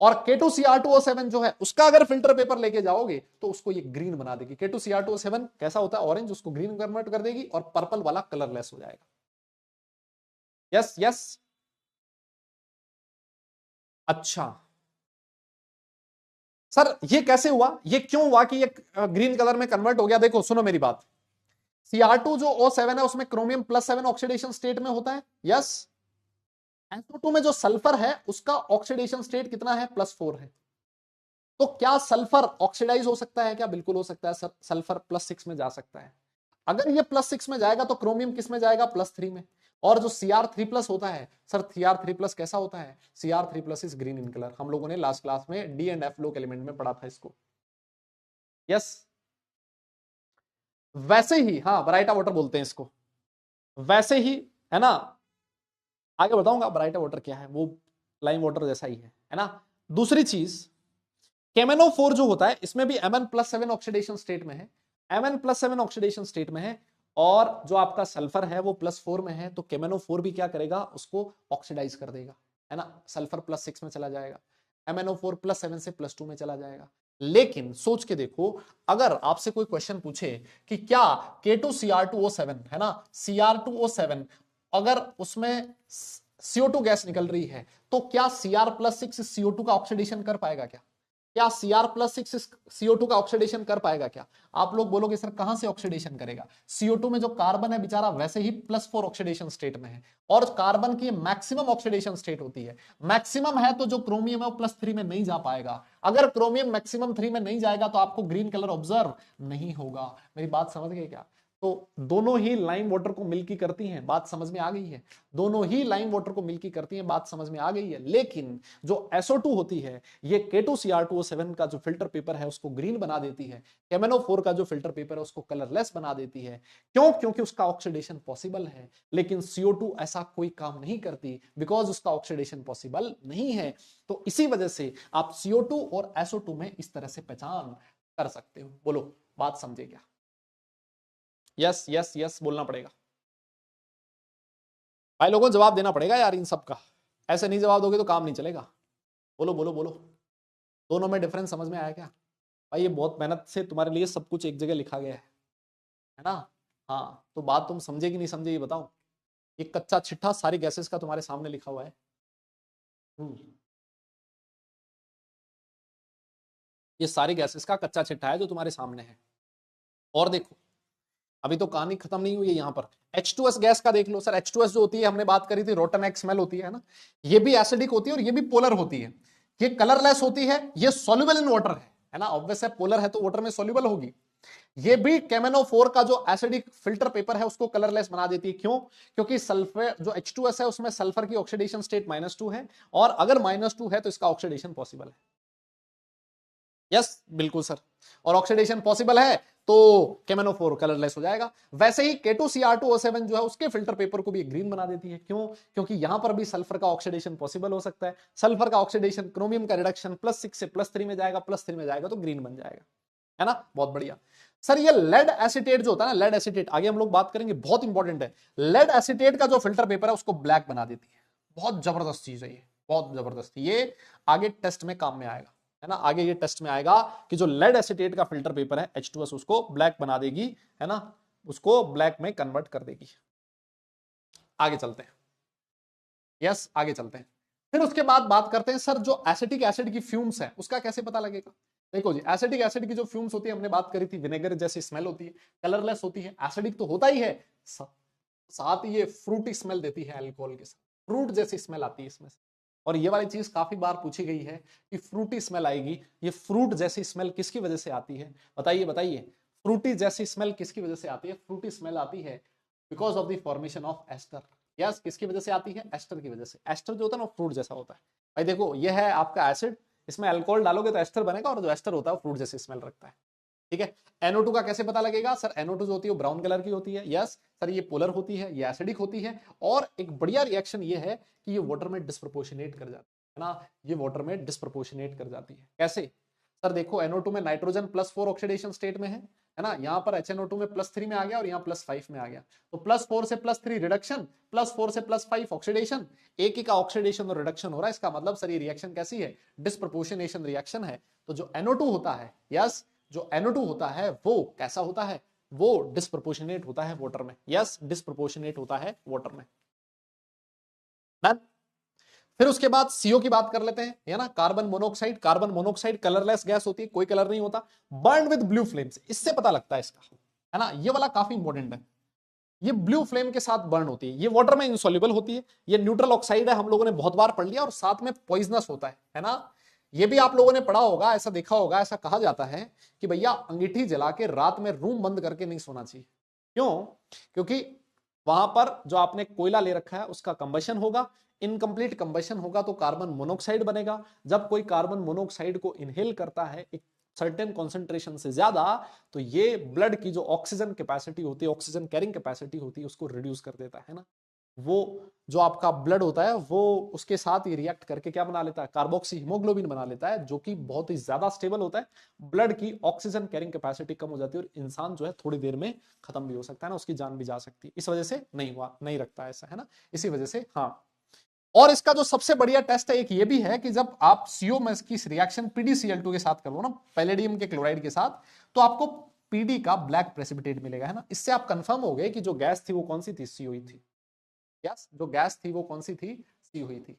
और K2Cr2O7 जो है उसका अगर फिल्टर पेपर लेके जाओगे तो उसको ये ग्रीन बना देगी। K2Cr2O7 कैसा होता है, ऑरेंज, उसको ग्रीन कन्वर्ट कर देगी और पर्पल वाला कलरलेस हो जाएगा। यस यस, अच्छा सर ये कैसे हुआ, ये क्यों हुआ कि ये ग्रीन कलर में कन्वर्ट हो गया? देखो सुनो मेरी बात, Cr2 जो O7 है उसमें क्रोमियम +7 ऑक्सीडेशन स्टेट में होता है। यस, SO2 में जो सल्फर है उसका ऑक्सीडेशन स्टेट कितना है, +4 है। तो क्या सल्फर ऑक्सीडाइज हो सकता है क्या? बिल्कुल हो सकता है सर, सल्फर +6 में जा सकता है। अगर ये +6 में जाएगा तो क्रोमियम किस में जाएगा, +3 में। और जो Cr3+ होता है सर, Cr3+ कैसा होता है, Cr3+ is green in colour. हम लोगों ने लास्ट क्लास में D एंड F लोक एलिमेंट में पढ़ा था इसको। यस, वैसे ही, हाँ ब्राइटा वाटर बोलते हैं इसको, वैसे ही, है ना। आगे बताऊंगा ब्राइटा वाटर क्या है, वो लाइम वाटर जैसा ही है ना। दूसरी चीज, केमेनो 4 जो होता है इसमें भी Mn+7 ऑक्सीडेशन स्टेट में है, Mn+7 ऑक्सीडेशन स्टेट में है, और जो आपका सल्फर है वो +4 में है। तो केमेनो 4 भी क्या करेगा, उसको ऑक्सीडाइज कर देगा, है ना। सल्फर +6 में चला जाएगा, MnO4 +7 से +2 में चला जाएगा। लेकिन सोच के देखो, अगर आपसे कोई क्वेश्चन पूछे कि क्या K2Cr2O7 है ना, Cr2O7 अगर उसमें CO2 गैस निकल रही है तो क्या Cr+6 CO2 का ऑक्सीडेशन कर पाएगा क्या? क्या Cr+6 CO2 का ऑक्सीडेशन कर पाएगा क्या? आप लोग बोलोगे सर कहां से ऑक्सीडेशन करेगा? CO2 में जो कार्बन है बेचारा वैसे ही +4 ऑक्सीडेशन स्टेट में है, और कार्बन की मैक्सिमम ऑक्सीडेशन स्टेट होती है। मैक्सिमम है तो जो क्रोमियम है वो +3 में नहीं जा पाएगा। अगर क्रोमियम मैक्सिमम 3 में नहीं जाएगा तो आपको ग्रीन कलर ऑब्जर्व नहीं होगा। मेरी बात समझ गए क्या? तो दोनों ही लाइम वाटर को मिल्की करती हैं, बात समझ में आ गई है। दोनों ही लाइम वाटर को मिल्की करती हैं, बात समझ में आ गई है। लेकिन जो SO2 होती है ये K2Cr2O7 का जो फिल्टर पेपर है उसको ग्रीन बना देती है, केमेनो 4 का जो फिल्टर पेपर है उसको कलरलेस बना देती है। क्यों? क्योंकि उसका ऑक्सीडेशन पॉसिबल है। लेकिन CO2 ऐसा कोई काम नहीं करती, बिकॉज उसका ऑक्सीडेशन पॉसिबल नहीं है। तो इसी वजह से आप CO2 और SO2 में इस तरह से पहचान कर सकते हो। बोलो बात समझे क्या? यस यस यस बोलना पड़ेगा भाई, लोगों जवाब देना पड़ेगा यार इन सब का। ऐसे नहीं जवाब दोगे तो काम नहीं चलेगा। बोलो बोलो बोलो, दोनों में डिफरेंस समझ में आया क्या? भाई ये बहुत मेहनत से तुम्हारे लिए सब कुछ एक जगह लिखा गया है ना। हाँ, तो बात तुम समझे कि नहीं समझे ये बताओ। ये कच्चा चिट्ठा सारी गैसेस का तुम्हारे सामने लिखा हुआ है। ये सारी गैसेस का कच्चा चिट्ठा है जो तुम्हारे सामने है। और देखो अभी तो कहानी खत्म नहीं हुई है। यहाँ पर H2S गैस का देख लो सर। H2S जो होती है, हमने बात करी थी, रोटन एक्स स्मेल होती है ना, ये भी एसिडिक होती है और ये भी पोलर होती है। ये कलरलेस होती है, ये सॉल्युबल इन वाटर है ना, ऑब्वियस है, पोलर है तो वाटर में सॉल्युबल होगी। ये भी KMnO4 का जो एसिडिक फिल्टर पेपर है उसको कलरलेस बना देती है। क्यों? क्योंकि सल्फर जो H2S है उसमें सल्फर की ऑक्सीडेशन स्टेट -2 है, और अगर -2 है तो इसका ऑक्सीडेशन पॉसिबल है। यस बिल्कुल सर, और ऑक्सीडेशन पॉसिबल है तो KMnO4 कलरलेस हो जाएगा। वैसे ही K2Cr2O7 जो है उसके फिल्टर पेपर को भी ग्रीन बना देती है। क्यों? क्योंकि यहां पर भी सल्फर का ऑक्सीडेशन पॉसिबल हो सकता है। सल्फर का ऑक्सीडेशन, क्रोमियम का रिडक्शन +6 से +3 में जाएगा, +3 में जाएगा तो ग्रीन बन जाएगा, है ना। बहुत बढ़िया सर। ये लेड एसीटेट जो होता है ना, लेड एसीटेट आगे हम लोग बात करेंगे, बहुत इंपॉर्टेंट है। लेड एसीटेट का जो फिल्टर पेपर है उसको ब्लैक बना देती है। बहुत जबरदस्त चीज है ये, बहुत जबरदस्त। ये आगे टेस्ट में काम में आएगा, है ना। आगे ये टेस्ट में आएगा कि जो लेड एसीटेट का फिल्टर पेपर है H2S उसको ब्लैक बना देगी, है ना, उसको ब्लैक में कन्वर्ट कर देगी। आगे चलते हैं, यस आगे चलते हैं। फिर उसके बाद बात करते हैं सर जो एसिटिक एसिड की फ्यूम्स है उसका कैसे पता लगेगा। देखो जी, एसिटिक एसिड की जो फ्यूम्स होती है हमने बात करी थी, विनेगर जैसी स्मेल होती है, कलरलेस होती है, एसिडिक तो होता ही है, साथ ही ये फ्रूटी स्मेल देती है, अल्कोहल के साथ फ्रूट जैसी स्मेल आती है इसमें से। और ये वाली चीज काफी बार पूछी गई है कि फ्रूटी स्मेल आएगी, ये फ्रूट जैसी स्मेल किसकी वजह से आती है, बताइए बताइए। फ्रूटी जैसी स्मेल किसकी वजह से आती है? फ्रूटी स्मेल आती है because of the formation of ester. Yes, किसकी वजह से आती है? एस्टर की वजह से। एस्टर जो होता है ना फ्रूट जैसा होता है। भाई देखो ये है आपका एसिड, इसमें अल्कोहल डालोगे तो एस्टर बनेगा, और जो एस्टर होता है वो फ्रूट जैसी स्मेल रखता है। ठीक है। NO2 का कैसे पता लगेगा? सर NO2 जो होती है वो ब्राउन कलर की होती है। यस सर, ये पोलर होती है, ये एसिडिक होती है, और एक बढ़िया रिएक्शन ये है कि ये वाटर में डिस्प्रोपोर्शनेट कर जाती है ना, ये वाटर में डिस्प्रोपोर्शनेट कर जाती है। कैसे? सर देखो NO2 में नाइट्रोजन +4 ऑक्सीडेशन स्टेट में है ना, यहाँ पर HNO2 में +3 में आ गया और यहाँ +5 में आ गया, तो +4 से +3 रिडक्शन, +4 से +5 ऑक्सीडेशन, एक ही का ऑक्सीडेशन और रिडक्शन हो रहा है। इसका मतलब सर ये रिएक्शन कैसी है? डिस्प्रोपोर्शनेशन रिएक्शन है। तो जो NO2 होता है, यस जो NO2 होता है वो कैसा होता है? वो डिस्प्रोपोर्शनेट होता है वाटर में। यस डिस्प्रोपोर्शनेट होता है वाटर में। डन। फिर उसके बाद CO की बात कर लेते हैं, है ना, carbon monoxide. Carbon monoxide colourless gas होती है, कोई कलर नहीं होता, बर्न विद ब्लू फ्लेम्स, इससे पता लगता है इसका, है ना। ये वाला काफी इंपॉर्टेंट है, ये ब्लू फ्लेम के साथ बर्न होती है, ये वाटर में इनसॉल्युबल होती है, ये न्यूट्रल ऑक्साइड है, हम लोगों ने बहुत बार पढ़ लिया, और साथ में पॉइजनस होता है ना। ये भी आप लोगों ने पढ़ा होगा, ऐसा देखा होगा, ऐसा कहा जाता है कि भैया अंगीठी जला के रात में रूम बंद करके नहीं सोना चाहिए। क्यों? क्योंकि वहां पर जो आपने कोयला ले रखा है उसका कंबशन होगा, इनकम्प्लीट कंबशन होगा तो कार्बन मोनोऑक्साइड बनेगा। जब कोई कार्बन मोनोऑक्साइड को इनहेल करता है एक सर्टेन कॉन्सेंट्रेशन से ज्यादा, तो ये ब्लड की जो ऑक्सीजन कैपेसिटी होती है, ऑक्सीजन कैरिंग कैपेसिटी होती है, उसको रिड्यूस कर देता है ना। वो जो आपका ब्लड होता है वो उसके साथ ही रिएक्ट करके क्या बना लेता है? कार्बोक्सी हीमोग्लोबिन बना लेता है, जो कि बहुत ही ज्यादा स्टेबल होता है। ब्लड की ऑक्सीजन कैरिंग कैपेसिटी कम हो जाती है और इंसान जो है थोड़ी देर में खत्म भी हो सकता है ना, उसकी जान भी जा सकती है। इस वजह से नहीं हुआ, नहीं रखता ऐसा, है ना, इसी वजह से। हाँ, और इसका जो सबसे बढ़िया टेस्ट है एक ये भी है कि जब आप CO में की रिएक्शन PdCl2 के साथ करो ना, पैलेडियम के क्लोराइड के साथ, तो आपको PD का ब्लैक प्रेसिपिटेट मिलेगा, है ना। इससे आप कंफर्म हो गए कि जो गैस थी वो कौन सी थी? CO ही थी। यस, जो गैस थी वो कौन सी थी? CO ही थी।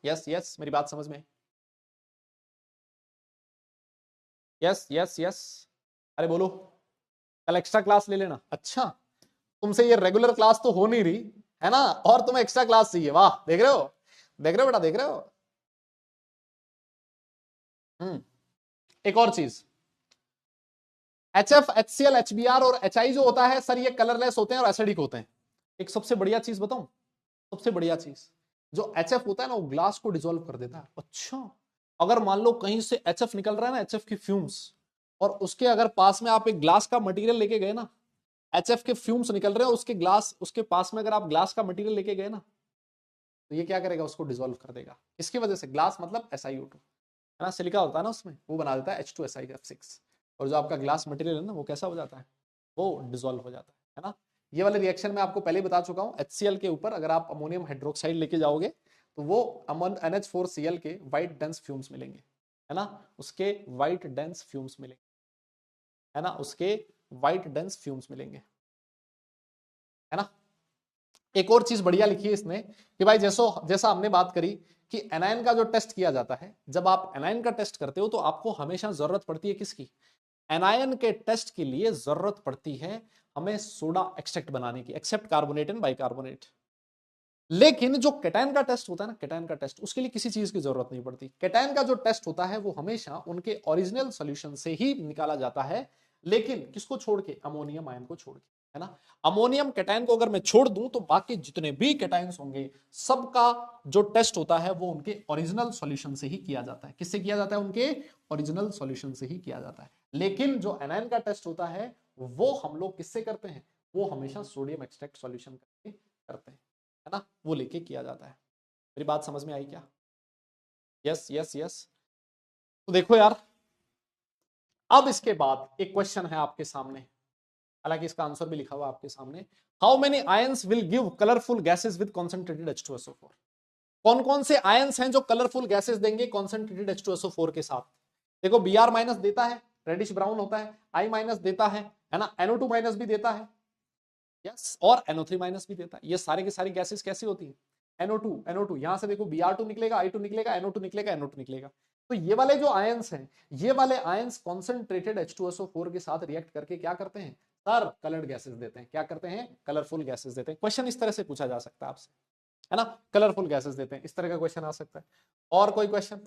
यस यस, मेरी बात समझ में? यस यस यस, अरे बोलो। कल एक्स्ट्रा क्लास ले लेना। अच्छा, तुमसे ये रेगुलर क्लास तो हो नहीं रही, है ना, और तुम्हें एक्स्ट्रा क्लास चाहिए? वाह, देख रहे हो, देख रहे हो बेटा, देख रहे हो। एक और चीज, HF, HCl, HBr और HI जो होता है सर, ये कलरलेस होते हैं और एसिडिक होते हैं। एक सबसे बढ़िया चीज बताऊं, सबसे बढ़िया चीज, जो HF होता है ना वो ग्लास को डिसॉल्व कर देता है। अच्छा, अगर मान लो कहीं से HF निकल रहा है ना, HF की फ्यूम्स, और उसके अगर पास में आप एक ग्लास का मटेरियल लेके गए ना, HF के फ्यूम्स निकल रहे हैं, उसके ग्लास, उसके पास में अगर आप ग्लास का मटेरियल लेके गए ना, तो ये क्या करेगा? उसको डिसॉल्व कर देगा। इसकी वजह से, ग्लास मतलब SiO2, है ना, सिलिका होता है ना उसमें, वो बना देता है H2SiF6, और जो आपका ग्लास मटेरियल है ना वो कैसा हो जाता है? वो डिसॉल्व हो जाता है ना। ये वाले रिएक्शन मैं आपको पहले ही बता चुका हूं। HCl के ऊपर अगर आप अमोनियम हाइड्रोक्साइड लेके जाओगे तो वो NH4Cl के व्हाइट डेंस फ्यूम्स मिलेंगे, है ना, उसके व्हाइट डेंस फ्यूम्स मिलेंगे, है ना, उसके व्हाइट डेंस फ्यूम्स मिलेंगे, है ना। एक और चीज बढ़िया लिखी है इसने कि भाई जैसा हमने बात करी कि एनायन का जो टेस्ट किया जाता है, जब आप एनायन का टेस्ट करते हो तो आपको हमेशा जरूरत पड़ती है किसकी? एनायन के टेस्ट के लिए जरूरत पड़ती है हमें सोडा एक्सट्रैक्ट बनाने की, एक्सेप्ट कार्बोनेट एंड बाइकार्बोनेट। लेकिन जो केटायन का टेस्ट होता है ना, केटायन का टेस्ट, उसके लिए किसी चीज की जरूरत नहीं पड़ती। केटायन का जो टेस्ट होता है वो हमेशा उनके ओरिजिनल सॉल्यूशन से ही निकाला जाता है, लेकिन किसको छोड़ के, अमोनियम आयन को छोड़ के, है ना। अमोनियम केटायन को अगर मैं छोड़ दूं तो बाकी जितने भी केटायंस होंगे सबका जो टेस्ट होता है वो उनके ओरिजिनल सॉल्यूशन से ही किया जाता है। किससे किया जाता है? उनके ओरिजिनल सॉल्यूशन से ही किया जाता है। लेकिन जो एनायन का टेस्ट होता है वो हम लोग किससे करते हैं? वो हमेशा सोडियम एक्सट्रैक्ट सॉल्यूशन करके करते हैं, है ना, वो लेके किया जाता है। मेरी बात समझ में आई क्या? Yes yes yes. तो देखो यार, अब इसके बाद एक क्वेश्चन है आपके सामने, हालांकि इसका आंसर भी लिखा हुआ आपके सामने। How many ions will give colourful gases with concentrated H2SO4? कौन कौन से आयंस हैं जो कलरफुल गैसेस देंगे कॉन्सेंट्रेटेड H2SO4 के साथ? देखो Br माइनस देता है, रेडिश ब्राउन होता है, I माइनस देता है ना, NO2 माइनस भी देता है, यस, और NO3 माइनस भी देता है। ये सारे की सारी गैसेस कैसी होती है? NO2 यहां से देखो Br2 निकलेगा, I2 निकलेगा, NO2 निकलेगा, NO2 निकलेगा। तो ये वाले जो आयंस हैं, ये वाले आयंस कॉन्सेंट्रेटेड H2SO4 के साथ रिएक्ट करके क्या करते हैं सर? कलर्ड गैसेस देते हैं। क्या करते हैं? कलरफुल गैसेस देते हैं। क्वेश्चन इस तरह से पूछा जा सकता है आपसे, है ना, कलरफुल गैसेस देते हैं, इस तरह का क्वेश्चन आ सकता है। और कोई क्वेश्चन?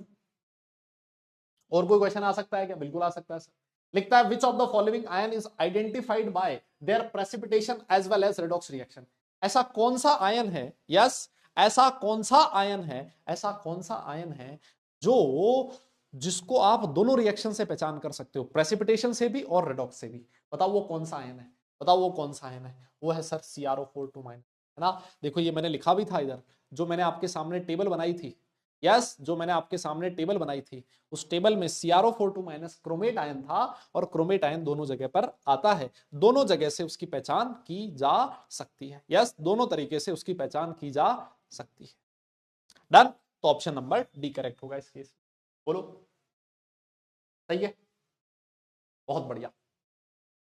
और कोई क्वेश्चन आ सकता है क्या? बिल्कुल आ सकता है सर। लिखता है which of the following ion is identified by their precipitation as well as redox reaction? ऐसा कौन सा आयन है, यस, ऐसा कौन सा आयन है, ऐसा कौन सा आयन है जो, जिसको आप दोनों रिएक्शन से पहचान कर सकते हो, प्रेसिपिटेशन से भी और रेडॉक्स से भी? बताओ वो कौन सा आयन है? बताओ वो कौन सा आयन है? वो है सर CrO4 2-, है ना। देखो ये मैंने लिखा भी था इधर, जो मैंने आपके सामने टेबल बनाई थी, यस, जो मैंने आपके सामने टेबल बनाई थी, उस टेबल में CrO4 2- क्रोमेट आयन था, और क्रोमेट आयन दोनों जगह पर आता है, दोनों जगह से उसकी पहचान की जा सकती है, यस, दोनों तरीके से उसकी पहचान की जा सकती है। डन। तो ऑप्शन नंबर डी करेक्ट होगा इस केस। बोलो, सही है, बहुत बढ़िया।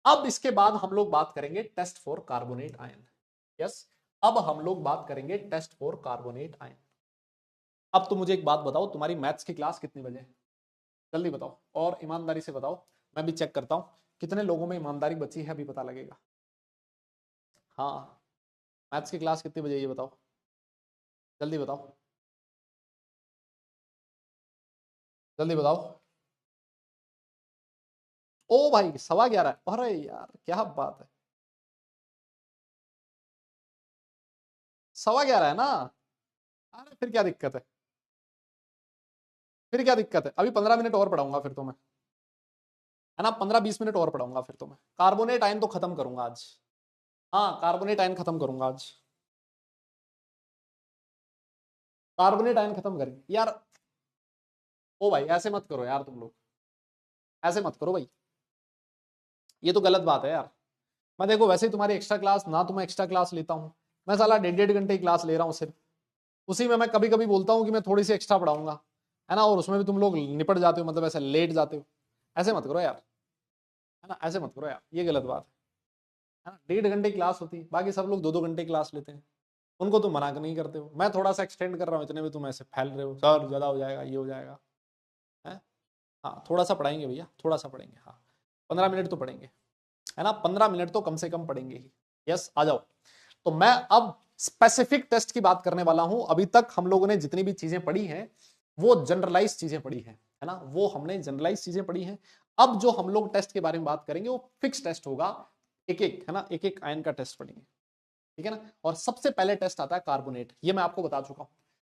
अब इसके बाद हम लोग बात करेंगे test for carbonate ion, yes, अब हम लोग बात करेंगे टेस्ट फॉर कार्बोनेट आयन। अब तो मुझे एक बात बताओ, तुम्हारी मैथ्स की क्लास कितने बजे है? जल्दी बताओ, और ईमानदारी से बताओ, मैं भी चेक करता हूं कितने लोगों में ईमानदारी बची है, अभी पता लगेगा। हाँ, मैथ्स की क्लास कितने बजे, ये बताओ, जल्दी बताओ, जल्दी बताओ। ओ भाई 11:15, अरे यार क्या बात है, 11:15 है ना? अरे फिर क्या दिक्कत है, फिर क्या दिक्कत है, अभी 15 मिनट और पढ़ाऊंगा फिर तो मैं, है ना, 15-20 मिनट और पढ़ाऊंगा फिर तो मैं। कार्बोनेट आयन तो खत्म करूंगा आज, हाँ कार्बोनेट आयन खत्म करूंगा आज, कार्बोनेट आयन खत्म करेंगे यार। ओ भाई ऐसे मत करो यार तुम लोग, ऐसे मत करो भाई, ये तो गलत बात है यार। मैं देखो वैसे ही तुम्हारी एक्स्ट्रा क्लास ना, तो मैं एक्स्ट्रा क्लास लेता हूँ, मैं साला 1.5-1.5 घंटे की क्लास ले रहा हूँ सिर्फ, उसी में मैं कभी कभी बोलता हूँ कि मैं थोड़ी सी एक्स्ट्रा पढ़ाऊंगा, है ना, और उसमें भी तुम लोग निपट जाते हो, मतलब ऐसे लेट जाते हो। ऐसे मत करो यार, है ना, ऐसे मत करो यार, ये गलत बात है ना। 1.5 घंटे क्लास होती है, बाकी सब लोग 2-2 घंटे क्लास लेते हैं, उनको तुम मना नहीं करते हो, मैं थोड़ा सा एक्सटेंड कर रहा हूँ, इतने में तुम ऐसे फैल रहे हो, सर ज्यादा हो जाएगा, ये हो जाएगा, है। हाँ थोड़ा सा पढ़ाएंगे भैया, थोड़ा सा पढ़ेंगे, हाँ 15 मिनट तो पढ़ेंगे, है ना, 15 मिनट तो कम से कम पढ़ेंगे ही। यस आ जाओ। तो मैं अब स्पेसिफिक टेस्ट की बात करने वाला हूं। अभी तक हम लोगों ने जितनी भी चीजें पढ़ी हैं वो जनरलाइज चीजें पढ़ी हैं, है ना, वो हमने जनरलाइज चीजें पढ़ी हैं। अब जो हम लोग टेस्ट के बारे में बात करेंगे वो फिक्स टेस्ट होगा, एक एक, है ना, एक एक आयन का टेस्ट पढ़ेंगे, ठीक है ना। और सबसे पहले टेस्ट आता है कार्बोनेट, ये मैं आपको बता चुका हूं।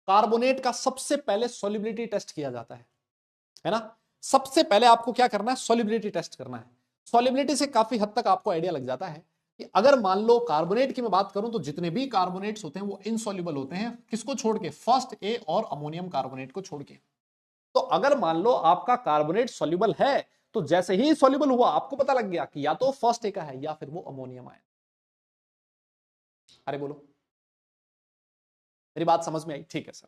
कार्बोनेट का सबसे पहले सॉल्युबिलिटी टेस्ट किया जाता है ना। सबसे पहले आपको क्या करना है? सॉल्युबिलिटी टेस्ट करना है। सॉल्युबिलिटी से काफी हद तक आपको आइडिया लग जाता है कि अगर मान लो कार्बोनेट की मैं बात करूं तो जितने भी कार्बोनेट्स होते हैं वो इनसॉल्युबल होते हैं, किसको छोड़ के? फर्स्ट ए और अमोनियम कार्बोनेट को छोड़ के। तो अगर मान लो आपका कार्बोनेट सॉल्युबल है, तो जैसे ही सॉल्युबल हुआ आपको पता लग गया कि या तो फर्स्ट ए का है या फिर वो अमोनियम आयन। अरे बोलो, मेरी बात समझ में आई? ठीक है सर।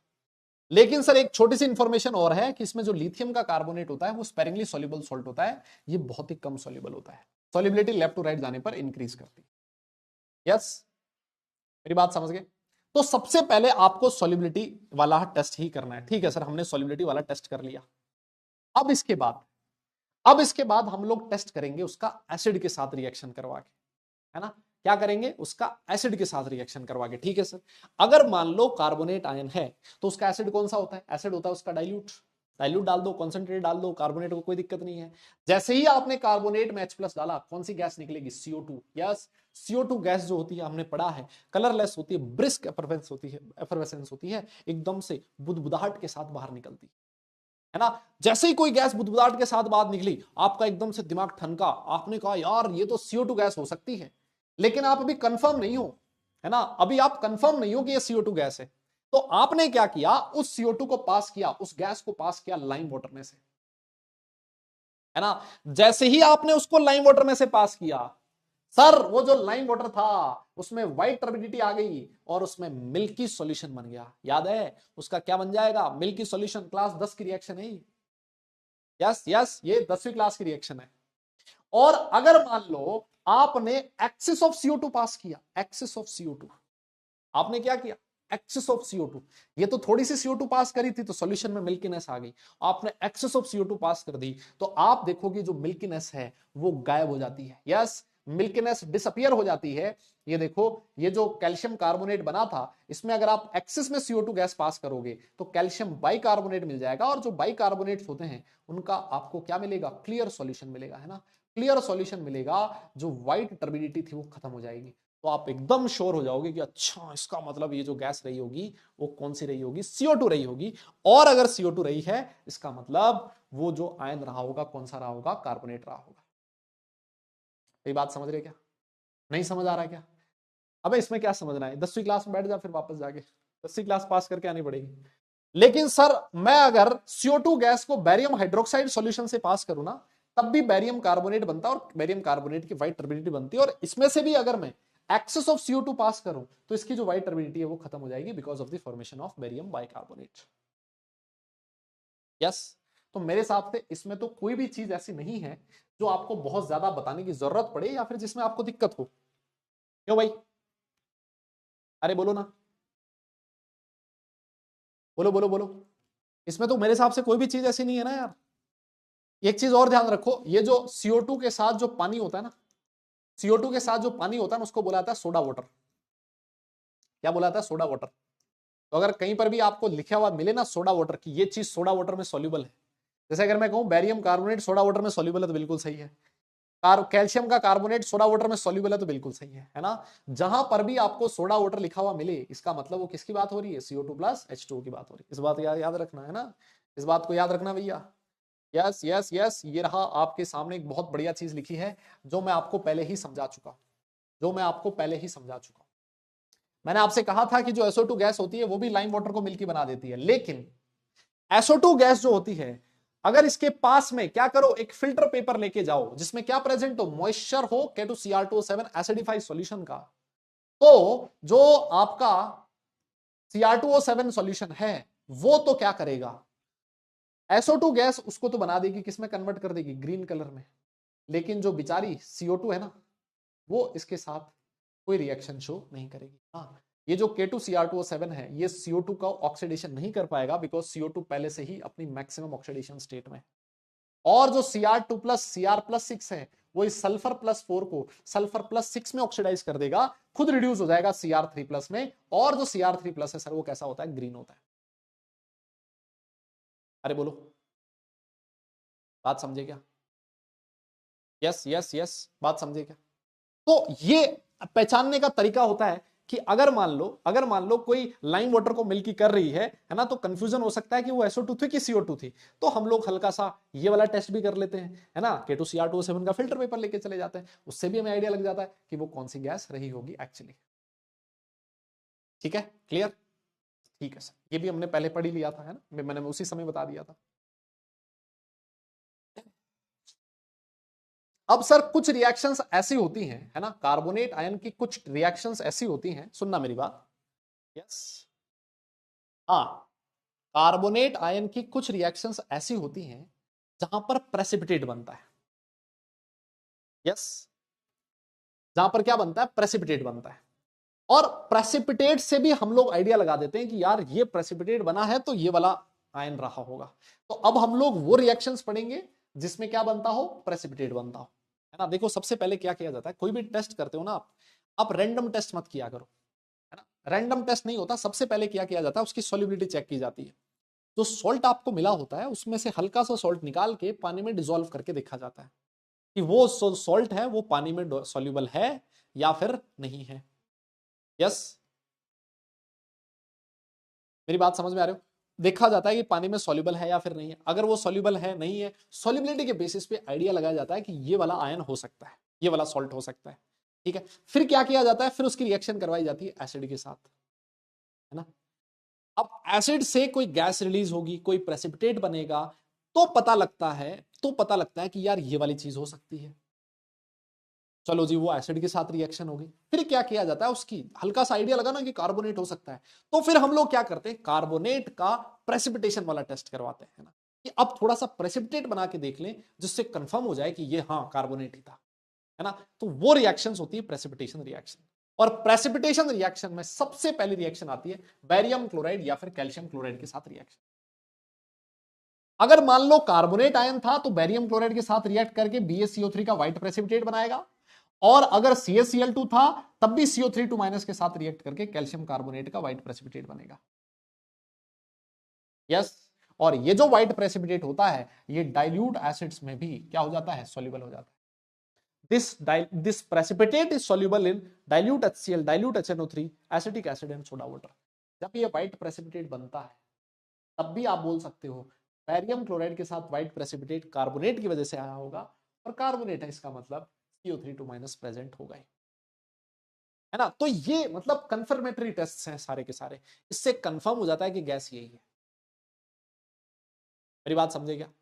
लेकिन सर एक छोटी सी इंफॉर्मेशन और है कि इसमें जो लिथियम का कार्बोनेट होता है वो स्पेरिंगली सॉल्युबल सॉल्ट होता है, ये बहुत ही कम सॉल्युबल होता है, सॉल्युबिलिटी लेफ्ट टू राइट जाने पर इंक्रीज करती है। यस, मेरी बात समझ गए? तो सबसे पहले आपको सॉल्युबिलिटी वाला टेस्ट ही करना है, ठीक है सर, हमने सॉल्युबिलिटी वाला टेस्ट कर लिया। अब इसके बाद, अब इसके बाद हम लोग टेस्ट करेंगे उसका एसिड के साथ रिएक्शन करवा के, है ना। क्या करेंगे, उसका एसिड के साथ रिएक्शन करवा के। ठीक है सर, अगर मान लो कार्बोनेट आयन है तो उसका एसिड कौन सा होता है, एसिड होता है उसका डाइल्यूट। डाइल्यूट डाल दो, कॉन्सेंट्रेट डाल दो, कार्बोनेट को कोई दिक्कत नहीं है। जैसे ही आपने कार्बोनेट में H+ डाला, कौन सी गैस निकलेगी, CO2। यस, CO2 गैस जो होती है हमने पढ़ा है कलरलेस होती है, ब्रिस्क एफरवेसेंस होती है, एकदम से बुदबुदाहट के साथ बाहर निकलती है ना। जैसे ही कोई गैस बुदबुदाहट के साथ बाहर निकली, आपका एकदम से दिमाग ठनका, आपने कहा यार ये तो CO2 गैस हो सकती है, लेकिन आप अभी कंफर्म नहीं हो, है ना, अभी आप कंफर्म नहीं हो कि ये CO2 गैस है। तो आपने क्या किया, उस CO2 को पास किया, उस गैस को पास किया लाइम वाटर में से, है ना। जैसे ही आपने उसको लाइम वाटर में से पास किया, सर वो जो लाइम वाटर था उसमें व्हाइट टर्बिडिटी आ गई और उसमें मिल्की सॉल्यूशन बन गया। याद है उसका क्या बन जाएगा, मिल्की सॉल्यूशन। क्लास 10 की रिएक्शन है। यस यस, ये 10वीं क्लास की रिएक्शन है। और अगर मान लो आपने एक्सिस ऑफ CO2 पास किया, एक्सिस ऑफ CO2 आपने क्या किया, एक्सिस ऑफ CO2, ये तो थोड़ी सी CO2 पास करी थी तो सॉल्यूशन में मिल्कीनेस आ गई, आपने एक्सिस ऑफ CO2 पास कर दी तो आप देखोगे जो मिल्कीनेस है वो गायब हो जाती है। यस, मिल्कीनेस डिसअपियर हो जाती है। ये देखो, ये जो कैल्शियम कार्बोनेट बना था, इसमें अगर आप एक्सिस में CO2 गैस पास करोगे तो कैल्शियम बाइकार्बोनेट मिल जाएगा, और जो बाइकार्बोनेट्स होते हैं उनका आपको क्या मिलेगा, क्लियर सॉल्यूशन मिलेगा, है ना, क्लियर सॉल्यूशन मिलेगा। जो व्हाइट टर्बिडिटी थी वो खत्म हो जाएगी, तो आप एकदम श्योर हो जाओगे कि अच्छा इसका मतलब ये जो गैस रही होगी वो कौन सी रही होगी, CO2 रही होगी। और अगर CO2 रही है इसका मतलब वो जो आयन रहा होगा कौन सा रहा होगा, कार्बोनेट रहा होगा। ये बात समझ रहे क्या, नहीं समझ आ रहा क्या? अबे इसमें क्या समझना है, 10वीं क्लास में बैठ जा फिर वापस जाके, 10वीं क्लास पास करके आनी पड़ेगी। लेकिन सर मैं अगर CO2 गैस को बैरियम हाइड्रोक्साइड सॉल्यूशन से पास करूं ना, तब भी बैरियम कार्बोनेट बनता है और बैरियम कार्बोनेट की व्हाइट टर्बिडिटी बनती है, और इसमें से भी अगर मैं एक्सेस ऑफ CO2 पास करूं तो इसकी जो व्हाइट टर्बिडिटी है वो खत्म हो जाएगी because of the formation of barium bicarbonate. Yes, तो मेरे हिसाब से इसमें तो कोई भी चीज ऐसी नहीं है जो आपको बहुत ज्यादा बताने की जरूरत पड़े या फिर जिसमें आपको दिक्कत हो। क्यों भाई, अरे बोलो ना, बोलो बोलो बोलो। इसमें तो मेरे हिसाब से कोई भी चीज ऐसी नहीं है ना यार। एक चीज और ध्यान रखो, ये जो CO2 के साथ जो पानी होता है ना, CO2 के साथ जो पानी होता है ना उसको बोला जाता है सोडा वाटर। क्या बोला जाता है, सोडा वाटर। तो अगर कहीं पर भी आपको लिखा हुआ मिले ना सोडा वाटर की, ये चीज सोडा वाटर में सॉल्युबल है, जैसे अगर मैं कहूं बैरियम कार्बोनेट सोडा वाटर में सॉल्युबल है तो बिल्कुल सही है, कैल्शियम का कार्बोनेट सोडा वाटर में सॉल्युबल है तो बिल्कुल सही है ना। जहां पर भी आपको सोडा वाटर लिखा हुआ मिले इसका मतलब वो किसकी बात हो रही है, CO2 प्लस H2O की बात हो रही है। इस बात को याद रखना है ना, इस बात को याद रखना भैया। यस यस यस, ये रहा आपके सामने एक बहुत बढ़िया चीज लिखी है जो मैं आपको पहले ही समझा चुका हूं, जो मैं आपको पहले ही समझा चुका हूं। मैंने आपसे कहा था कि जो SO2 गैस होती है वो भी लाइम वाटर को मिल्की बना देती है, लेकिन SO2 गैस जो होती है अगर इसके पास में क्या करो, एक फिल्टर पेपर लेके जाओ जिसमें क्या प्रेजेंट हो, मॉइस्चर हो K2Cr2O7 एसिडिफाइड सॉल्यूशन का, तो जो आपका Cr2O7 सॉल्यूशन है वो तो क्या करेगा, SO2 गैस उसको तो बना देगी, किसमें कन्वर्ट कर देगी, ग्रीन कलर में। लेकिन जो बेचारी CO2 है ना वो इसके साथ कोई रिएक्शन शो नहीं करेगी। हाँ, ये जो K2Cr2O7 है ये CO2 का ऑक्सीडेशन नहीं कर पाएगा बिकॉज CO2 पहले से ही अपनी मैक्सिमम ऑक्सीडेशन स्टेट में। और जो Cr2 प्लस Cr+6 है वो इस सल्फर +4 को सल्फर +6 में ऑक्सीडाइज कर देगा, खुद रिड्यूस हो जाएगा Cr3+ में। और जो Cr3+ है सर वो कैसा होता है, ग्रीन होता है। अरे बोलो, बात समझे क्या? यस यस यस, बात समझे क्या? तो ये पहचानने का तरीका होता है कि अगर मान लो कोई लाइम वाटर को मिल्की कर रही है ना, तो कंफ्यूजन हो सकता है कि वो SO2 थी कि CO2 थी। तो हम लोग हल्का सा ये वाला टेस्ट भी कर लेते हैं, है ना, K2Cr2O7 का फिल्टर पेपर लेके चले जाते हैं, उससे भी हमें आइडिया लग जाता है कि वो कौन सी गैस रही होगी एक्चुअली। ठीक है, क्लियर? ठीक है सर, ये भी हमने पहले पढ़ ही लिया था, है ना, मैंने उसी समय बता दिया था। अब सर कुछ रिएक्शंस ऐसी होती हैं, है ना, कार्बोनेट आयन की कुछ रिएक्शंस ऐसी होती हैं, सुनना मेरी बात। यस, हाँ, कार्बोनेट आयन की कुछ रिएक्शंस ऐसी होती हैं जहां पर प्रेसिपिटेट बनता है। यस, जहां पर क्या बनता है, प्रेसिपिटेट बनता है। और प्रेसिपिटेट से भी हम लोग आइडिया लगा देते हैं कि यार ये प्रेसिपिटेट बना है तो ये वाला आयन रहा होगा। तो अब हम लोग वो रिएक्शंस पढ़ेंगे जिसमें क्या बनता हो, प्रेसिपिटेट बनता हो, है ना। देखो सबसे पहले क्या किया जाता है, कोई भी टेस्ट करते हो ना आप, आप रैंडम टेस्ट मत किया करो, है ना। रैंडम टेस्ट नहीं होता, सबसे पहले क्या किया जाता है, उसकी सॉल्युबिलिटी चेक की जाती है। जो सॉल्ट आपको मिला होता है उसमें से हल्का सा सॉल्ट निकाल के पानी में डिसॉल्व करके देखा जाता है कि वो सॉल्ट है वो पानी में सॉल्युबल है या फिर नहीं है। यस, मेरी बात समझ में आ रही हो। देखा जाता है कि पानी में सॉल्युबल है या फिर नहीं है। अगर वो सॉल्युबल है नहीं है, सॉल्युबिलिटी के बेसिस पे आइडिया लगाया जाता है कि ये वाला आयन हो सकता है, ये वाला सॉल्ट हो सकता है। ठीक है, फिर क्या किया जाता है, फिर उसकी रिएक्शन करवाई जाती है एसिड के साथ, है ना। अब एसिड से कोई गैस रिलीज होगी, कोई प्रेसिपिटेट बनेगा, तो पता लगता है कि यार ये वाली चीज हो सकती है। चलो जी, वो एसिड के साथ रिएक्शन होगी। फिर क्या किया जाता है, उसकी हल्का सा आइडिया लगाना कि कार्बोनेट हो सकता है, तो फिर हम लोग क्या करते हैं, कार्बोनेट का प्रेसिपिटेशन वाला टेस्ट करवाते हैं, ना कि अब थोड़ा सा प्रेसिपिटेट बना के देख लें जिससे कंफर्म हो जाए कि ये हाँ कार्बोनेट ही था, है ना। तो वो रिएक्शंस होती है प्रेसिपिटेशन रिएक्शन। और प्रेसिपिटेशन रिएक्शन में सबसे पहली रिएक्शन आती है बैरियम क्लोराइड या फिर कैल्शियम क्लोराइड के साथ रिएक्शन। अगर मान लो कार्बोनेट आयन था तो बैरियम क्लोराइड के साथ रिएक्ट करके BaCO3 का व्हाइट प्रेसिपिटेट बनाएगा, और अगर CaCl2 था तब भी CO3 माइनस के साथ रिएक्ट करके कैल्शियम कार्बोनेट का व्हाइट प्रेसिपिटेट बनेगा। यस, और ये जो व्हाइट प्रेसिपिटेट होता है ये डाइल्यूट एसिड्स में भी क्या हो जाता है, सॉल्युबल हो जाता है। This precipitate is soluble in dilute HCl, dilute HNO3, acetic acid and soda water। जब ये व्हाइट प्रेसिपिटेट बनता है तब भी आप बोल सकते हो बैरियम क्लोराइड के साथ व्हाइट प्रेसिपिटेट कार्बोनेट की वजह से आया होगा, और कार्बोनेट है इसका मतलब CO3 माइनस प्रेजेंट होगा, है ना। तो ये मतलब कंफर्मेटरी टेस्ट हैं सारे के सारे, इससे कंफर्म हो जाता है कि गैस यही है। मेरी बात समझे क्या?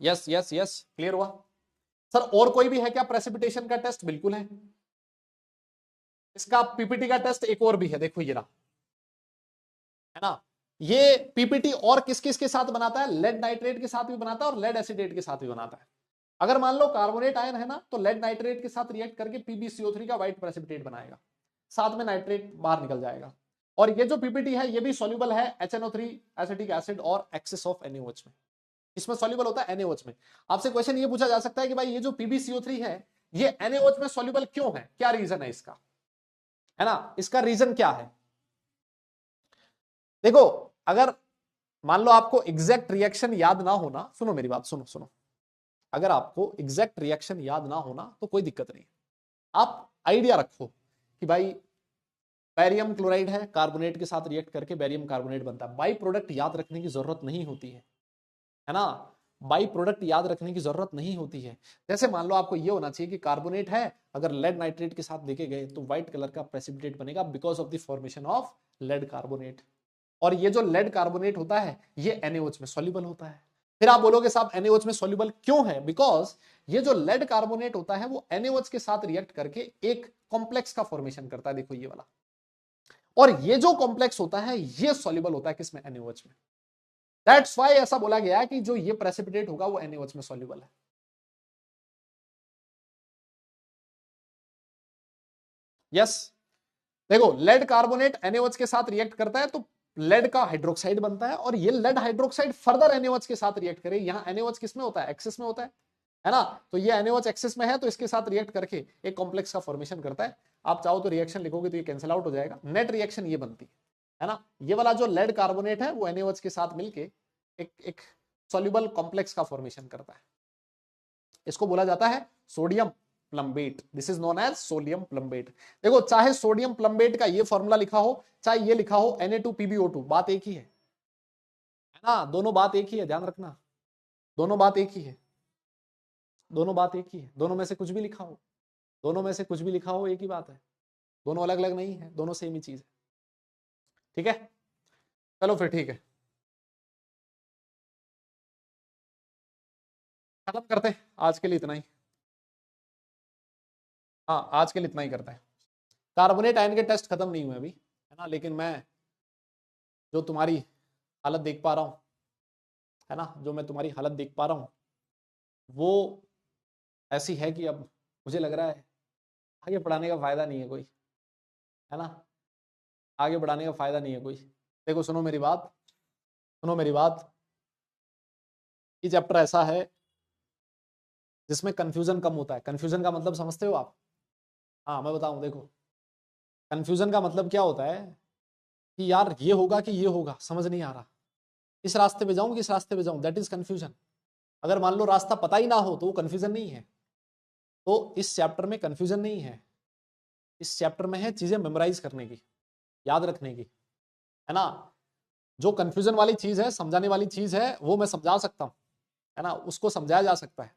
यस यस यस, क्लियर हुआ सर? और कोई भी है क्या प्रेसिपिटेशन का टेस्ट? बिल्कुल है। इसका पीपीटी का टेस्ट एक और भी है, देखो ये रहा, है ना। ये पीपीटी और किस किस के साथ बनाता है, लेड नाइट्रेट के साथ भी बनाता है और लेड एसिडेट के साथ भी बनाता है। अगर मान लो कार्बोनेट आयन है ना, तो लेड नाइट्रेट के साथ रिएक्ट करके PbCO3 का व्हाइट प्रेसिपिटेट बनाएगा, साथ में नाइट्रेट बाहर निकल जाएगा। और ये जो पीपीटी है ये भी सॉल्युबल है HNO3 एसिटिक एसिड और एक्सेस ऑफ NaOH में। इसमें सॉल्युबल होता है NaOH में। आपसे क्वेश्चन ये पूछा जा सकता है कि भाई ये जो PbCO3 है ये NaOH में सॉल्युबल क्यों है, क्या रीजन है इसका, है ना। इसका रीजन क्या है, देखो अगर मान लो आपको एग्जैक्ट रिएक्शन याद ना होना, सुनो मेरी बात, सुनो सुनो, अगर आपको एग्जैक्ट रिएक्शन याद ना होना तो कोई दिक्कत नहीं, आप आइडिया रखो कि भाई बैरियम क्लोराइड है, कार्बोनेट के साथ रिएक्ट करके बैरियम कार्बोनेट बनता है। बाई प्रोडक्ट याद रखने की जरूरत नहीं होती है ना। बाई प्रोडक्ट याद रखने की जरूरत नहीं होती है। जैसे मान लो आपको ये होना चाहिए कि कार्बोनेट है, अगर लेड नाइट्रेट के साथ देखे गए तो व्हाइट कलर का प्रेसिपिटेट बनेगा because of the formation of lead carbonate. और ये जो लेड कार्बोनेट होता है ये NaOH में सॉल्युबल होता है। फिर आप बोलोगे साहब NaOH में सॉल्युबल क्यों है, बिकॉज ये जो लेड कार्बोनेट होता है वो NaOH के साथ रिएक्ट करके एक कॉम्प्लेक्स का फॉर्मेशन करता है, देखो ये वाला। और ये जो कॉम्प्लेक्स होता है ये सॉल्युबल होता है किसमें, NaOH में। दैट्स वाई ऐसा बोला गया है कि जो ये प्रेसिपिटेट होगा वो NaOH में सॉल्युबल है। यस, देखो लेड कार्बोनेट NaOH के साथ रिएक्ट करता है तो लेड का हाइड्रोक्साइड बनता है, और ये लेड हाइड्रोक्साइड फर्दर NaOH के साथ रिएक्ट करे, यहां NaOH किसमें होता है, एक्सेस में होता है ना। तो ये NaOH एक्सेस में है तो इसके साथ रिएक्ट करके एक कॉम्प्लेक्स का फॉर्मेशन करता है। आप चाहो तो रिएक्शन लिखोगे तो ये कैंसिल आउट हो जाएगा, नेट रिएक्शन ये बनती है ना। ये वाला जो लेड कार्बोनेट है वो NaOH के साथ मिलके एक सॉल्युबल कॉम्प्लेक्स का फॉर्मेशन करता है। इसको बोला जाता है sodium plumbate, this is known as sodium plumbate. देखो चाहे सोडियम प्लम्बेट का ये फॉर्मूला लिखा हो चाहे ये लिखा हो Na2PbO2, बात एक ही है ना। दोनों बात एक ही है, ध्यान रखना, दोनों बात एक ही है, दोनों बात एक ही है। दोनों में से कुछ भी लिखा हो, दोनों में से कुछ भी लिखा हो एक ही बात है, दोनों अलग अलग नहीं है, दोनों सेम ही चीज है। ठीक है, चलो फिर ठीक है, खत्म करते हैं आज के लिए इतना ही। हाँ आज के लिए इतना ही करते हैं। कार्बोनेट आयन के टेस्ट खत्म नहीं हुए अभी, है ना, लेकिन मैं जो तुम्हारी हालत देख पा रहा हूँ, है ना, जो मैं तुम्हारी हालत देख पा रहा हूँ वो ऐसी है कि अब मुझे लग रहा है आगे पढ़ाने का फायदा नहीं है कोई, है ना, आगे बढ़ाने का फायदा नहीं है कोई। देखो सुनो मेरी बात, सुनो मेरी बात, ये चैप्टर ऐसा है जिसमें कंफ्यूजन कम होता है। कंफ्यूजन का मतलब समझते हो आप? हाँ मैं बताऊं, देखो कंफ्यूजन का मतलब क्या होता है कि यार ये होगा कि ये होगा, समझ नहीं आ रहा, इस रास्ते पे जाऊं कि इस रास्ते पे जाऊं, दैट इज कंफ्यूजन। अगर मान लो रास्ता पता ही ना हो तो वो कंफ्यूजन नहीं है। तो इस चैप्टर में कंफ्यूजन नहीं है, इस चैप्टर में है चीजें मेमोराइज करने की, याद रखने की, है ना। जो कंफ्यूजन वाली चीज है, समझाने वाली चीज है, वो मैं समझा सकता हूं, है ना, उसको समझाया जा सकता है।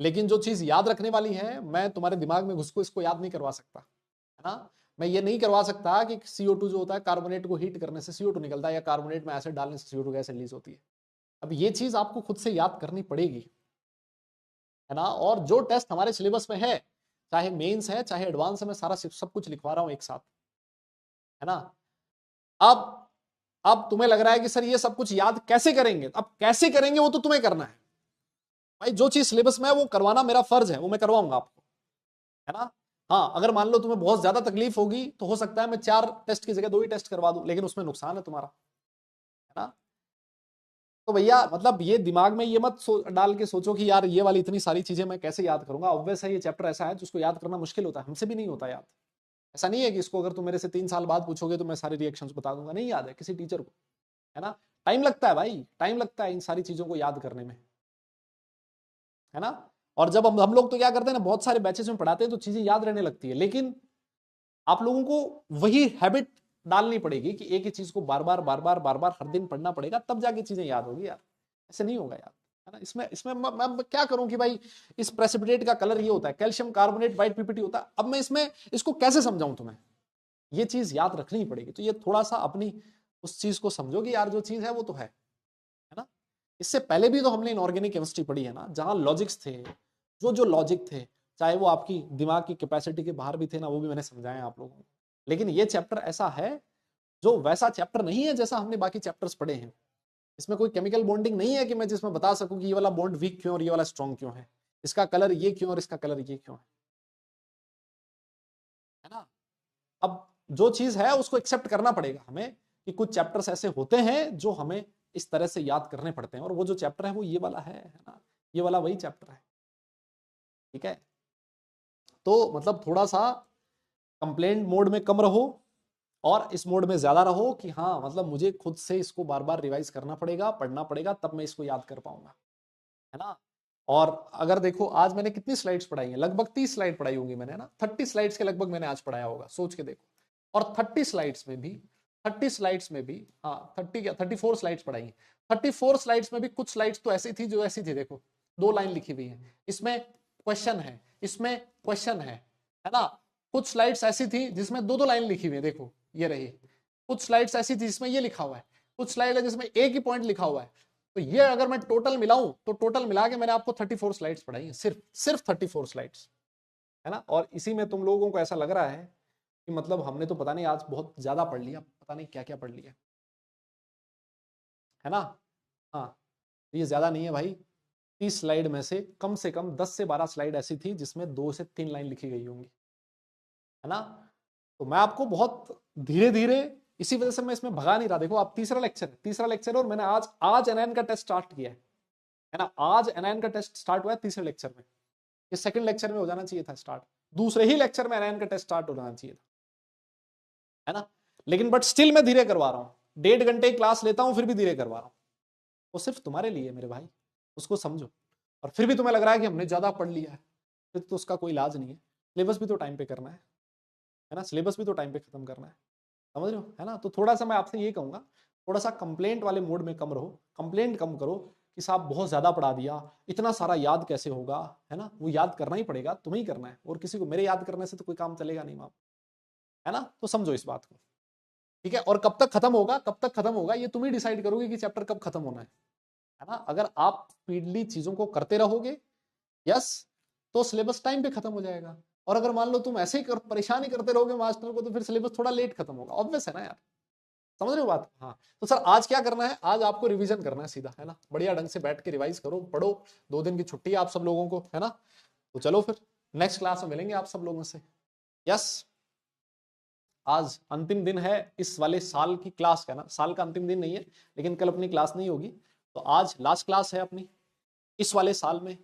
लेकिन जो चीज याद रखने वाली है, मैं तुम्हारे दिमाग में घुस को इसको याद नहीं करवा सकता, है ना। मैं ये नहीं करवा सकता कि CO2 जो होता है, कार्बोनेट को हीट करने से CO2 निकलता है, या कार्बोनेट में एसिड डालने से CO2 गैस रिलीज होती है। अब ये चीज आपको खुद से याद करनी पड़ेगी, है ना। और जो टेस्ट हमारे सिलेबस में है, चाहे मेंस है चाहे एडवांस है, मैं सारा सब कुछ लिखवा रहा हूं एक साथ, है ना। अब अब तुम्हें लग रहा है कि सर ये सब कुछ याद कैसे करेंगे, अब कैसे करेंगे वो तो तुम्हें करना है भाई। जो चीज सिलेबस में है वो करवाना मेरा फर्ज है, वो मैं करवाऊंगा आपको, है ना। हाँ अगर मान लो तुम्हें बहुत ज्यादा तकलीफ होगी तो हो सकता है मैं 4 टेस्ट की जगह 2 ही टेस्ट करवा दूं, लेकिन उसमें नुकसान है तुम्हारा, है ना। तो भैया मतलब ये दिमाग में ये मत डाल के सोचो कि यार ये वाली इतनी सारी चीजें मैं कैसे याद करूंगा। ऑब्वियस है ये चैप्टर ऐसा है जिसको याद करना मुश्किल होता है, हमसे भी नहीं होता याद। ऐसा नहीं है कि इसको अगर तुम मेरे से 3 साल बाद पूछोगे तो मैं सारे रिएक्शंस बता दूंगा, नहीं याद है किसी टीचर को, है ना। टाइम लगता है भाई, टाइम लगता है इन सारी चीजों को याद करने में, है ना। और जब हम लोग तो क्या करते हैं ना, बहुत सारे बैचेस में पढ़ाते हैं तो चीजें याद रहने लगती है, लेकिन आप लोगों को वही हैबिट डालनी पड़ेगी कि एक ही चीज को बार बार बार बार बार बार हर दिन पढ़ना पड़ेगा, तब जाके चीजें याद होगी यार, ऐसे नहीं होगा यार, है ना। इसमें इसमें मैं क्या करूं कि भाई इस प्रेसिपिटेट का कलर ये होता है, कैल्शियम कार्बोनेट व्हाइट पीपीटी होता है, अब मैं इसमें इसको कैसे समझाऊं तुम्हें, ये चीज याद रखनी पड़ेगी। तो ये थोड़ा सा अपनी उस चीज को समझो कि यार जो चीज है वो तो है ना। इससे पहले भी तो हमने इनऑर्गेनिक केमिस्ट्री पढ़ी है ना, जहां लॉजिक्स थे, जो जो लॉजिक थे, चाहे वो आपकी दिमाग की कैपेसिटी के बाहर भी थे ना, वो भी मैंने समझाया आप लोगों को। लेकिन ये चैप्टर ऐसा है जो वैसा चैप्टर नहीं है जैसा हमने बाकी चैप्टर्स पढ़े हैं। इसमें कोई केमिकल बॉन्डिंग नहीं है कि मैं जिसमें बता सकूं कि ये वाला बॉन्ड वीक क्यों और ये वाला स्ट्रॉन्ग क्यों है, इसका कलर ये क्यों और इसका कलर ये क्यों है ना। अब जो चीज है उसको एक्सेप्ट करना पड़ेगा हमें कि कुछ चैप्टर्स ऐसे होते हैं जो हमें इस तरह से याद करने पड़ते हैं, और वो जो चैप्टर है वो ये वाला है ना, ये वाला वही चैप्टर है, ठीक है। तो मतलब थोड़ा सा कंप्लेंट मोड में कम रहो और इस मोड में ज्यादा रहो कि हाँ मतलब मुझे खुद से इसको बार बार रिवाइज करना पड़ेगा, पढ़ना पड़ेगा, तब मैं इसको याद कर पाऊंगा, है ना। और अगर देखो आज मैंने कितनी स्लाइड्स पढ़ाई हैं, लगभग 30 स्लाइड पढ़ाई होंगी मैंने, ना 30 स्लाइड्स के लगभग मैंने आज पढ़ाया होगा, सोच के देखो। और 30 स्लाइड्स में भी 30 स्लाइड्स में भी हाँ 30 क्या 34 स्लाइड्स पढ़ाई हैं। 34 स्लाइड्स में भी कुछ स्लाइड्स तो ऐसी थी जो ऐसी थी, देखो 2 लाइन लिखी हुई है, इसमें क्वेश्चन है, इसमें क्वेश्चन है ना। कुछ स्लाइड्स ऐसी थी जिसमें 2 लाइन लिखी हुई है, देखो ये रही। कुछ स्लाइड्स ऐसी थी जिसमें ये लिखा हुआ है, कुछ स्लाइड है जिसमें एक ही पॉइंट लिखा हुआ है। तो ये अगर मैं टोटल मिलाऊं तो टोटल मिला के मैंने आपको 34 स्लाइड्स पढ़ाई है, सिर्फ 34 स्लाइड्स, है ना। और इसी में तुम लोगों को ऐसा लग रहा है कि मतलब हमने तो पता नहीं आज बहुत ज्यादा पढ़ लिया, पता नहीं क्या क्या पढ़ लिया, है ना। हाँ ये ज्यादा नहीं है भाई, 30 स्लाइड में से कम 10 से 12 स्लाइड ऐसी थी जिसमें 2 से 3 लाइन लिखी गई होंगी, है ना। तो मैं आपको बहुत धीरे धीरे, इसी वजह से मैं इसमें भगा नहीं रहा। देखो आप तीसरा लेक्चर और मैंने आज आज एनआईएन का टेस्ट स्टार्ट किया है ना। आज एनआईएन का टेस्ट स्टार्ट हुआ है तीसरे लेक्चर में, ये सेकंड लेक्चर में हो जाना चाहिए था स्टार्ट, दूसरे ही लेक्चर में एनआईएन का टेस्ट स्टार्ट हो जाना चाहिए था, है ना। लेकिन बट स्टिल मैं धीरे करवा रहा हूँ, 1.5 घंटे की क्लास लेता हूँ फिर भी धीरे करवा रहा हूँ, वो सिर्फ तुम्हारे लिए मेरे भाई, उसको समझो। और फिर भी तुम्हें लग रहा है कि हमने ज्यादा पढ़ लिया है, फिर तो उसका कोई इलाज नहीं है। सिलेबस भी तो टाइम पे करना है ना, सिलेबस भी तो टाइम पे खत्म करना है, समझ रहे हो, है ना। तो थोड़ा सा मैं आपसे ये कहूंगा, थोड़ा सा कंप्लेंट वाले मोड में कम रहो, कंप्लेंट कम करो कि साहब बहुत ज्यादा पढ़ा दिया, इतना सारा याद कैसे होगा, है ना। वो याद करना ही पड़ेगा, तुम्हें ही करना है, और किसी को मेरे याद करने से तो कोई काम चलेगा नहीं, माँ, है ना। तो समझो इस बात को, ठीक है। और कब तक खत्म होगा, कब तक खत्म होगा ये तुम ही डिसाइड करोगे कि चैप्टर कब खत्म होना है ना। अगर आप स्पीडली चीजों को करते रहोगे, यस, तो सिलेबस टाइम पे खत्म हो जाएगा। और अगर मान लो तुम ऐसे ही परेशान ही करते रहोगे मास्टर को, तो फिर सिलेबस थोड़ा लेट खत्म होगा, ऑब्वियस है ना यार, समझ रहे हो बात। हाँ तो सर आज क्या करना है, आज आपको रिवीजन करना है सीधा, है ना। बढ़िया ढंग से बैठ के रिवाइज करो, पढ़ो, 2 दिन की छुट्टी है आप सब लोगों को, है ना। तो चलो फिर नेक्स्ट क्लास में मिलेंगे आप सब लोगों से, यस। आज अंतिम दिन है इस वाले साल की क्लास का, ना साल का अंतिम दिन नहीं है, लेकिन कल अपनी क्लास नहीं होगी, तो आज लास्ट क्लास है अपनी इस वाले साल में।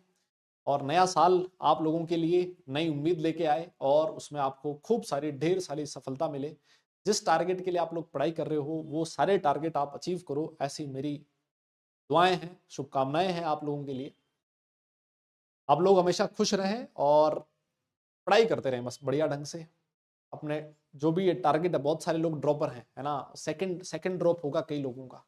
और नया साल आप लोगों के लिए नई उम्मीद लेके आए और उसमें आपको खूब सारी ढेर सारी सफलता मिले। जिस टारगेट के लिए आप लोग पढ़ाई कर रहे हो वो सारे टारगेट आप अचीव करो, ऐसी मेरी दुआएं हैं, शुभकामनाएं हैं आप लोगों के लिए। आप लोग हमेशा खुश रहें और पढ़ाई करते रहें बस बढ़िया ढंग से। अपने जो भी ये टारगेट है, बहुत सारे लोग ड्रॉपर हैं, है ना, सेकंड सेकंड ड्रॉप होगा कई लोगों का,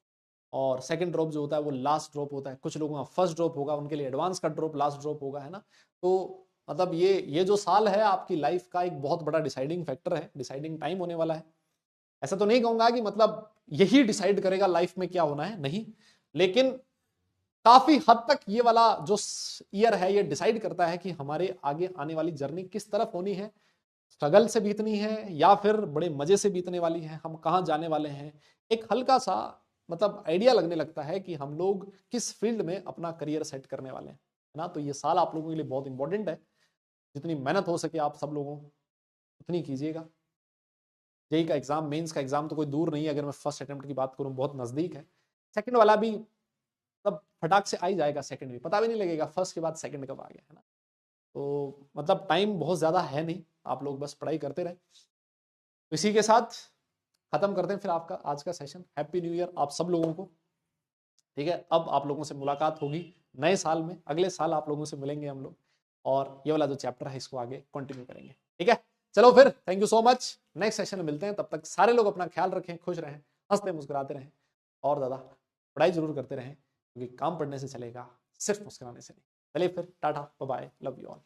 और सेकंड ड्रॉप जो होता है वो लास्ट ड्रॉप होता है। कुछ लोगों का फर्स्ट ड्रॉप होगा, उनके लिए एडवांस का ड्रॉप लास्ट ड्रॉप होगा, है ना। तो मतलब ये जो साल है आपकी लाइफ का एक बहुत बड़ा डिसाइडिंग फैक्टर है, डिसाइडिंग टाइम होने वाला है। ऐसा तो नहीं कहूंगा कि मतलब यही डिसाइड करेगा लाइफ में क्या होना है, नहीं, लेकिन काफी हद तक ये वाला जो ईयर है ये डिसाइड करता है कि हमारे आगे आने वाली जर्नी किस तरफ होनी है, स्ट्रगल से बीतनी है या फिर बड़े मजे से बीतने वाली है, हम कहाँ जाने वाले हैं। एक हल्का सा मतलब आइडिया लगने लगता है कि हम लोग किस फील्ड में अपना करियर सेट करने वाले हैं, है ना। तो ये साल आप लोगों के लिए बहुत इंपॉर्टेंट है। जितनी मेहनत हो सके आप सब लोगों उतनी कीजिएगा। जेई का एग्जाम, मेंस का एग्जाम तो कोई दूर नहीं है, अगर मैं फर्स्ट अटेम्प्ट की बात करूं बहुत नजदीक है। सेकंड वाला भी मतलब फटाक से आ ही जाएगा, सेकंड भी पता भी नहीं लगेगा फर्स्ट के बाद सेकंड कब आ गया, है ना। तो मतलब टाइम बहुत ज्यादा है नहीं, आप लोग बस पढ़ाई करते रहे। इसी के साथ खत्म करते हैं फिर आपका आज का सेशन। हैप्पी न्यू ईयर आप सब लोगों को। ठीक है, अब आप लोगों से मुलाकात होगी नए साल में, अगले साल आप लोगों से मिलेंगे हम लोग, और ये वाला जो चैप्टर है इसको आगे कंटिन्यू करेंगे। ठीक है, चलो फिर, thank you so much, next session में मिलते हैं। तब तक सारे लोग अपना ख्याल रखें, खुश रहें, हंसते मुस्कुराते रहें, और ज्यादा पढ़ाई जरूर करते रहें, क्योंकि काम पढ़ने से चलेगा, सिर्फ मुस्कुराने से नहीं। चलिए फिर, tata bye bye, love you all.